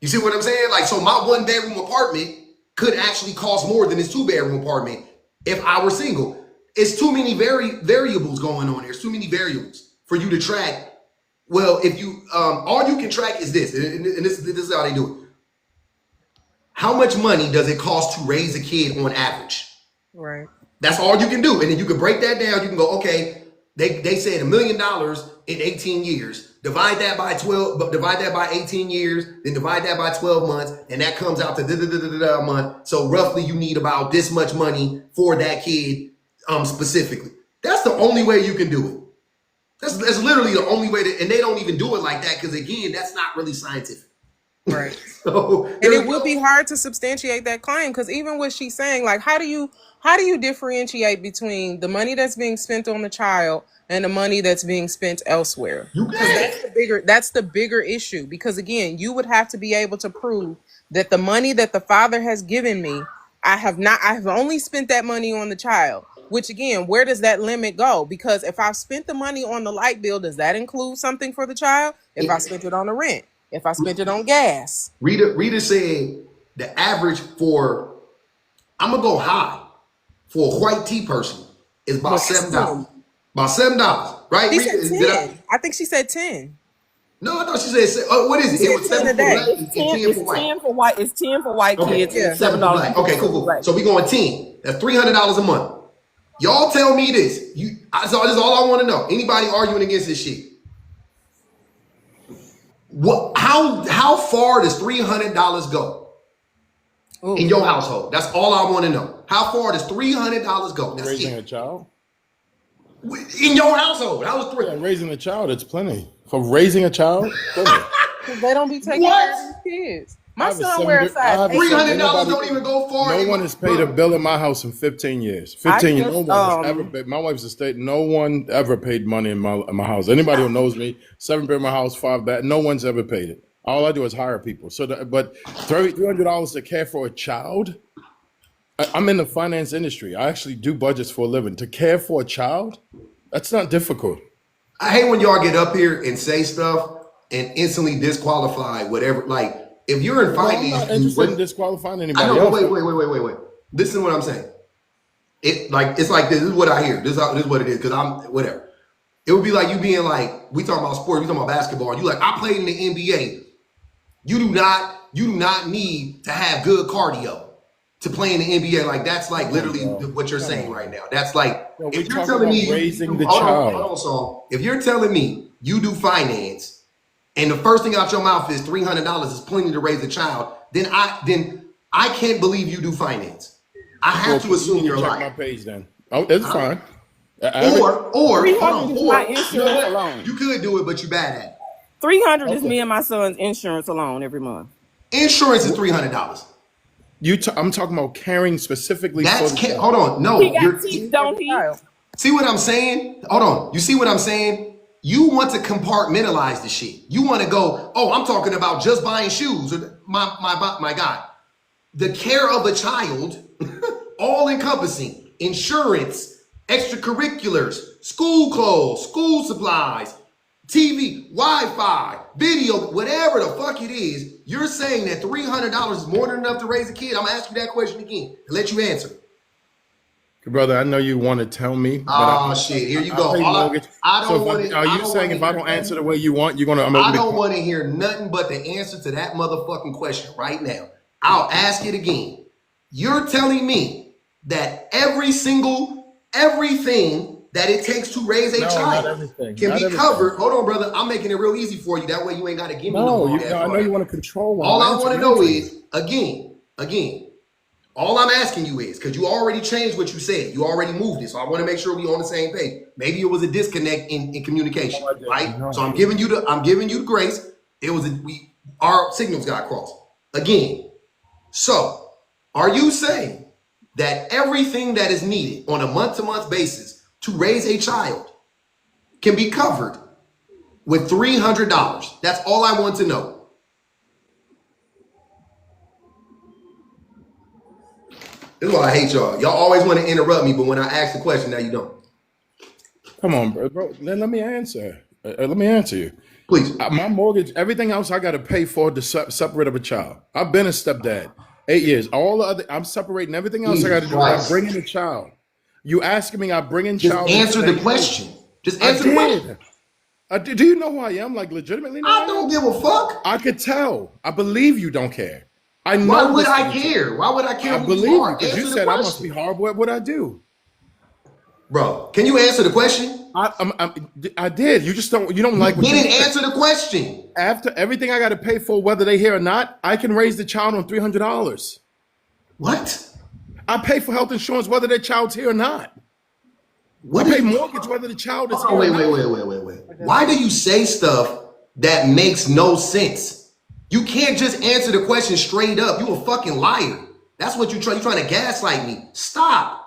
You see what I'm saying? Like, so my 1-bedroom apartment could actually cost more than this 2-bedroom apartment if I were single. It's too many variables going on here. It's too many variables for you to track. Well, if you, all you can track is this, and this is how they do it. How much money does it cost to raise a kid on average? Right. That's all you can do. And then you can break that down. You can go, okay, they said $1 million in 18 years. Divide that by 12, but divide that by 18 years, then divide that by 12 months, and that comes out to a month. So roughly you need about this much money for that kid specifically. That's the only way you can do it. That's literally the only way to, and they don't even do it like that because again, that's not really scientific. Right. So, and it would be hard to substantiate that claim because even what she's saying, like, how do you differentiate between the money that's being spent on the child and the money that's being spent elsewhere? Because that's the bigger issue. Because again, you would have to be able to prove that the money that the father has given me, I have only spent that money on the child. Which again, where does that limit go? Because if I've spent the money on the light bill, does that include something for the child? If I spent it on the rent, if I spent it on gas. Rita said the average for, I'm gonna go high, for a white tea person is about $7. About $7, right? She said 10. I think she said 10. No, I thought she said, what is it? It was 7 for black and 10 for white. It's 10 for white kids and $7 for black. Okay, cool. So we going 10. That's $300 a month. Y'all tell me this. So this is all I want to know. Anybody arguing against this shit? How far does $300 go in your household? That's all I want to know. How far does $300 go? That's raising a child? In your household, raising a child, it's plenty. For raising a child, they don't be taking care of these kids. My son wears size. $300 don't even go far. No one has paid a bill in my house in 15 years. 15 years. No one has ever paid. My wife's estate. No one ever paid money in my house. Anybody who knows me, 7 bedroom house, 5 bath. No one's ever paid it. All I do is hire people. But $300 to care for a child. I'm in the finance industry. I actually do budgets for a living. To care for a child, that's not difficult. I hate when y'all get up here and say stuff and instantly disqualify whatever. Like, if you're in finance, I'm not interested in disqualifying anybody else. Wait. Listen to what I'm saying. It's like this. This is what I hear. This is what it is. Because I'm whatever. It would be like you being like, we talking about sports, we talking about basketball. And you like, I played in the NBA. You do not need to have good cardio to play in the NBA. Like, that's like literally what you're saying right now. That's like, if you're telling me raising the child. Hold on, so if you're telling me you do finance and the first thing out your mouth is $300 is plenty to raise a child, then I can't believe you do finance. I have to assume you're lying. Check my page then. Oh, that's fine. Or you could do it, but you're bad at it. 300 is me and my son's insurance alone every month. Insurance is $300. I'm talking about caring specifically. Hold on. No, he got teeth, don't he? See what I'm saying? Hold on. You see what I'm saying? You want to compartmentalize the shit. You want to go, oh, I'm talking about just buying shoes. Or my God. The care of a child, all encompassing, insurance, extracurriculars, school clothes, school supplies, TV, Wi-Fi, video, whatever the fuck it is. You're saying that $300 is more than enough to raise a kid. I'm going to ask you that question again and let you answer. Brother, I know you want to tell me. Shit. Here you go. I don't want to. Are you saying if I don't answer the way you want, you're going to? I don't want to hear nothing but the answer to that motherfucking question right now. I'll ask it again. You're telling me that everything that it takes to raise a child can be covered. Hold on, brother. I'm making it real easy for you. That way you ain't got to give me no. I know you want to control. All I want to know is again. All I'm asking you is, because you already changed what you said. You already moved it. So I want to make sure we're on the same page. Maybe it was a disconnect in communication, right? So I'm giving you the grace. It was our signals got crossed. Again. So are you saying that everything that is needed on a month-to-month basis to raise a child can be covered with $300? That's all I want to know. This is why I hate y'all. Y'all always want to interrupt me, but when I ask the question, now you don't. Come on, bro. Then let me answer. Let me answer you. Please. My mortgage, everything else I got to pay for to separate of a child. I've been a stepdad 8 years. All the other, I'm separating everything else I got to do. I'm bringing a child. You asking me, I bring in child. Answer the question. Just answer the question. Do you know who I am? Like legitimately? I don't give a fuck. I could tell. I believe you don't care. I know. Why would I care? Why would I care? I believe you because you said I must be horrible at what I do. Bro, can you answer the question? I did. You just don't. You don't like. You didn't answer the question. After everything I got to pay for, whether they here or not, I can raise the child on $300. What? I pay for health insurance whether their child's here or not. I pay mortgage whether the child is here. Wait. Why do you say stuff that makes no sense? You can't just answer the question straight up. You a fucking liar. That's what you're trying to gaslight me. Stop.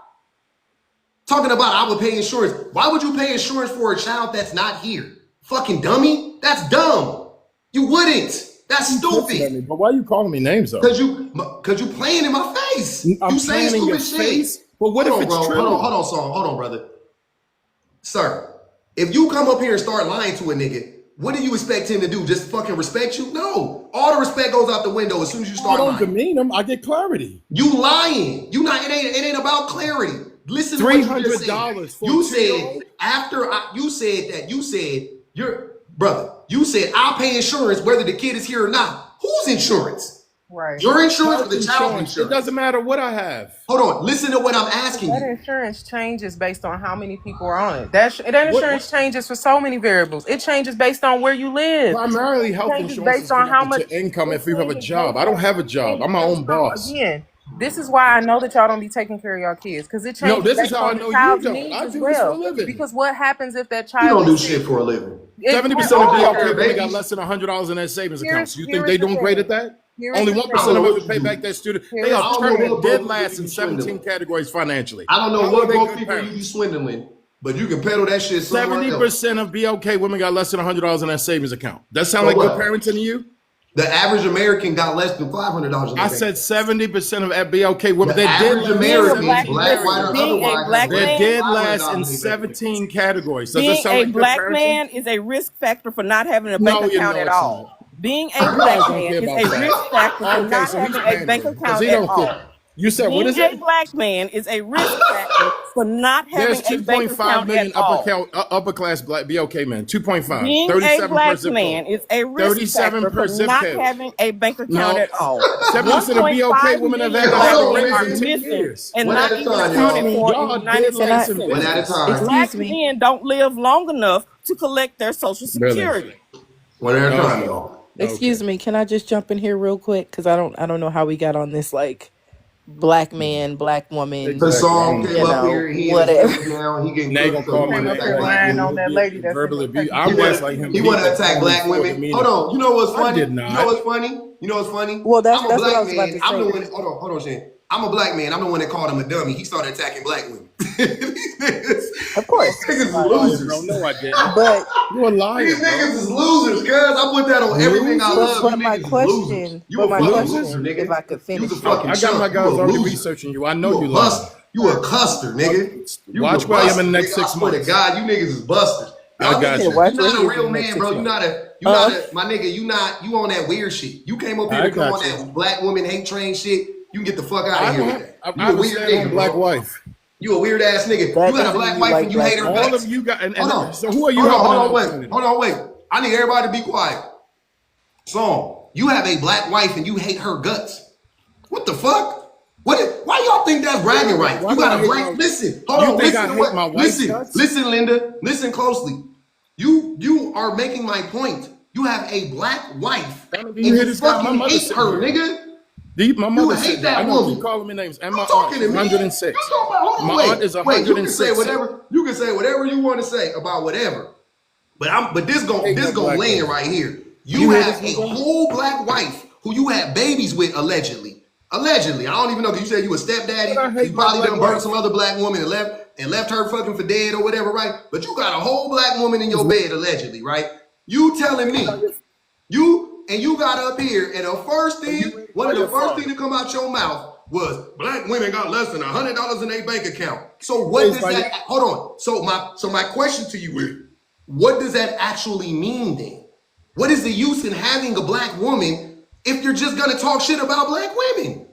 Talking about I would pay insurance. Why would you pay insurance for a child that's not here? Fucking dummy. That's dumb. You wouldn't. That's stupid. But why are you calling me names though? Cause you playing in my face. I'm you saying playing in your stupid shit. face? But what if it's bro. true? Hold on, brother. Sir, if you come up here and start lying to a nigga, what do you expect him to do? Just fucking respect you? No. All the respect goes out the window as soon as you start lying. I don't demean him. I get clarity. You lying. You not. It ain't about clarity. Listen to what you just said. You said you said you said I'll pay insurance whether the kid is here or not. Whose insurance? Right. Your insurance or the child's insurance? It doesn't matter what I have. Hold on. Listen to what I'm asking you. That insurance changes based on how many people are on it. That insurance changes for so many variables. It changes based on where you live. Primarily health insurance based on how much income if you have a job. I don't have a job. I'm my own boss. Again, this is why I know that y'all don't be taking care of your kids, because it changes. No, this is how I know you don't. I do this for a living. Because what happens if that child? You don't do shit for a living. 70% of BLK women got less than $100 in their savings accounts. You think they doing great at that? Only 1% of women pay back their student. They are turning dead last in 17 categories financially. I don't know what broke people you be swindling, but you can peddle that shit somewhere else. 70% of BLK women got less than $100 in their savings account. That sound like good parenting to you? The average American got less than $500. I said 70% of BLK women. The average American, black, white, or otherwise, they're dead last in 17 categories. Does being a black man is a risk factor for not having a bank account at all. Being a black man is a risk factor for not having a bank account at all. You said what is it? Being a black man is a risk factor for not having a bank account at all. There's 2.5 million upper class black BLK men. 2.5. Being a black man is a risk factor for not having a bank account at all. 70% of BLK women have had are missing and not even accounted for in the United States. One at a time. Black men don't live long enough to collect their Social Security. One at a time, y'all. Excuse me, can I just jump in here real quick? Because I don't know how we got on this like black man, black woman. The song came up here. He whatever. Now he getting on that lady that's verbally abused. I'm just like him. He want to attack black women. Hold on. You know what's funny? You know what's funny? Well, that's what I was about to say. I'm the one. Hold on, Shane. I'm a black man. I'm the one that called him a dummy. He started attacking black women. Of course. These niggas is losers. Bro, no, I didn't. But you're a liar. These niggas is losers, cuz. I put that on everything I love. But my question, if I could finish. I got my guys already researching you. I know you lost. You a custer, nigga. Watch where I am in the next 6 months. God, you niggas is busters. I got you. You're not a real man, bro. You're not a my nigga. You on that weird shit. You came up here to come on that black woman hate train shit. You can get the fuck out of here with that. You a weird nigga, black wife. You a weird ass nigga. You got a black wife and you hate her guts. All of you got. Hold on. So who are you? Hold on, wait. I need everybody to be quiet. So you have a black wife and you hate her guts. What the fuck? Why y'all think that's bragging rights? You gotta brag. Listen. Hold on. Listen, Linda. Listen closely. You are making my point. You have a black wife and you fucking hate her, nigga. My mother hate that woman. You calling me names. And my aunt is 106. My aunt is 106. Wait, you can say whatever you want to say about whatever. But this gonna land right here. You have a whole black wife who you had babies with allegedly. Allegedly, I don't even know because you said you a stepdaddy. You probably done burned some other black woman and left her fucking for dead or whatever, right? But you got a whole black woman in your bed allegedly, right? You telling me you got up here and one of the first things to come out your mouth was black women got less than $100 in their bank account. So what does that? Hold on. So my question to you is, what does that actually mean then? What is the use in having a black woman if you're just gonna talk shit about black women?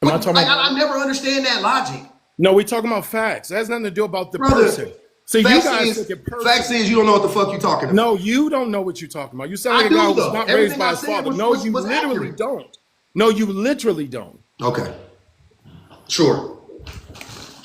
I never understand that logic. No, we're talking about facts. That has nothing to do about the person. So you guys think it personal. Facts is you don't know what the fuck you're talking about. No, you don't know what you're talking about. You sound like a guy who was not raised by his father. No, you literally don't. No, you literally don't. Okay. Sure.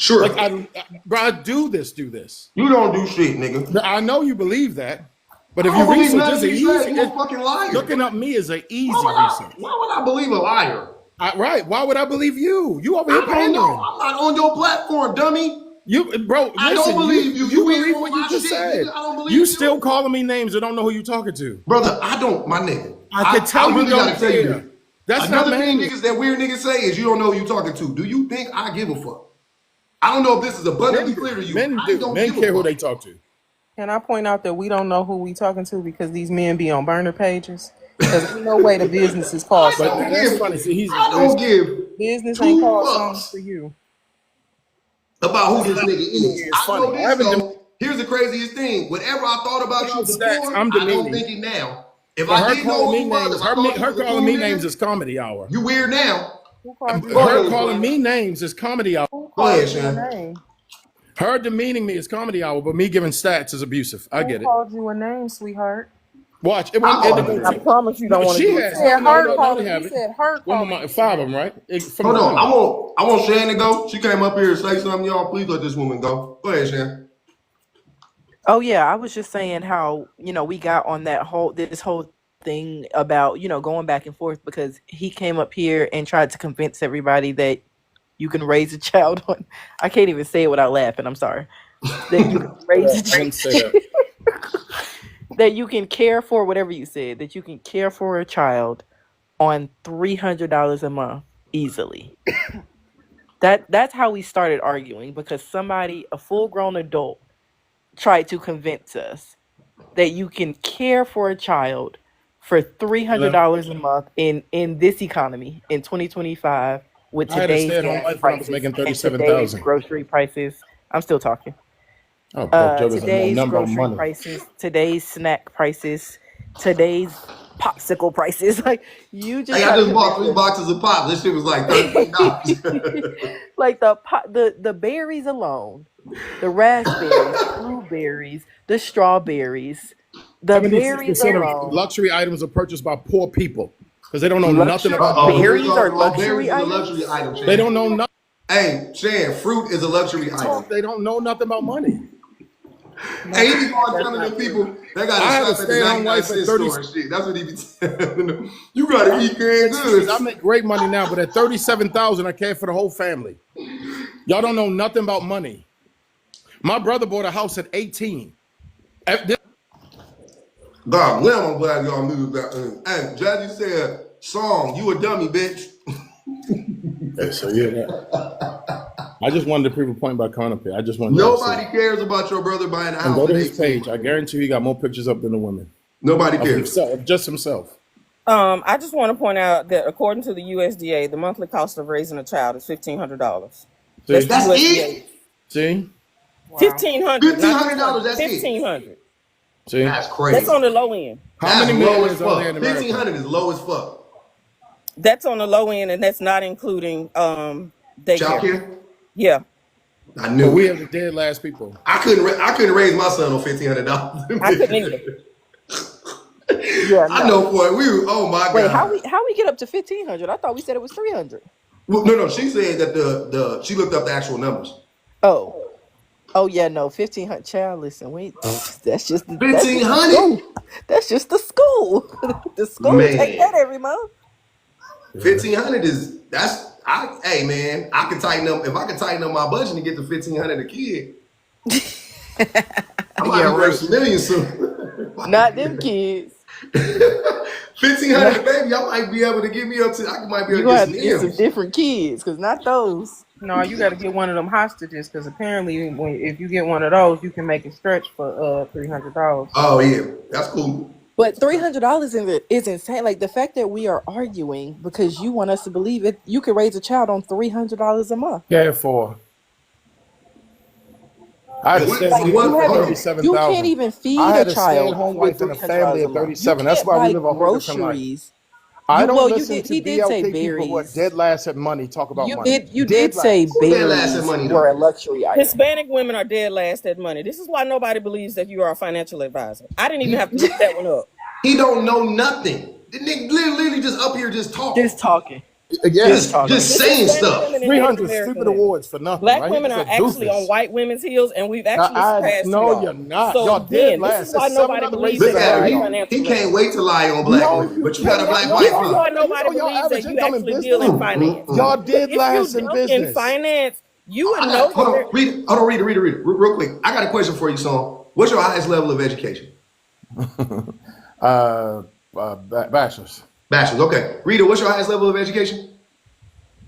Like I do this. You don't do shit, nigga. I know you believe that. But if you research, it's easy. You're a fucking liar. Looking up me is an easy research. Why would I believe a liar? Right. Why would I believe you? You over here pandering. I'm not on your platform, dummy. Bro, I listen, don't believe you. You weird believe on what you my just shit, said. nigga. I don't believe You you. still calling me names and don't know who you talking to. Brother, I don't, my nigga. I could tell I you really don't gotta tell you care. this. That's Another not thing manly. niggas that weird niggas say is you don't know who you talking to. Do you think I give a fuck? I don't know if this is abundantly clear to you. Men I do. don't Men give a care who fuck. they talk to. Can I point out that we don't know who we talking to because these men be on burner pages? Because we know way the business is called But something. that's funny. See, I don't give Business ain't 2 called something fucks for you. about who this nigga is. It's I know funny. this though. Here's the craziest thing. Whatever I thought about you Stats, before, I'm I don't demeaning. think it now. If But I her didn't know calling who me you was, names, if I thought you her was a calling cool me nigga, names is comedy hour. you weird now. Who called you? Her calling me names is comedy hour. Who Go called ahead, you a Sean. name? Her demeaning me is comedy hour, but me giving stats is abusive. I get Who it. called you a name, sweethart? Watch. It I won't. called you. I promise you don't want to She do it. has. He said her No, we calling. He haven't. said her One of calling. my 5 of them, right? From Hold the on. women. I want Shan to go. She came up here to say something, y'all. Please let this woman go. Go ahead, Shan. Oh yeah, I was just saying how, we got on this whole thing about, going back and forth because he came up here and tried to convince everybody that you can raise a child on, I can't even say it without laughing, I'm sorry. That you can raise a child. That you can care for whatever you said, that you can care for a child on $300 a month easily. That's how we started arguing because somebody, a full-grown adult, tried to convince us that you can care for a child for $300 a month in this economy in 2025 with I had a today's stay-at-home gas wife when I was prices making and today's $37,000. grocery prices. I'm still talking. Oh, bro, Joe doesn't know Today's nothing about grocery money. prices, today's snack prices, today's popsicle prices. Like you just. Hey, I just bought 3 boxes of pop. This shit was like $13. Like the berries alone, the raspberries, the blueberries, the strawberries, the berries 76% alone. of luxury items are purchased by poor people because they don't know nothing about berries are luxury berries is a items. luxury item. Shan. They don't know nothing. Hey, Shan, fruit is a luxury item. They don't know nothing about money. Hey, he be going telling them people they got I have to a shop at the stay-at-home 99 wife cent at store 30. and shit. That's what he be telling them. You gotta eat canned goods. I make great money now, but at $37,000, I care for the whole family. Y'all don't know nothing about money. My brother bought a house at 18. God, well, I'm glad y'all moved that. Hey, Jazzy said, "Song, you a dummy, bitch." Okay, so yeah. I just wanted to prove a point by coming up here. I just wanted Nobody cares about your brother buying a house. And go to his 18. page. I guarantee you he got more pictures up than the women. Nobody cares. Himself, just himself. I just want to point out that according to the USDA, the monthly cost of raising a child is $1,500. That's USDA. See? Wow. $1,500. $1,500. That's $1,500. See? That's crazy. That's on the low end. How many low millions as are fuck? there in America? 1,500 is low as fuck. That's on the low end, and that's not including daycare. Childcare? Yeah. I knew. But we have the dead last people. I couldn't raise my son on $1,500. I couldn't either. Yeah, I know for it. Oh my god. Wait, how we get up to 1,500? I thought we said it was 300. Well, no. She said that she looked up the actual numbers. Oh yeah, no, 1,500. Child, listen, wait, that's just 1,500. That's just the school. The school take that every month. 1,500 is hey man, I can tighten up if I can tighten up my budget and get to 1,500 a kid. I might be worth some millions soon. Not them kids. 1,500 baby, I might be able to get me up to. I might be able to get some different kids, because not those. No, you got to get one of them hostages because apparently, if you get one of those, you can make it stretch for $300. Oh yeah, that's cool. But $300 is insane. Like the fact that we are arguing because you want us to believe it, you can raise a child on $300 a month. Therefore, I had a $37,000. You can't even feed I had a child stay-at-home with wife and a $300 family a of month. 37. That's why we live a whole different life. I don't listen to BLT people who are dead last at money talk about money. You did say berries were a luxury item. Hispanic women are dead last at money. This is why nobody believes that you are a financial advisor. I didn't even have to look that one up. He don't know nothing. The nigga literally just up here just talking. Yes, just saying stuff. 300 stupid awards for nothing. Black right? women are actually on white women's heels, and we've actually surpassed No, you're not. So y'all dead this is why nobody believes that you're financial. He can't wait to lie on black women, but you got a black wife. This is why nobody believes that you actually deal in finance. Y'all dead last in business. In finance, You would know. Hold on, read it, real quick. I got a question for you, Song. What's your highest level of education? Bachelor's. Bachelor's, okay. Rita, what's your highest level of education?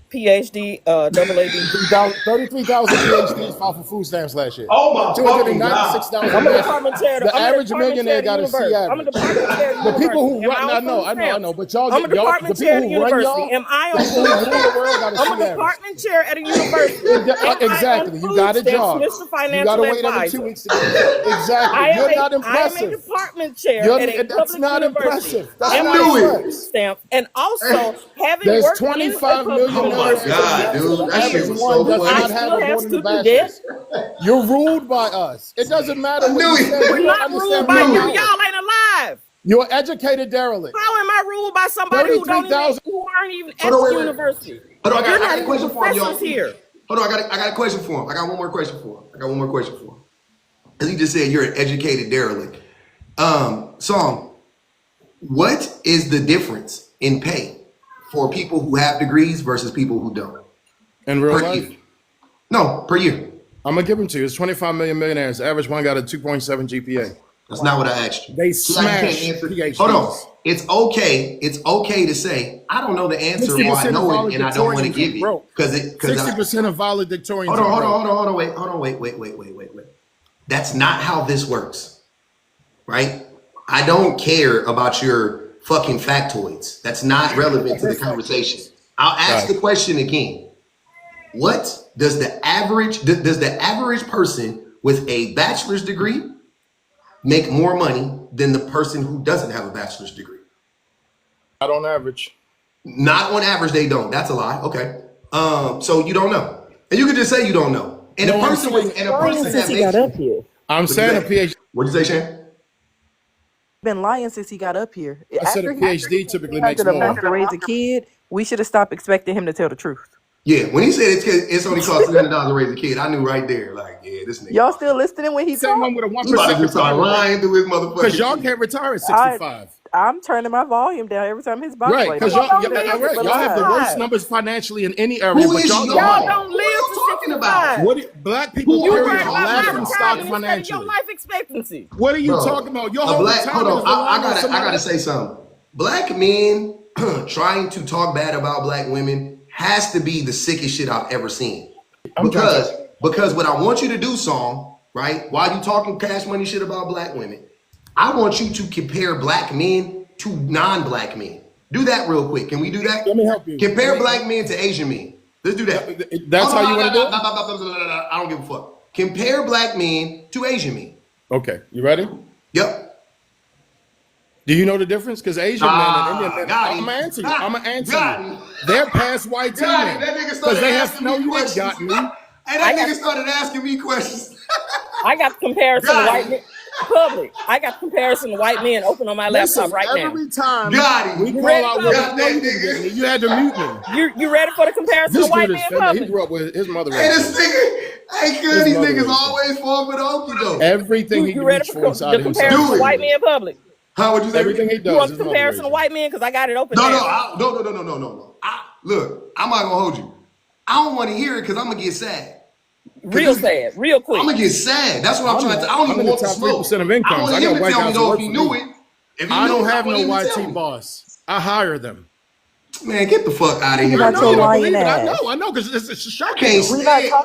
PhD, double AD. 33,000 PhDs filed for food stamps last year. Oh my fucking God. I'm a department chair. The average millionaire got a C average. I'm a department chair. The people who run, I know, but y'all, I'm a department chair at a university. Am I on food stamps? I'm a department chair at a university. Exactly. You got a job. Mr. You Financial got to wait every 2 weeks to get it. Exactly. You're not impressive. I am a department chair at a That's public not university. impressive. That's Am not I on food food stamps? And also having There's worked 25 million. Oh my God, dude. That shit was so does funny. not have a board in the bachelor's. You're ruled by us. It doesn't matter what you say. We're not ruled by you. Y'all ain't alive. You're educated derelict. How am I ruled by somebody who aren't even at the university? Hold on, I You're got not a even question for him, y'all. professors here. Hold on, I got a question for him. I got one more question for him. Because he just said you're an educated derelict. Song, what is the difference in pay for people who have degrees versus people who don't? In real life? Year. No, per year. I'm going to give them to you. It's 25 million millionaires. The average one got a 2.7 GPA. That's not what I asked you. They smash PhDs. Hold on. It's okay to say, I don't know the answer, or I know it, and I don't want to give it. 60% of valedictorians. Hold on, wait. That's not how this works, right? I don't care about your fucking factoids. That's not relevant to the conversation. I'll ask the question again. What does the average person with a bachelor's degree make more money than the person who doesn't have a bachelor's degree? Not on average. Not on average, they don't. That's a lie. Okay. So you don't know. And you can just say you don't know. And a person that he got up here. I'm saying a PhD. What'd you say, Shane? Been lying since he got up here. I said a PhD typically makes more. To raise a kid, we should have stopped expecting him to tell the truth. Yeah, when he said it's only cost $300 to raise a kid, I knew right there, like, yeah, this nigga. Y'all still listening when he said one with a 1% retire lying through his motherfucker. Because y'all can't retire at 65. I'm turning my volume down every time his body. Right, because y'all have the worst numbers financially in any area. Who is y'all? Y'all don't live to 65. Black people are laughing stock financially. financially. Your life expectancy. What are you talking about? Your whole hold on, I gotta say something. Black men trying to talk bad about black women has to be the sickest shit I've ever seen. Because what I want you to do, Song, right? While you talking cash money shit about black women, I want you to compare black men to non-black men. Do that real quick. Can we do that? Let me help you. Compare black men to Asian men. Let's do that. That's how you want to do it? I don't give a fuck. Compare black men to Asian men. Okay, you ready? Yep. Do you know the difference? Because Asian men and Indian men, I'm gonna answer you. They're past white teen men. Because they have to know you ain't got me. And that nigga started asking me questions. I got comparison to white men. Public. I got comparison to white men open on my laptop right now. Every time we call out you had to mute me. You ready for the comparison to white men? He grew up with his mother. Hey, this nigga, these niggas always fall for the okie doke. Everything he ready for the comparison to white men public? How would you say? Everything he does. You want the comparison to white men? Because I got it open. No. Look, I'm not gonna hold you. I don't want to hear it because I'm gonna get sad. Real sad, real quick. I'm gonna get sad. That's what I'm trying to. I don't even want the smoke. 3% of incomes. I got white guys if he knew it. I don't have no YT boss. I hire them. Man, get the fuck out of here. I know, because it's shocking.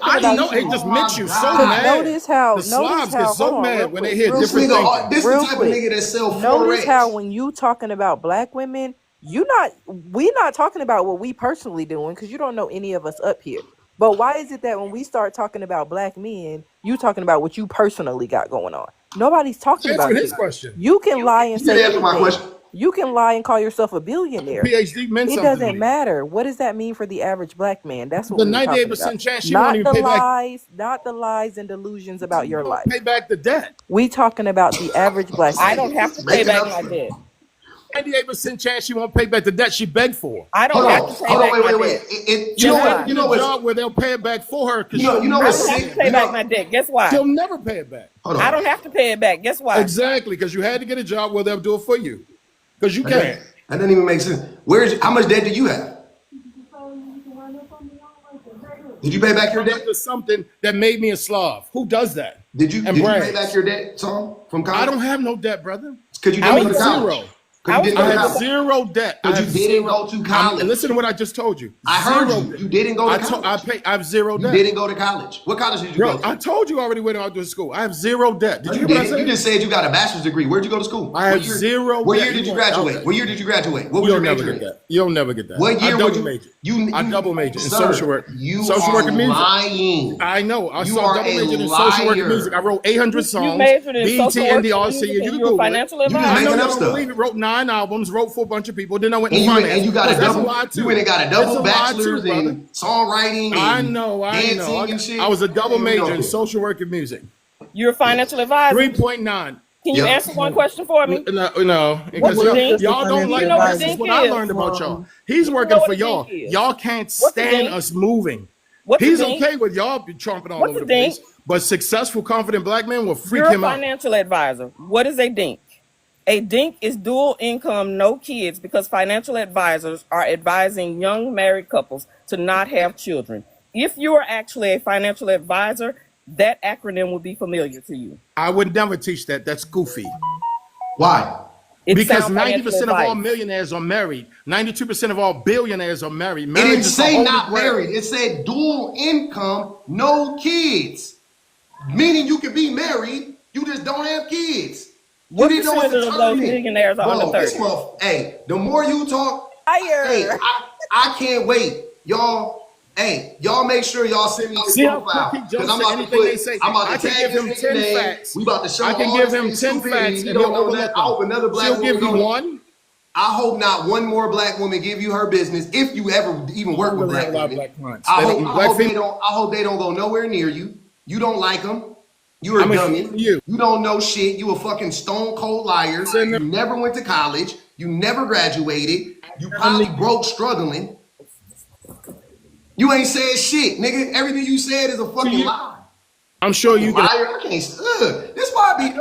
I know it just makes you so mad. Notice how the Slavs get so mad when they hear different things. This is the type of nigga that sell Notice how when you talking about black women, we not talking about what we personally doing because you don't know any of us up here. But why is it that when we start talking about black men, you talking about what you personally got going on? Nobody's talking about his question. You can lie and say answer my question. You can lie and call yourself a billionaire. PhD meant something. It doesn't matter. What does that mean for the average black man? That's what the 98% chance you not won't even the pay lies, back. Not the lies and delusions about your life. Pay back the debt. We talking about the average black man. I don't have to pay back my debt. 98% chance she won't pay back the debt she begged for. I don't have to pay back my debt. You know a job where they'll pay it back for her because I don't have to pay back my debt. Guess why? She'll never pay it back. I don't have to pay it back. Guess why? Exactly, because you had to get a job where they'll do it for you. Because you can't. That doesn't even make sense. How much debt do you have? Did you pay back your debt? To something that made me a Slav. Who does that? Did you pay back your debt, Tom, from college? I don't have no debt, brother. Because you didn't go to college. Zero. I have zero debt. Because you didn't go to college. Listen to what I just told you. I heard you. You didn't go to college. I have zero debt. You didn't go to college. What college did you go to? I told you already when I went to school. I have zero debt. Did you hear what I said? You just said you got a bachelor's degree. Where'd you go to school? I have zero. What year did you graduate? What year did you graduate? What was your major in? You'll never get that. What year I double major. I double major in social work. Social work and music. Lying. I know. I saw double major in social work and music. I wrote 800 songs. You majored in social work and music, you and can you were a Google financial it. advisor. I know you don't believe it. Wrote 9 albums. Wrote for a bunch of people. Then I went to finance. And you got a double. You went and got a double bachelor's in songwriting. I know. I was a double major in social work and music. You're a financial advisor. 3.9. Can you answer one question for me? No, because y'all don't like this. This is what I learned about y'all. He's working for y'all. Y'all can't stand us moving. He's okay with y'all chomping all over the place, but successful, confident black men will freak him out. You're a financial advisor. What is a DINK? A DINK is dual income, no kids, because financial advisors are advising young married couples to not have children. If you are actually a financial advisor, that acronym will be familiar to you. I would never teach that. That's goofy. Why? Because 90% of all millionaires are married. 92% of all billionaires are married. It didn't say not married. It said dual income, no kids. Meaning you can be married, you just don't have kids. What percentage of those millionaires are under 30? Hey, the more you talk, hey, I can't wait. Y'all make sure y'all send me his profile. Because I'm about to put, I'm about to tag him 10 facts. We about to show I can give him 10 facts and he'll overlook them. I hope another black woman give you one. I hope not one more black woman give you her business if you ever even work with black women. I hope they don't go nowhere near you. You don't like them. You're a dummy. You don't know shit. You a fucking stone cold liar. You never went to college. You never graduated. You probably broke struggling. You ain't said shit, nigga. Everything you said is a fucking lie. I'm sure you liar. I can't. This is why I ain't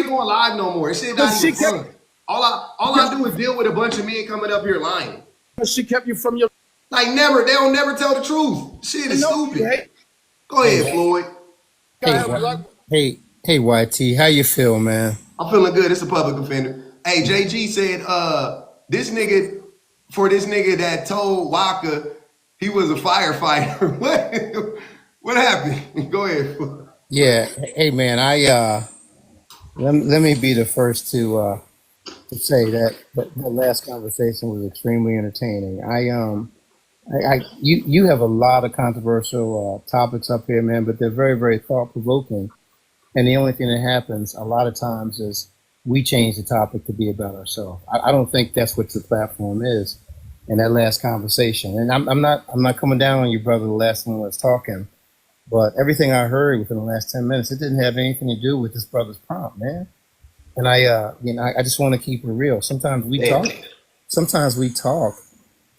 going live no more. This shit not even fun. All I do is deal with a bunch of men coming up here lying. She kept you from your never. They don't never tell the truth. Shit is stupid. Right? Go ahead, Floyd. Hey, YT, how you feel, man? I'm feeling good. It's a public offender. Hey, JG said, this nigga that told Waka he was a firefighter. What happened? Go ahead. Yeah. Hey, man, let me be the first to say that the last conversation was extremely entertaining. You have a lot of controversial topics up here, man, but they're very, very thought provoking. And the only thing that happens a lot of times is we change the topic to be about ourselves. I don't think that's what your platform is in that last conversation. And I'm not coming down on you, brother, the last one was talking, but everything I heard within the last 10 minutes, it didn't have anything to do with this brother's prompt, man. And I just want to keep it real. Sometimes we talk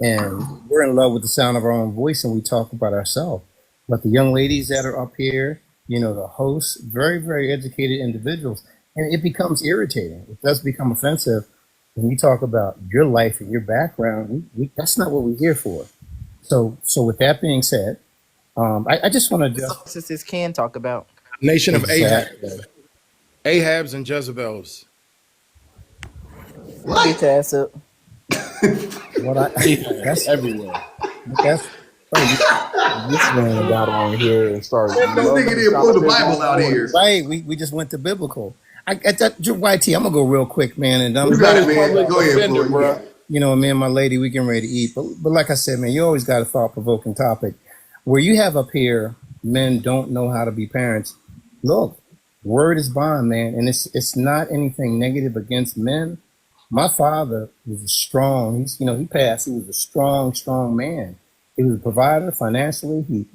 and we're in love with the sound of our own voice and we talk about ourselves. But the young ladies that are up here, the hosts, very, very educated individuals, and it becomes irritating. It does become offensive when you talk about your life and your background. That's not what we're here for. So with that being said, I just want to justices can talk about nation of Ahabs and Jezebels. What? That's everywhere. This man got on here and started. This nigga didn't pull the Bible out here. Right, we just went to biblical. YT, I'm gonna go real quick, man, and you got it, man. Go ahead, bro. Me and my lady, we getting ready to eat, but like I said, man, you always got a thought provoking topic where you have up here. Men don't know how to be parents. Look, word is bond, man, and it's not anything negative against men. My father was strong. He passed. He was a strong man. He was a provider financially.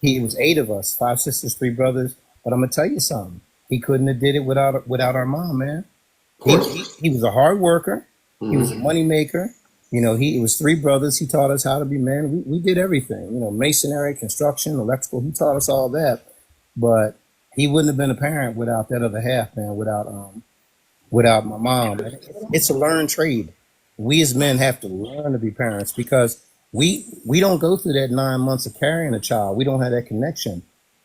He was 8 of us, 5 sisters, 3 brothers. But I'm gonna tell you something. He couldn't have did it without our mom, man. He was a hard worker. Mm-hmm. He was a money maker. It was 3 brothers. He taught us how to be men. We did everything. Masonry, construction, electrical. He taught us all that. But he wouldn't have been a parent without that other half, man. Without my mom. It's a learned trade. We as men have to learn to be parents because we don't go through that 9 months of carrying a child. We don't have that connection.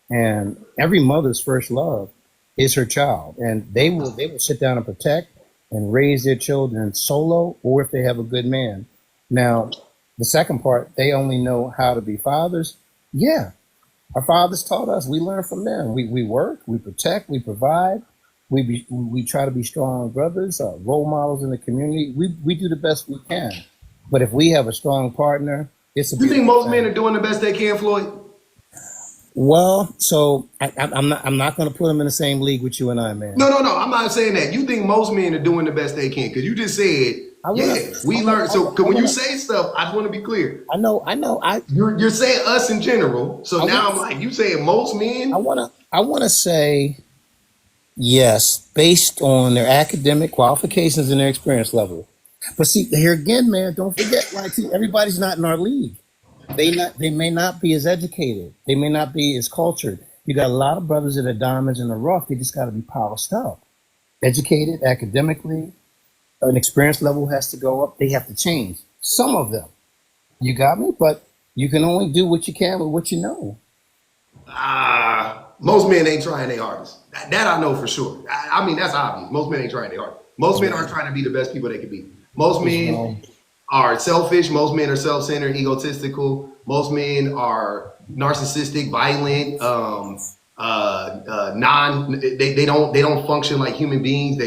And every mother's first love is her child. And they will sit down and protect and raise their children solo, or if they have a good man. Now, the second part, they only know how to be fathers. Yeah, our fathers taught us. We learn from them. We work, we protect, we provide. We try to be strong brothers, role models in the community. We do the best we can. But if we have a strong partner, it's a. You think most men are doing the best they can, Floyd? Well, so I'm not going to put them in the same league with you and I, man. No. I'm not saying that. You think most men are doing the best they can because you just said, we learn. So when you say stuff, I just want to be clear. I know. You're saying us in general. So now I'm like, you saying most men? I want to say yes, based on their academic qualifications and their experience level. But see, here again, man, don't forget, like, everybody's not in our league. They may not be as educated. They may not be as cultured. You got a lot of brothers that are diamonds in the rough. They just got to be polished up, educated academically. An experience level has to go up. They have to change. Some of them, you got me, but you can only do what you can with what you know. Most men ain't trying their hardest. That I know for sure. I mean, that's obvious. Most men ain't trying their hardest. Most men aren't trying to be the best people they can be. Most men are selfish. Most men are self-centered, egotistical. Most men are narcissistic, violent, they don't function like human beings.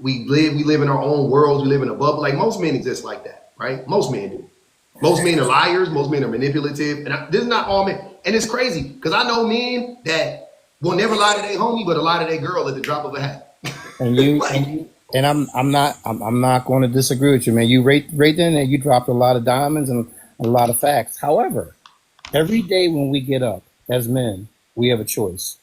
We live in our own worlds. We live in a bubble. Like, most men exist like that, right? Most men do. Most men are liars. Most men are manipulative. And this is not all men. And it's crazy because I know men that will never lie to their homie, but a lie to their girl at the drop of a hat. And I'm not going to disagree with you, man. You right then and you dropped a lot of diamonds and a lot of facts. However, every day when we get up as men, we have a choice.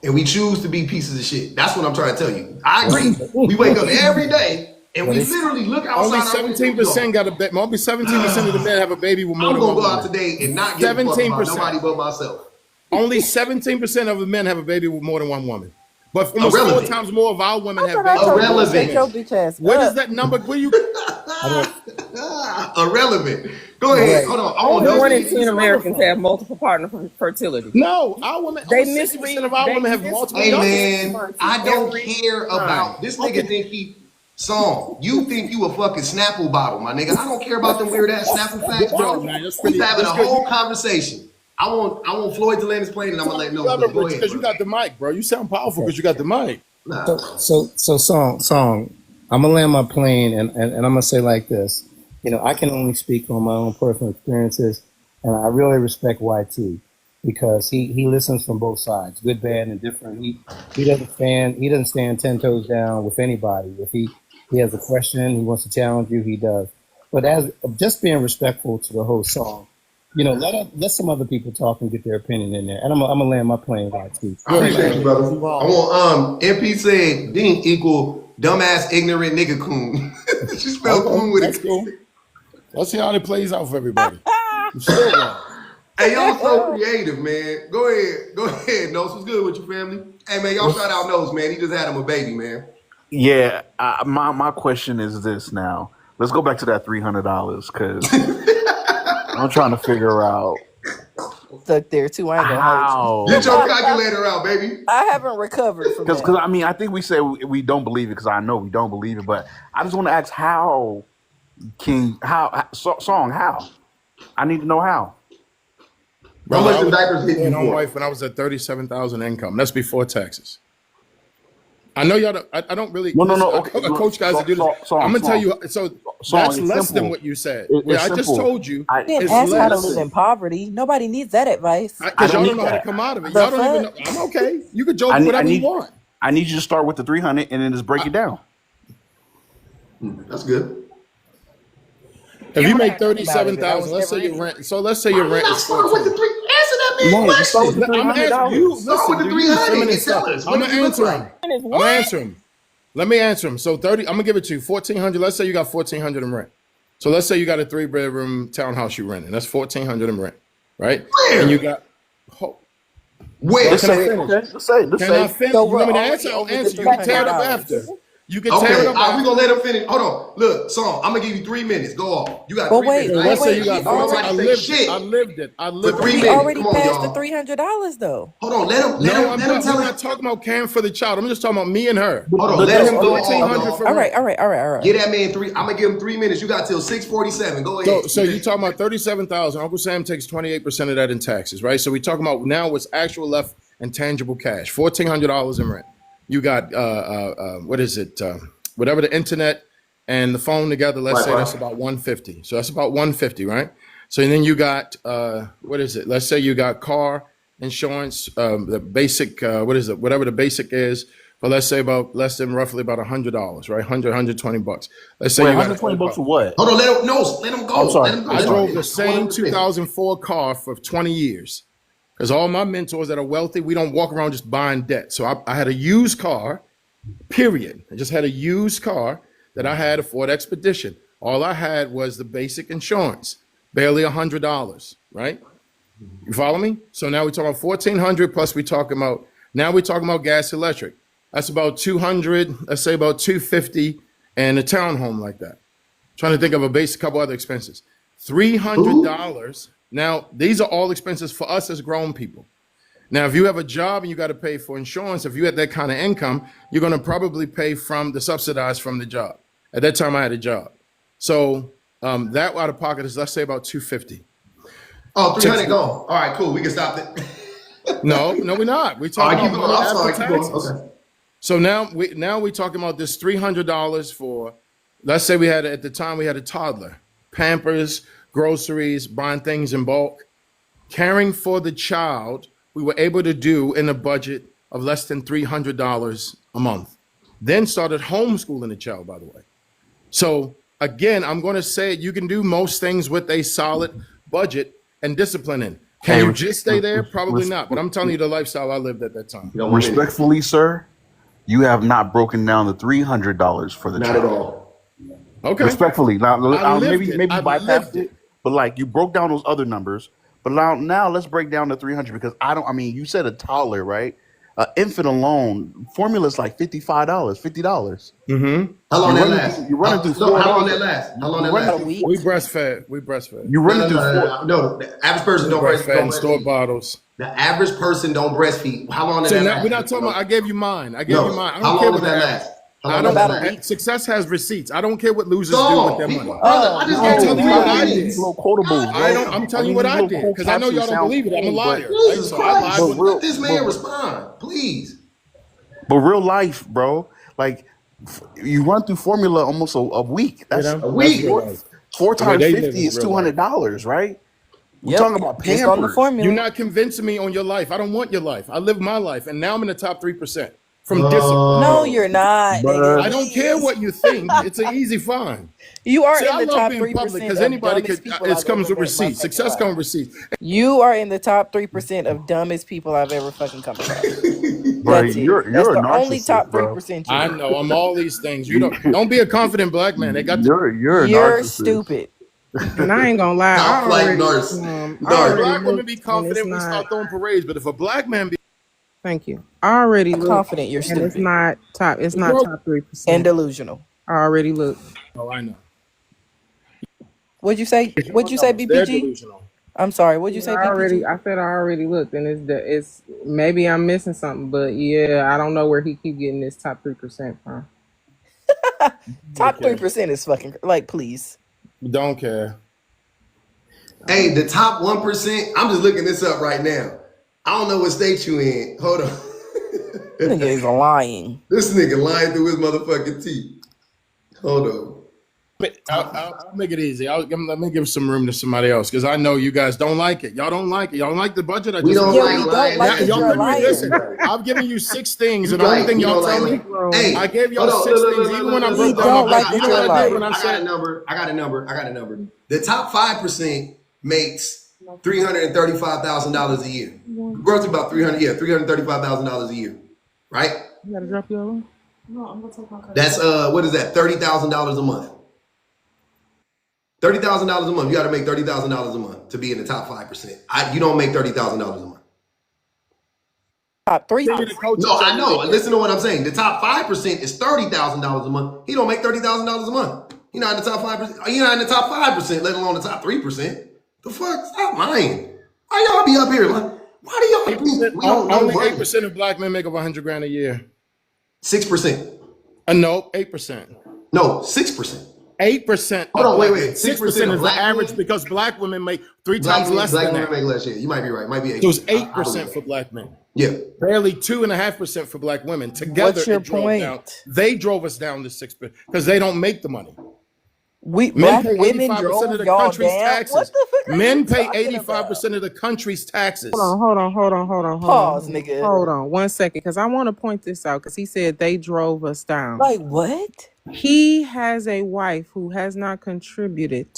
And we choose to be pieces of shit. That's what I'm trying to tell you. I agree. We wake up every day and we literally look outside. Only 17% got a baby. Only 17% of the men have a baby with more than one woman. I'm gonna go out today and not give a fuck about nobody but myself. Only 17% of the men have a baby with more than one woman. But almost 4 times more of our women have babies. Irrelevant. What is that number? What you? Irrelevant. Go ahead. Hold on. Only 1 in 10 Americans have multiple partner fertility. No, our women. They misread. Of our women have multiple. Hey man, I don't care about this nigga. Think he song. You think you a fucking Snapple bottle, my nigga? I don't care about them weird ass Snapple facts, bro. We having a whole conversation. I want Floyd to land his plane, and I'm gonna let him know. Go ahead, because you got the mic, bro. You sound powerful because you got the mic. So song. I'm gonna land my plane, and I'm gonna say like this. You know, I can only speak on my own personal experiences, and I really respect YT because he listens from both sides, good, bad, and different. He doesn't stand 10 toes down with anybody. If he has a question, he wants to challenge you, he does. But as just being respectful to the whole song. You know, let some other people talk and get their opinion in there. And I'm gonna land my plane right too. I appreciate you, brother. I want MP said didn't equal dumbass ignorant nigga coon. She spelled coon with it. Cool. Let's see how it plays out for everybody. Hey, y'all so creative, man. Go ahead, Nose. What's good with your family? Hey man, y'all shout out Nose, man. He just had him a baby, man. Yeah, my question is this now. Let's go back to that $300 because I'm trying to figure out. Stuck there too. I ain't gonna hold you. Get your calculator out, baby. I haven't recovered from that. Because I mean, I think we say we don't believe it because I know we don't believe it, but I just want to ask how? I need to know how. How much the diapers hit you for? Wife when I was at 37,000 income. That's before taxes. I know y'all don't. I don't really. No. Okay. I coach guys to do this. I'm gonna tell you. So that's less than what you said. I just told you. I didn't ask how to live in poverty. Nobody needs that advice. Because y'all don't know how to come out of it. Y'all don't even know. I'm okay. You can joke whatever you want. I need you to start with the 300 and then just break it down. That's good. If you make 37,000, let's say your rent. So let's say your rent is 14. Answer that man question. I'm asking you. Listen, do you I'm gonna answer him. Let me answer him. So 30. I'm gonna give it to you. 1,400. Let's say you got 1,400 in rent. So let's say you got a 3-bedroom townhouse you renting. That's 1,400 in rent, right? Where? And you got. Where? Can I finish? Can I finish? You want me to answer? I'll answer. You can tear it up after. You can tear it up. We're gonna let him finish. Hold on. Look, Song, I'm gonna give you 3 minutes. Go off. You got 3 minutes. Let's say you got I lived it. For 3 minutes. Already Come on, passed y'all. the $300 though. Hold on, let him I'm tell not talking about caring for the child. I'm just talking about me and her. Hold on, let him go. All right. Get that man 3. I'm gonna give him 3 minutes. You got till 6:47. Go ahead. So you talking about $37,000. Uncle Sam takes 28% of that in taxes, right? So we talking about now what's actual left in tangible cash, $1,400 in rent. You got what is it? Whatever the internet and the phone together. Let's say that's about $150. So that's about $150, right? So then you got what is it? Let's say you got car insurance, the basic whatever the basic is. But let's say roughly about $100, right? $120. Let's say Wait, you got $120 for what? Hold on, let him go. I'm sorry. I drove the same 2004 car for 20 years. Because all my mentors that are wealthy, we don't walk around just buying debt. So I had a used car, period. I just had a used car that I had, a Ford Expedition. All I had was the basic insurance, barely $100, right? You follow me? So now we're talking about $1,400 plus we're talking about gas, electric. That's about $200, let's say about $250 and a townhome like that. Trying to think of a couple other expenses. $300. Now, these are all expenses for us as grown people. Now, if you have a job and you got to pay for insurance, if you had that kind of income, you're going to probably pay from the subsidized from the job. At that time, I had a job. So that out of pocket is, let's say, about $250. Oh, 300 gone. All right, cool. We can stop it. No, we're not. We're talking about I'm sorry, taxes. Okay. So now we're talking about this $300 for, let's say at the time we had a toddler, Pampers, groceries, buying things in bulk, caring for the child. We were able to do in a budget of less than $300 a month. Then started homeschooling the child, by the way. So again, I'm going to say you can do most things with a solid budget and discipline in. Can you just stay there? Probably not. But I'm telling you the lifestyle I lived at that time. Respectfully, sir, you have not broken down the $300 for the child. Not at all. Okay. Respectfully. Now, maybe you bypassed it, but like you broke down those other numbers. But now let's break down the 300 because you said a toddler, right? Infant alone, formula is like $55, $50. Mm-hmm. How long that last? You're running through how long that last? How long that last? We breastfed. You running through No, the average person don't breastfeed. Store bottles. The average person don't breastfeed. How long did that last? We're not talking about, I gave you mine. I How long does that last? Success has receipts. I don't care what losers do with their money. I just can't tell you what I did. I'm telling you what I did because I know y'all don't believe it. I'm a liar. Jesus Christ. Let this man respond, please. But real life, bro, like you run through formula almost a week. That's a week. 4 times 50 is $200, right? We're talking about Pampers. You're not convincing me on your life. I don't want your life. I live my life, and now I'm in the top 3%. From discipline. No, you're not. I don't care what you think. It's an easy find. You are See, in the top 3% because anybody could. It comes with receipts. Success comes with receipts. You are in the top 3% of dumbest people I've ever fucking come across. That's you're the only top 3%. I know. I'm all these things. You don't be a confident black man. They got you're stupid. And I ain't gonna lie. Top flight nurse. Black women be confident. We start throwing parades, but if a black man be Thank you. I already looked, confident you're stupid. and it's not top 3%. And delusional. I already looked. Oh, I know. What'd you say? BPG? I'm sorry. What'd you say, BPG? I said I already looked, and it's maybe I'm missing something, but yeah, I don't know where he keep getting this top 3% from. Top 3% is fucking please. Don't care. Hey, the top 1%. I'm just looking this up right now. I don't know what state you in. Hold on. This nigga is lying. This nigga lying through his motherfucking teeth. Hold on. I'll make it easy. Let me give some room to somebody else because I know you guys don't like it. Y'all don't like it. Y'all don't like the budget. We don't like it. Listen, I've given you 6 things, and the only thing y'all tell me, hey, I gave y'all 6 things. Even when I broke down, I got a number. The top 5% makes $335,000 a year. Gross about $335,000 a year, right? You gotta drop your own? No, I'm gonna take my card. That's what is that? $30,000 a month. $30,000 a month. You got to make $30,000 a month to be in the top 5%. You don't make $30,000 a month. Top 3%. No, I know. Listen to what I'm saying. The top 5% is $30,000 a month. He don't make $30,000 a month. He not in the top 5%. He not in the top 5%, let alone the top 3%. The fuck? Stop lying. Why y'all be up here? Like, why do y'all think we don't know only money? 8% of black men make over $100,000 a year? 6%. No, 8%. No, 6%. 8%. Hold on, wait. 6% is the average men? Because black women make three times less than that. Black women make less. Yeah, you might be right. Might be 8%. So it's 8% for black men. Yeah. Barely 2.5% for black women. Together, what's your point? They drove us down to 6% because they don't make the money. Black women drove of the y'all country's down. taxes. What the fuck? Men pay 85% of the country's taxes. Hold on. Pause, nigga. Hold on 1 second, because I want to point this out, because he said they drove us down. Like what? He has a wife who has not contributed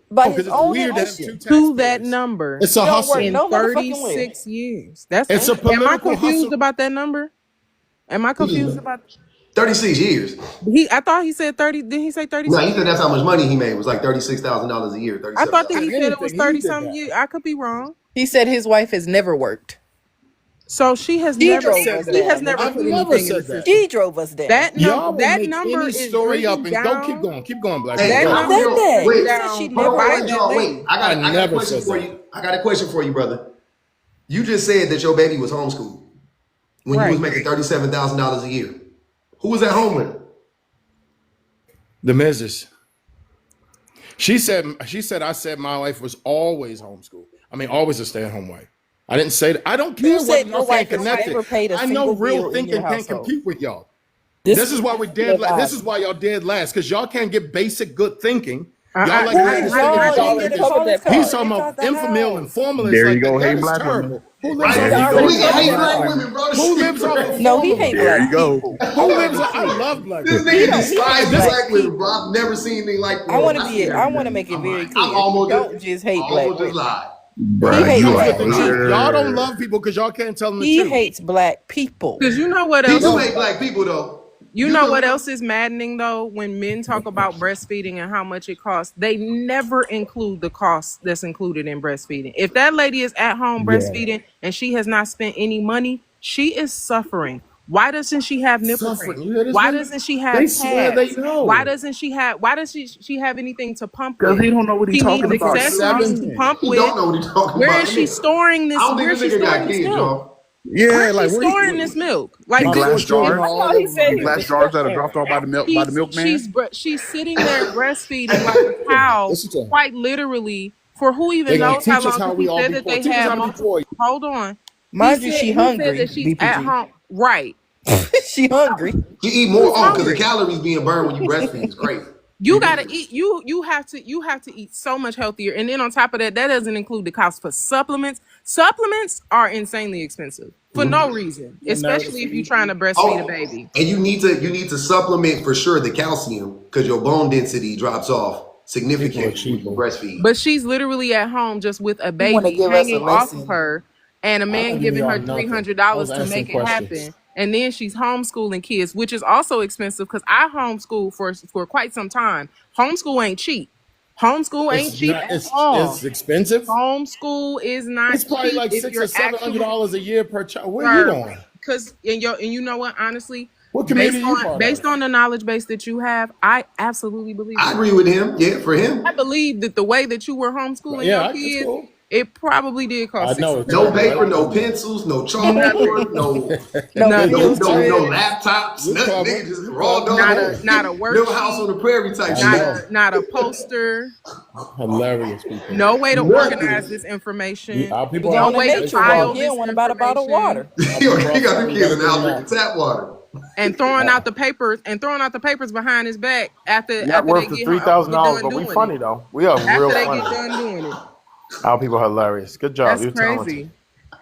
by his own to that number. It's a hustle. In no 36 years. It's a political Am I confused hustle. about that number? Am I confused about 36 years. I thought he said 30. Did he say 36? No, he said that's how much money he made. It was like $36,000 a year. I thought that he said it was 30-something years. I could be wrong. He said his wife has never worked. So she has He never. drove us He down. has never I've put never anything in said the that. system. He drove us down. That number any is story up and down. don't keep going. Keep going, black. That Hey, number said that. Wait, He said she never wait. I got a question for you. I got a question for you, brother. You just said that your baby was homeschooled when you was making $37,000 a year. Who was at home with her? The missus. She said I said my wife was always homeschooled. I mean, always a stay-at-home wife. I didn't say that. I don't care what your wife has never paid a I know real thinking can't compete with y'all. This is why we're dead last. This is why y'all dead last, because y'all can't get basic good thinking. Y'all like he's talking about infamil and formulas. There you like go. that. Hey, That is black terrible. women. Who lives There off you go. Black women, bro. Who lives off of No, he hates There black you go. people. Who lives off? I love black This people. nigga despises black women, bro. I've never seen anything like that. I want to make it very clear. almost Don't just hate black women. Bruh, hates you black a people. hater. Y'all don't love people because y'all can't tell them the He truth. hates black people. Because you know what He else? do hate black people, though. You know what else is maddening, though? When men talk about breastfeeding and how much it costs, they never include the cost that's included in breastfeeding. If that lady is at home breastfeeding and she has not spent any money, she is suffering. Why doesn't she have nipple cream? Why doesn't she have They swear pads? they know. Why doesn't she have? Why does she have anything to pump with? Because he don't know what he's She talking needs about. accessories to pump He with. don't know what he's talking Where about. is she storing this? I don't Where think is this she nigga got storing this kids, milk? y'all. Yeah, Where is like she what storing this milk? Like glass jars? I Glass jars that are dropped off by the milkman. She's sitting there breastfeeding like a cow, quite literally. For who even knows how long? Because he said that they had multiple. Hold on. Mind you, she hungry. He said that she's at home. Right. She hungry. You eat more because the calories being burned when you breastfeed is crazy. You gotta eat. You have to eat so much healthier, and then on top of that, that doesn't include the cost for supplements. Supplements are insanely expensive for no reason, especially if you're trying to breastfeed a baby. And you need to supplement for sure the calcium because your bone density drops off significantly when you breastfeed. But she's literally at home just with a baby hanging off of her, and a man giving her $300 to make it happen. And then she's homeschooling kids, which is also expensive because I homeschooled for quite some time. Homeschool ain't cheap. Homeschool ain't cheap at all. It's expensive. Homeschool is not. It's probably cheap like if $600 you're or $700 a year per child. What are you doing? Because and you know what? Honestly, what community based on the knowledge base that you have, I absolutely believe. I agree with him. Yeah, for him. I believe that the way that you were homeschooling your kids. Cool. It probably did cost. No paper, no pencils, no chalkboard, no laptops, nothing. Just raw dog. Not a worksheet. Little House on the Prairie type shit. Not a poster. Hilarious people. No way to organize this information. People no way to file this information. About a bottle of water. He got the kids in the house drinking tap water. And throwing out the papers behind his back after worth they the get $3,000, but we funny though. We are real funny. After they get done doing it. Our people are hilarious. Good job. That's crazy.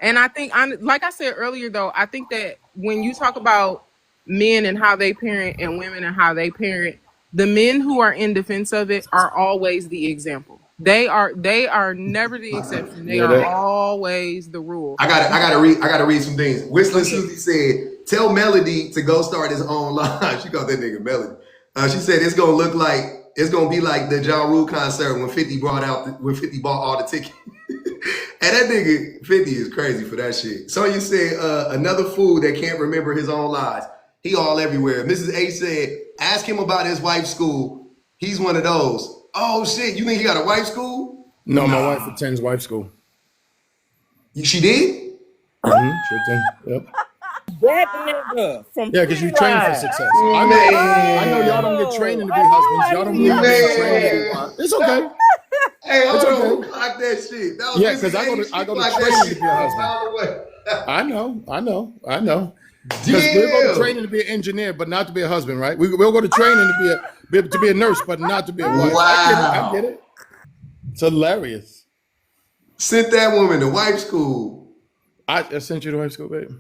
And I think, like I said earlier, though, I think that when you talk about men and how they parent and women and how they parent, the men who are in defense of it are always the example. They are never the exception. They are always the rule. I gotta read some things. Whistling Susie said, "Tell Melody to go start his own live." She called that nigga Melody. She said it's gonna be like the Ja Rule concert when 50 bought all the tickets. that nigga 50 is crazy for that shit. So you said another fool that can't remember his own lies. He all everywhere. Mrs. A said, ask him about his wife's school. He's one of those. Oh shit, you think he got a wife's school? No, my wife attends wife school. She did? Mm-hmm. She attends. Yep. That nigga from because you train for success. I know y'all don't get training to be husbands. Y'all don't believe in training. It's okay. Hey, hold on, clock that shit. That was because I go to training to be a husband. I know. Because we'll go to training to be an engineer, but not to be a husband, right? We'll go to training to be a nurse, but not to be a wife. Wow. I get it. It's hilarious. Sent that woman to wife school. I sent you to wife school, baby.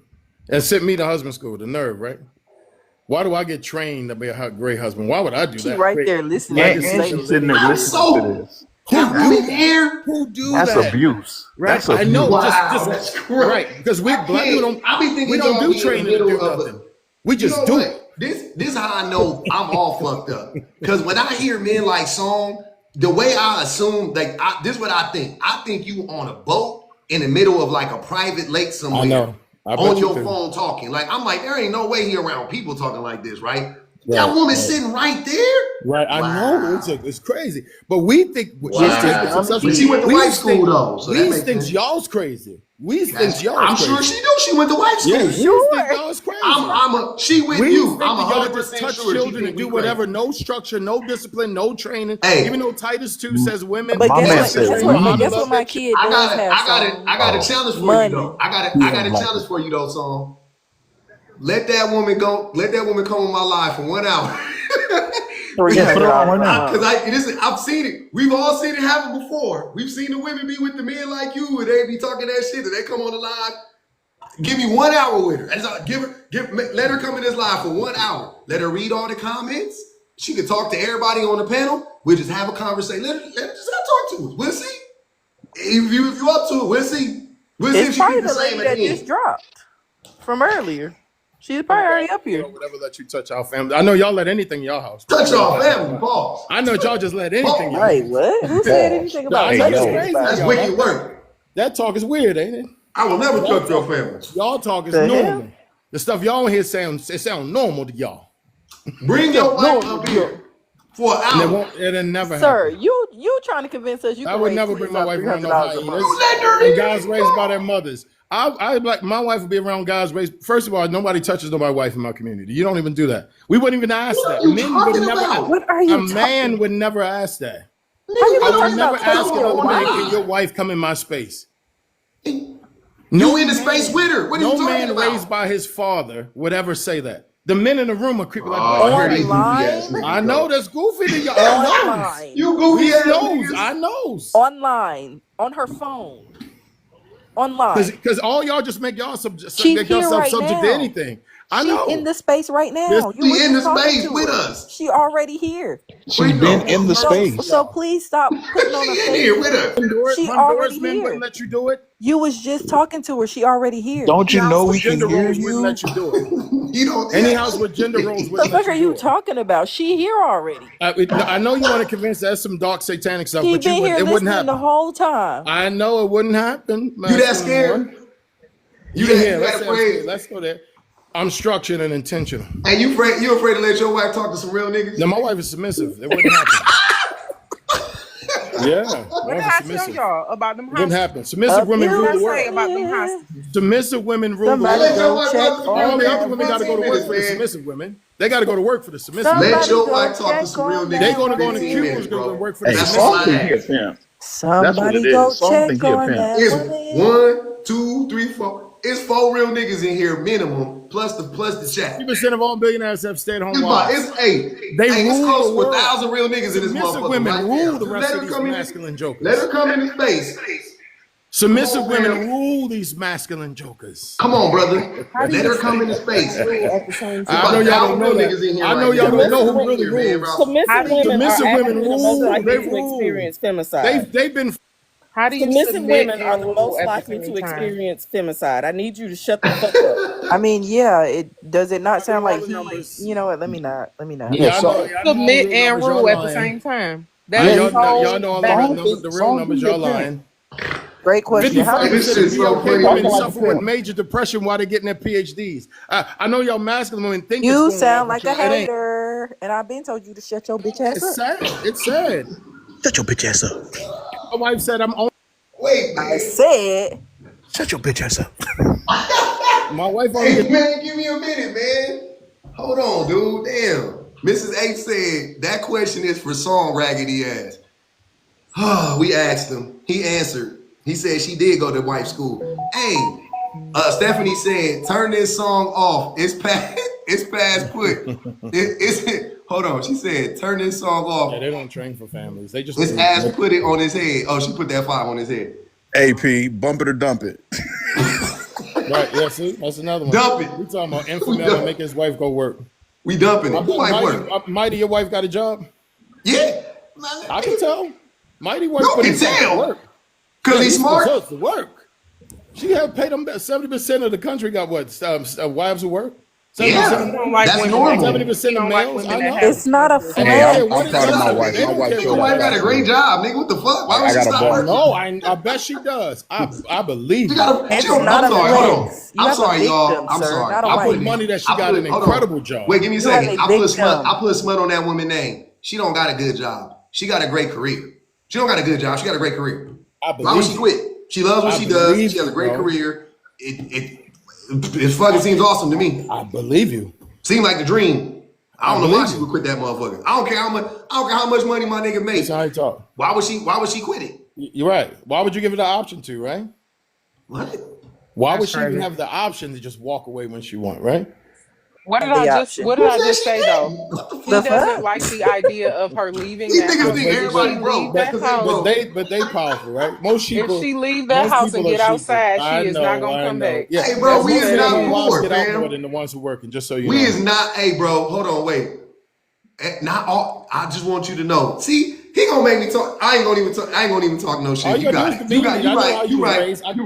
And sent me to husband school. The nerve, right? Why do I get trained to be a great husband? Why would I do that? She right there listening. And she's sitting there listening to this. Who do That's that? Abuse. Right? That's abuse. I know. Wow, that's right. Because we black people we don't do training to do nothing. We just do it. This is how I know I'm all fucked up. Because when I hear men like Song, the way I assume, like, this is what I think. I think you on a boat in the middle of like a private lake somewhere. I know. On your phone talking. Like, I'm like, there ain't no way he around people talking like this, right? That woman sitting right there. Right, I know it's crazy, but we think but she went to wife school though. So we think y'all's crazy. We think y'all. I'm sure she do. She went to wife school. Yeah, sure. Think y'all's crazy. She with you. I'm y'all just touch children and do whatever. No structure, no discipline, no training. Hey. Even though Titus 2 says women. But guess what my kid does have. I got a challenge for you though. I got a challenge for you though, Song. Let that woman go. Let that woman come on my live for 1 hour. Because I've seen it. We've all seen it happen before. We've seen the women be with the men like you, and they be talking that shit, and they come on the live. Give me 1 hour with her. Let her come in this live for 1 hour. Let her read all the comments. She can talk to everybody on the panel. We'll just have a conversation. Let her just talk to us. We'll see. If you up to it, we'll see. We'll see if she probably the the same lady that just dropped from earlier. She's probably already up here. Whatever let you touch our family. I know y'all let anything in your house. Touch our family, boss. I know y'all just let anything. Wait, what? Who said anything about that? That's wicked work. That talk is weird, ain't it? I will never touch your family. Y'all talk is normal. The stuff y'all hear sound normal to y'all. Bring your wife up here for an hour. It'll never happen. Sir, you trying to convince us you can I would never bring my wife around no hyenas. And guys raised by their mothers. I like my wife would be around guys raised. First of all, nobody touches nobody's wife in my community. You don't even do that. We wouldn't even ask that. Men would never. What are you? A man would never ask that. I would never ask another man, can your wife come in my space? You in the space with her. What are you talking about? No man raised by his father would ever say that. The men in the room are creepy like online. I know that's goofy to y'all. Online. You goofy ass knows. I knows. Online. On her phone. Online. Because all y'all just make y'all subject right to anything. I know. She's in the space right now. She's in the space with us. She already here. She's been in the space. So please stop putting on her face. Here with her. She already here. Wouldn't let you do it. You was just talking to her. She already here. Don't you know we can hear you? Wouldn't let you do it. Any house with gender roles What the fuck are you talking about? She here already. I know you want to convince that's some dark satanic stuff, She but been here it wouldn't happen the whole time. I know it wouldn't happen. You that scared? Let's go there. I'm structured and intentional. And you afraid to let your wife talk to some real niggas? No, my wife is submissive. It wouldn't happen. Yeah. What did I tell y'all about them hostages? Wouldn't happen. Submissive women rule the world. About them hostages? Submissive women rule the world. All the other women got to go to work for the submissive women. They got to go to work for the submissive. Let your wife talk to some real niggas. They're going to go in the cubicles to work for the submissive. Somebody go check on that. It's 1, 2, 3, 4. It's 4 real niggas in here minimum, plus the chat. 50% of all billionaires have stay-at-home wives. It's close to 1,000 real niggas in this motherfucker. Submissive women rule the rest of these masculine jokers. Let her come in the space. Submissive women rule these masculine jokers. Come on, brother. Let her come in the space. I know y'all don't know that. I know y'all don't know who really rules. Submissive women rule. They experience femicide. They've been. How do you submissive women are the most likely to experience femicide. I need you to shut the fuck up. I mean, yeah. Does it not sound like you know what? Let me not. Yeah, submit and rule at the same time. Y'all know all the real numbers. Y'all lying. Great question. How many? 55% of BLK women suffer with major depression while they're getting their PhDs. I know y'all masculine women think it's You going sound well, like but a it ain't. hater, and I've been told you to shut your bitch ass It's up. sad. It's sad. Shut your bitch ass up. My wife said I'm only. Wait, man. I said, shut your bitch ass up. My wife only. Hey, man, give me a minute, man. Hold on, dude. Damn. Mrs. H said that question is for Song Raggedy Ass. We asked him. He answered. He said she did go to wife school. Hey, Stephanie said, turn this song off. It's past put. Hold on. She said, turn this song off. Yeah, they don't train for families. They just. His ass put it on his head. Oh, she put that 5 on his head. AP, bump it or dump it. Right, yeah, see? That's another one. Dump it. We talking about infidel make his wife go work. We dumping it. Who might work? Mighty, your wife got a job? Yeah. I can tell. Mighty work. You can tell. Because he's smart. To work. She had paid them 70% of the country got what? Wives who work? 70% Yeah, that's normal. 70% of males. I know. it's not a Hey, flex. I'm proud of my wife. My wife Your wife got a great job, nigga. What the fuck? Why would she stop working? No, I bet she does. I believe. It's not a flex. I'm sorry, y'all. I'm sorry. I put money that she got an incredible job. Wait, give me a second. I put smut on that woman's name. She don't got a good job. She got a great career. She don't got a good job. She got a great career. Why would she quit? She loves what she does. She has a great career. It fucking seems awesome to me. I believe you. Seemed like the dream. I don't know why she would quit that motherfucker. I don't care how much money my nigga makes. That's how you talk. Why would she quit it? You're right. Why would you give her the option to, right? What? Why would she even have the option to just walk away when she want, right? What did I just say though? He doesn't like the idea of her leaving that house. Think everybody broke. But they powerful, right? Most people. If she leave that house and get outside, she is not gonna come back. Yeah. Hey, bro, we is not poor, get out more man. than the ones who working. Just so you know. We is not. Hey, bro, hold on, wait. Not all. I just want you to know. See, he gonna make me talk. I ain't gonna even talk no shit. You got it. You right. You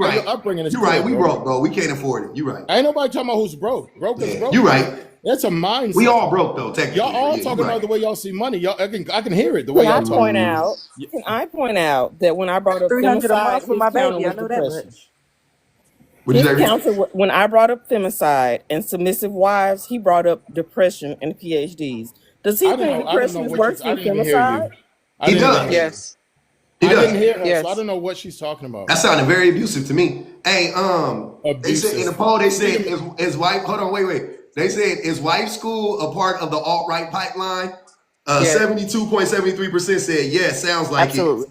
right. Upbringing is you right. good, We broke, bro. We can't afford it. You right. Ain't nobody talking about who's broke. Broke is broke. You right. That's a mindset. We all broke though. Technically, y'all all talking about the way y'all see money. Y'all, I can hear it the way y'all talk. Can I point out that when I brought up femicide, for my baby, I know that much. When I brought up femicide and submissive wives, he brought up depression and PhDs. Does he think depression is worse than femicide? He does. Yes. I didn't hear her, so I don't know what she's talking about. That sounded very abusive to me. Hey, they said in the poll, they said his wife. Hold on, wait. They said is wife school a part of the alt-right pipeline? 72.73% said yes. Sounds like absolutely.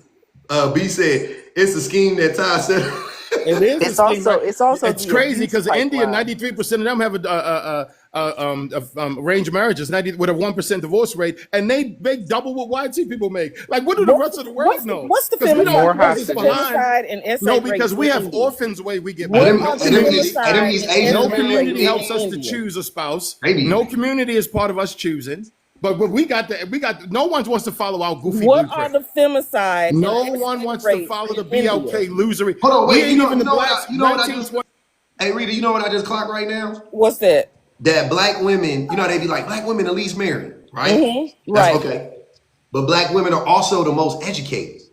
It. B said it's a scheme that Ty said. It is. It's crazy because in India, 93% of them have arranged marriages, with a 1% divorce rate, and they make double what white people make. Like, what do the rest of the world know? What's the femicide and essay? No, because we have orphans way we get paid. No community helps us to choose a spouse. No community is part of us choosing. But we got no one wants to follow our goofy What blueprint. are the femicide? No one wants to follow the BLK losery. Hold on, wait. You know what? Hey, Rita, you know what I just clocked right now? What's that? That black women, you know, they be like, black women at least married, right? Mm-hmm. That's okay. But black women are also the most educated.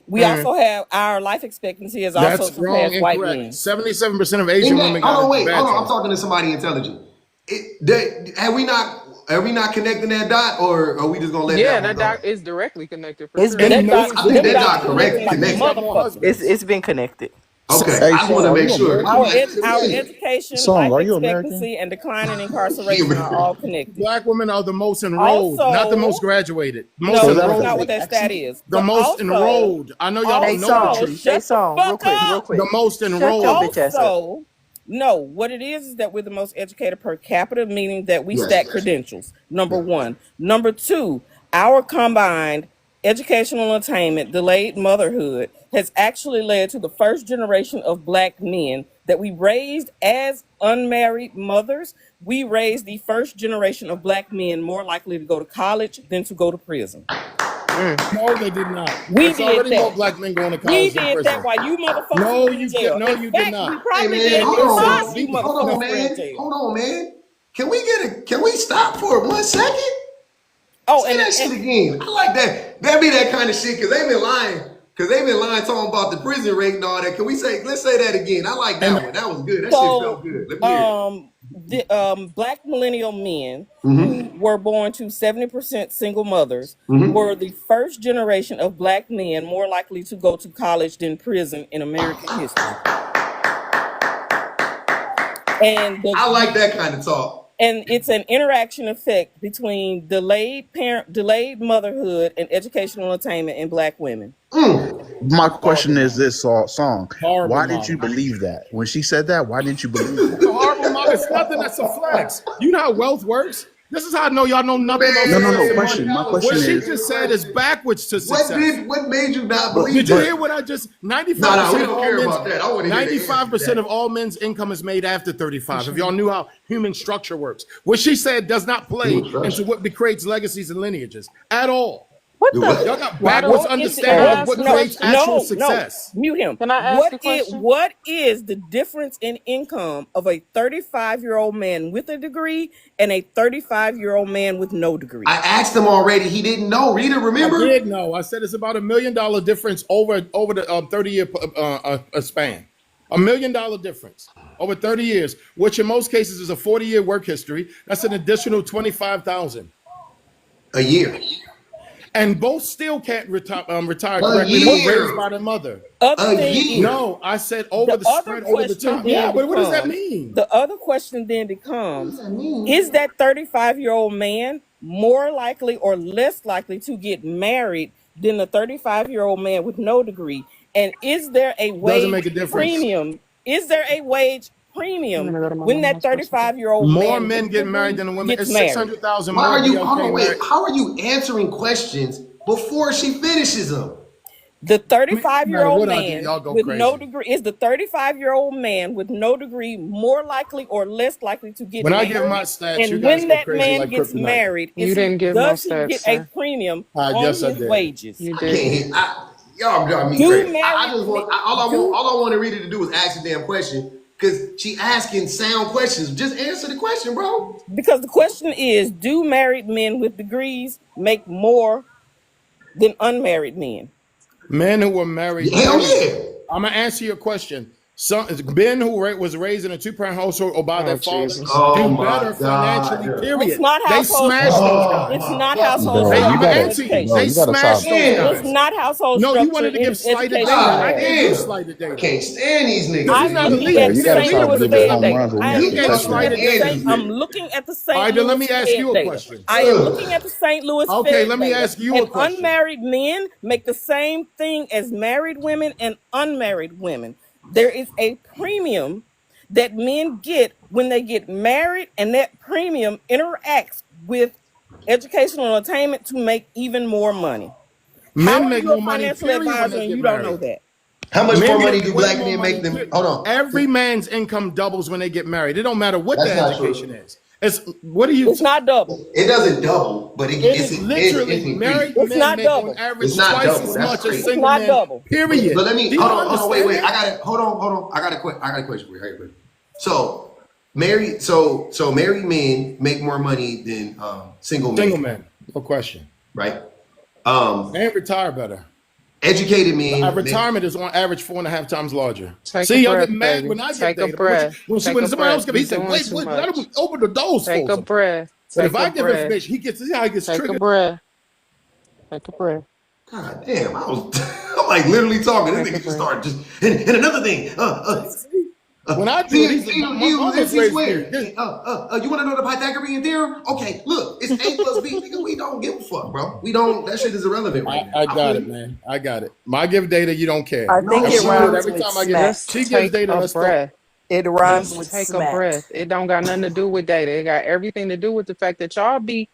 We also have our life expectancy is also surpassed white men. 77% of Asian women got hold on. I'm talking to somebody intelligent. Are we not connecting that dot, or are we just gonna let that? Yeah, that dot is directly connected. I think that dot connected. It's been connected. Okay, I just want to make sure. Our education, life expectancy, and decline in incarceration are all connected. Black women are the most enrolled, not the most graduated. That's not what that stat is. The most enrolled. I know y'all don't know the truth. Real quick. The most enrolled. No, what it is that we're the most educated per capita, meaning that we stack credentials. Number one. Number two, our combined educational attainment, delayed motherhood, has actually led to the first generation of black men that we raised as unmarried mothers. We raised the first generation of black men more likely to go to college than to go to prison. No, they did not. We did that. More black men going to college. We did that while you motherfuckers were in jail. No, you did not. We probably did. Hold on, man. Can we stop for 1 second? Say that shit again. I like that. That be that kind of shit because they been lying Because they've been lying talking about the prison rate and all that. Let's say that again. I like that one. That was good. That shit felt good. Let me hear it. Black millennial men who were born to 70% single mothers were the first generation of black men more likely to go to college than prison in American history. And I like that kind of talk. And it's an interaction effect between delayed motherhood and educational attainment in black women. My question is this song. Why didn't you believe that? When she said that, why didn't you believe that? Horrible mom. It's nothing that's a flex. You know how wealth works? This is how I know y'all know nothing about No. Question. My question what is. What she just said is backwards to success. What made you not believe Did you hear what I just? 95%. No, we don't care about that. 95% of all men's income is made after 35. If y'all knew how human structure works, what she said does not play into what creates legacies and lineages at all. What the? Y'all got backwards understanding of what creates actual success. Mute him. Can I ask a question? What is the difference in income of a 35-year-old man with a degree and a 35-year-old man with no degree? I asked him already. He didn't know. Rita, remember? I did know. I said it's about $1 million difference over the 30-year span. $1 million difference over 30 years, which in most cases is a 40-year work history. That's an additional $25,000 a year. And both still can't retire correctly. They were raised by their mother. No, I said over the spread over the top. Yeah, but what does that mean? The other question then becomes, is that 35-year-old man more likely or less likely to get married than the 35-year-old man with no degree? And is there a wage premium? Is there a wage premium when that 35-year-old more men get married than the women? It's 600,000 more. How are you answering questions before she finishes them? The 35-year-old man with no degree, is the 35-year-old man with no degree more likely or less likely to get married? When I give my stats, and when that man gets married, you didn't give does he get a premium on his wages? You did. Y'all got me crazy. All I wanted Rita to do was ask the damn question. Because she asking sound questions. Just answer the question, bro. Because the question is, do married men with degrees make more than unmarried men? Men who were married. Hell yeah. I'm going to answer your question. Ben who was raised in a two-parent household or by their father do better financially, period. It's not household. They smashed those guys. It's not household They smashed those guys. It's not household No, structure. you wanted to give slighted data. I gave you slighted data. I can't stand these niggas. I'm looking at the St. Louis. All right, then let me ask you a question. I am looking at the St. Louis. Okay, let me ask you a question. Unmarried men make the same thing as married women and unmarried women. There is a premium that men get when they get married, and that premium interacts with educational attainment to make even more money. Men make more money, period, and you don't know that. How much more money do black men make them? Hold on. Every man's income doubles when they get married. It don't matter what the education is. It's not double. It doesn't double, but it's literally married men not make double. on average twice as much as single men. Double. Period. But let me hold on, wait. I got it. Hold on. I got a question for you. So married men make more money than single men. Single men, no question. Right. And retire better. Educated men. Retirement is on average 4.5 times larger. See, y'all get mad when I get data. When somebody else gives, he said, "Wait, let him open the doors." Take a breath. But if I give information, he gets triggered. Take a breath. Take a breath. God damn, I'm like literally talking. This nigga just started just. And another thing, when I do it, you want to know the Pythagorean theorem? Okay, look, it's A plus B. Nigga, we don't give a fuck, bro. We don't. That shit is irrelevant right now. I got it, man. I got it. I give data, you don't care. I think it rhymes every with time I get she gives data. A breath. It rhymes with take smack. A breath. It don't got nothing to do with data. It got everything to do with the fact that y'all be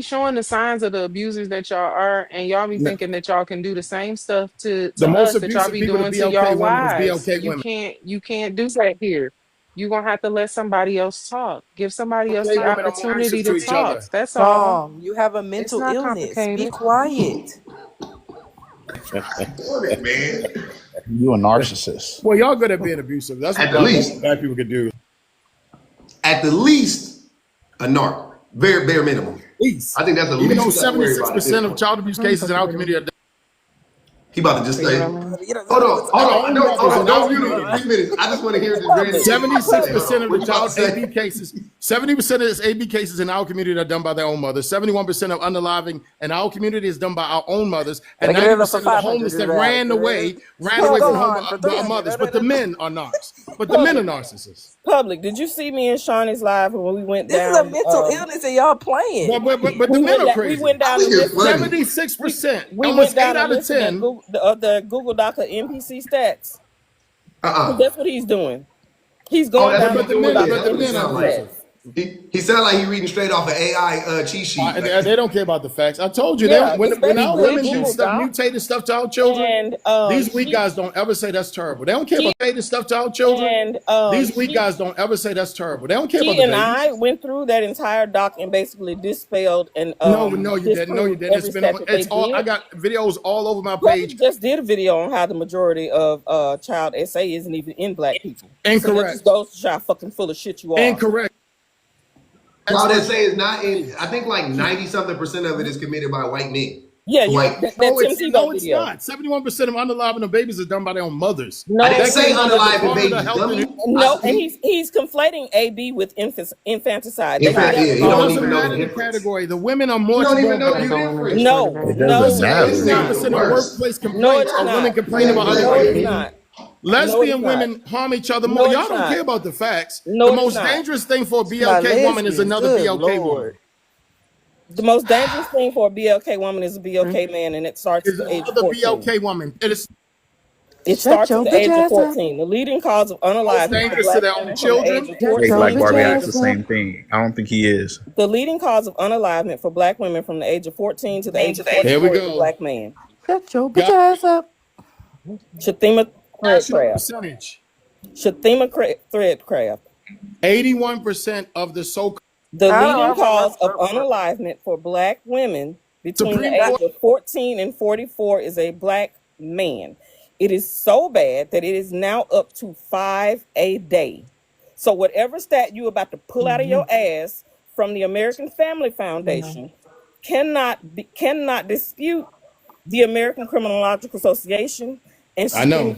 showing the signs of the abusers that y'all are, and y'all be thinking that y'all can do the same stuff to us that y'all be doing to y'all wives. You can't do that here. You're gonna have to let somebody else talk. Give somebody else the opportunity to talk. That's all. You have a mental illness. Be quiet. Man. You a narcissist. Well, y'all good at being abusive. That's what bad people could do. At the least, a narc. Bare minimum. Least. I think that's the least. Even though 76% of child abuse cases in our community are He about to just say, hold on. Don't mute him. 3 minutes. I just want to hear this grand. 76% of the child AB cases, 70% of this AB cases in our community are done by their own mothers. 71% of unaliving in our community is done by our own mothers, and 90% of the homeless that ran away from their mothers. But the men are narcs. But the men are narcissists. Public, did you see me and Shawnee's live when we went down? This is a mental illness, and y'all playing. But the men are crazy. We went down to 76%. We went down to listen to the Google Doc of NPC stats. That's what he's doing. He's going down to Google Doc of NPC stats. He sound like he reading straight off an AI cheat sheet. They don't care about the facts. I told you, when our women do stuff, mutated stuff to our children, these weak guys don't ever say that's terrible. They don't care about mutated stuff to our children. These weak guys don't ever say that's terrible. They don't care about the babies. I went through that entire doc and basically dispelled and no, you didn't. No, you didn't. It's all. I got videos all over my page. Just did a video on how the majority of child SA isn't even in black people. Incorrect. So that just goes to show how fucking full of shit you are. Incorrect. Child SA is not in. I think like 90-something% of it is committed by white men. Yeah, no, it's not. 71% of unaliving babies is done by their own mothers. No, I didn't say unaliving babies. No, and he's conflating AB with infanticide. He don't even know the category. The women are more. You don't even know the difference. No, it doesn't matter. 90% of workplace complaints are women complaining about unaliving babies. Lesbian women harm each other more. Y'all don't care about the facts. The most dangerous thing for a BLK woman is another BLK woman. The most dangerous thing for a BLK woman is a BLK man, and it starts at the age of 14. BLK woman. It starts at the age of 14. The leading cause of unaliving dangerous to their own children. Like Barbie acts the same thing. I don't think he is. The leading cause of unalivement for black women from the age of 14 to the age of 44 is a black man. Shut your bitch ass up. Shathema Threadcraft. 81% of the so-called. The leading cause of unalivement for black women between the age of 14 and 44 is a black man. It is so bad that it is now up to 5 a day. So whatever stat you're about to pull out of your ass from the American Family Foundation cannot dispute the American Criminological Association and Shathema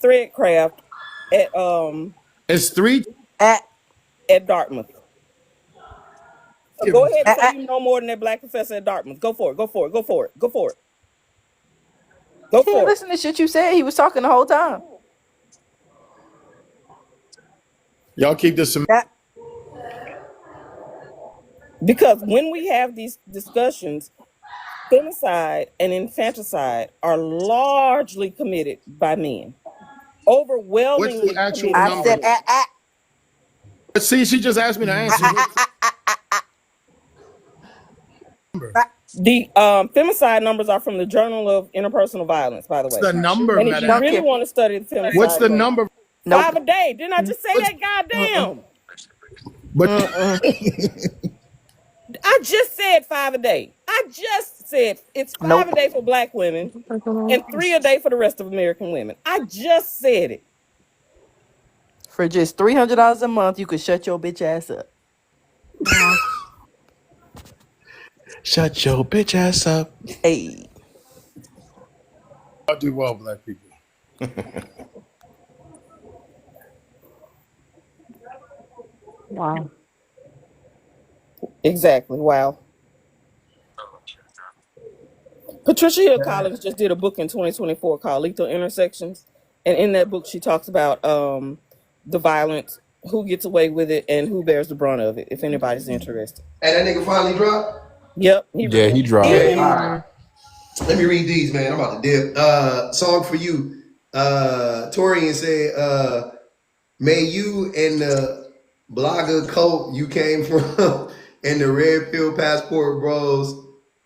Threadcraft at it's 3 at Dartmouth. So go ahead and say you know more than that black professor at Dartmouth. Go for it. Listen to shit you said. He was talking the whole time. Y'all keep this. Because when we have these discussions, femicide and infanticide are largely committed by men. Overwhelmingly. What's the actual number? I said, See, she just asked me to answer. The femicide numbers are from the Journal of Interpersonal Violence, by the way. What's the number? And if you really want to study the femicide, what's the number? 5 a day. Didn't I just say that? Goddamn. But I just said 5 a day. I just said it's 5 a day for black women and 3 a day for the rest of American women. I just said it. For just $300 a month, you could shut your bitch ass up. Shut your bitch ass up. Hey. I'll do well, black people. Wow. Exactly. Wow. Patricia Hill Collins just did a book in 2024 called Lethal Intersections. And in that book, she talks about the violence, who gets away with it, and who bears the brunt of it, if anybody's interested. And that nigga finally dropped? Yep. He dropped. Yeah, all right. Let me read these, man. I'm about to dip. Song for you. Torian said, may you and the blogger cult you came from and the red pill passport bros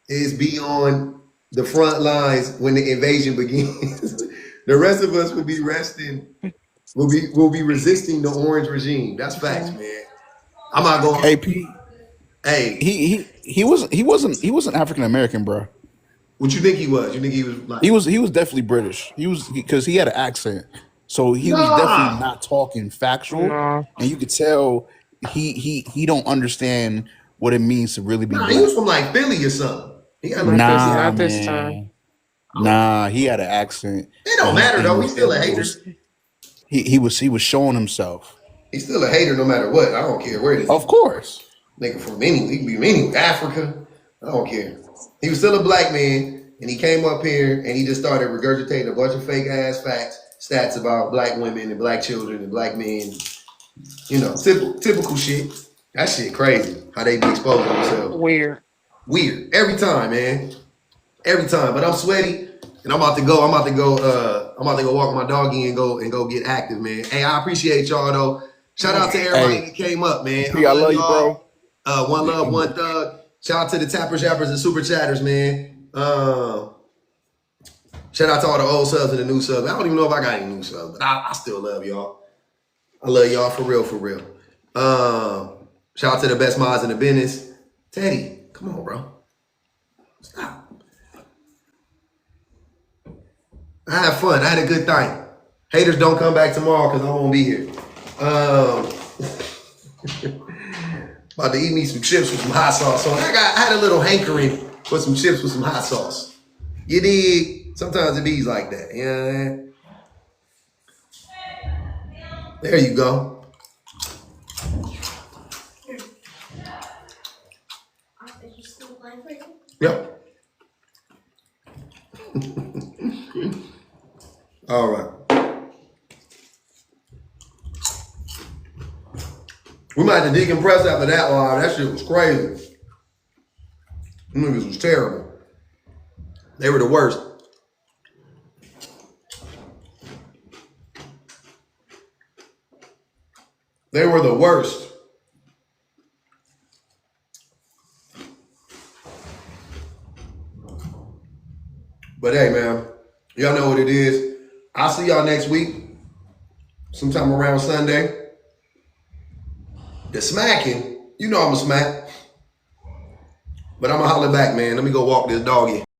is be on the front lines when the invasion begins. The rest of us will be resting. We'll be resisting the orange regime. That's facts, man. I'm not going. Hey, P. Hey, he wasn't African American, bro. What you think he was? You think he was like? He was definitely British. He was because he had an accent, so he was definitely not talking factual, and you could tell he don't understand what it means to really be. He was from like Philly or something. He had like not this time. Nah, he had an accent. It don't matter though. He's still a hater. He was showing himself. He's still a hater no matter what. I don't care where it is. Of course. Nigga from anywhere. He can be anywhere. Africa. I don't care. He was still a black man, and he came up here and he just started regurgitating a bunch of fake ass stats about black women and black children and black men. You know, typical shit. That shit crazy. How they be exposing themselves. Weird. Every time, man. Every time. But I'm sweaty. And I'm about to go walk my doggy and go get active, man. Hey, I appreciate y'all though. Shout out to everybody that came up, man. I love you, bro. One love, one thug. Shout out to the tappers, yappers, and super chatters, man. Shout out to all the old subs and the new subs. I don't even know if I got any new subs, but I still love y'all. I love y'all for real, for real. Shout out to the best mods in the business. Teddy, come on, bro. Stop. I had fun. I had a good time. Haters don't come back tomorrow because I won't be here. About to eat me some chips with some hot sauce. So I had a little hankering for some chips with some hot sauce. You dig? Sometimes it be like that. You know what I mean? There you go. Yep. All right. We might have to decompress after that live. That shit was crazy. Them niggas was terrible. They were the worst. They were the worst. But hey, man, y'all know what it is. I'll see y'all next week, sometime around Sunday. The smacking, you know I'm a smack. But I'm going to holler back, man. Let me go walk this doggy.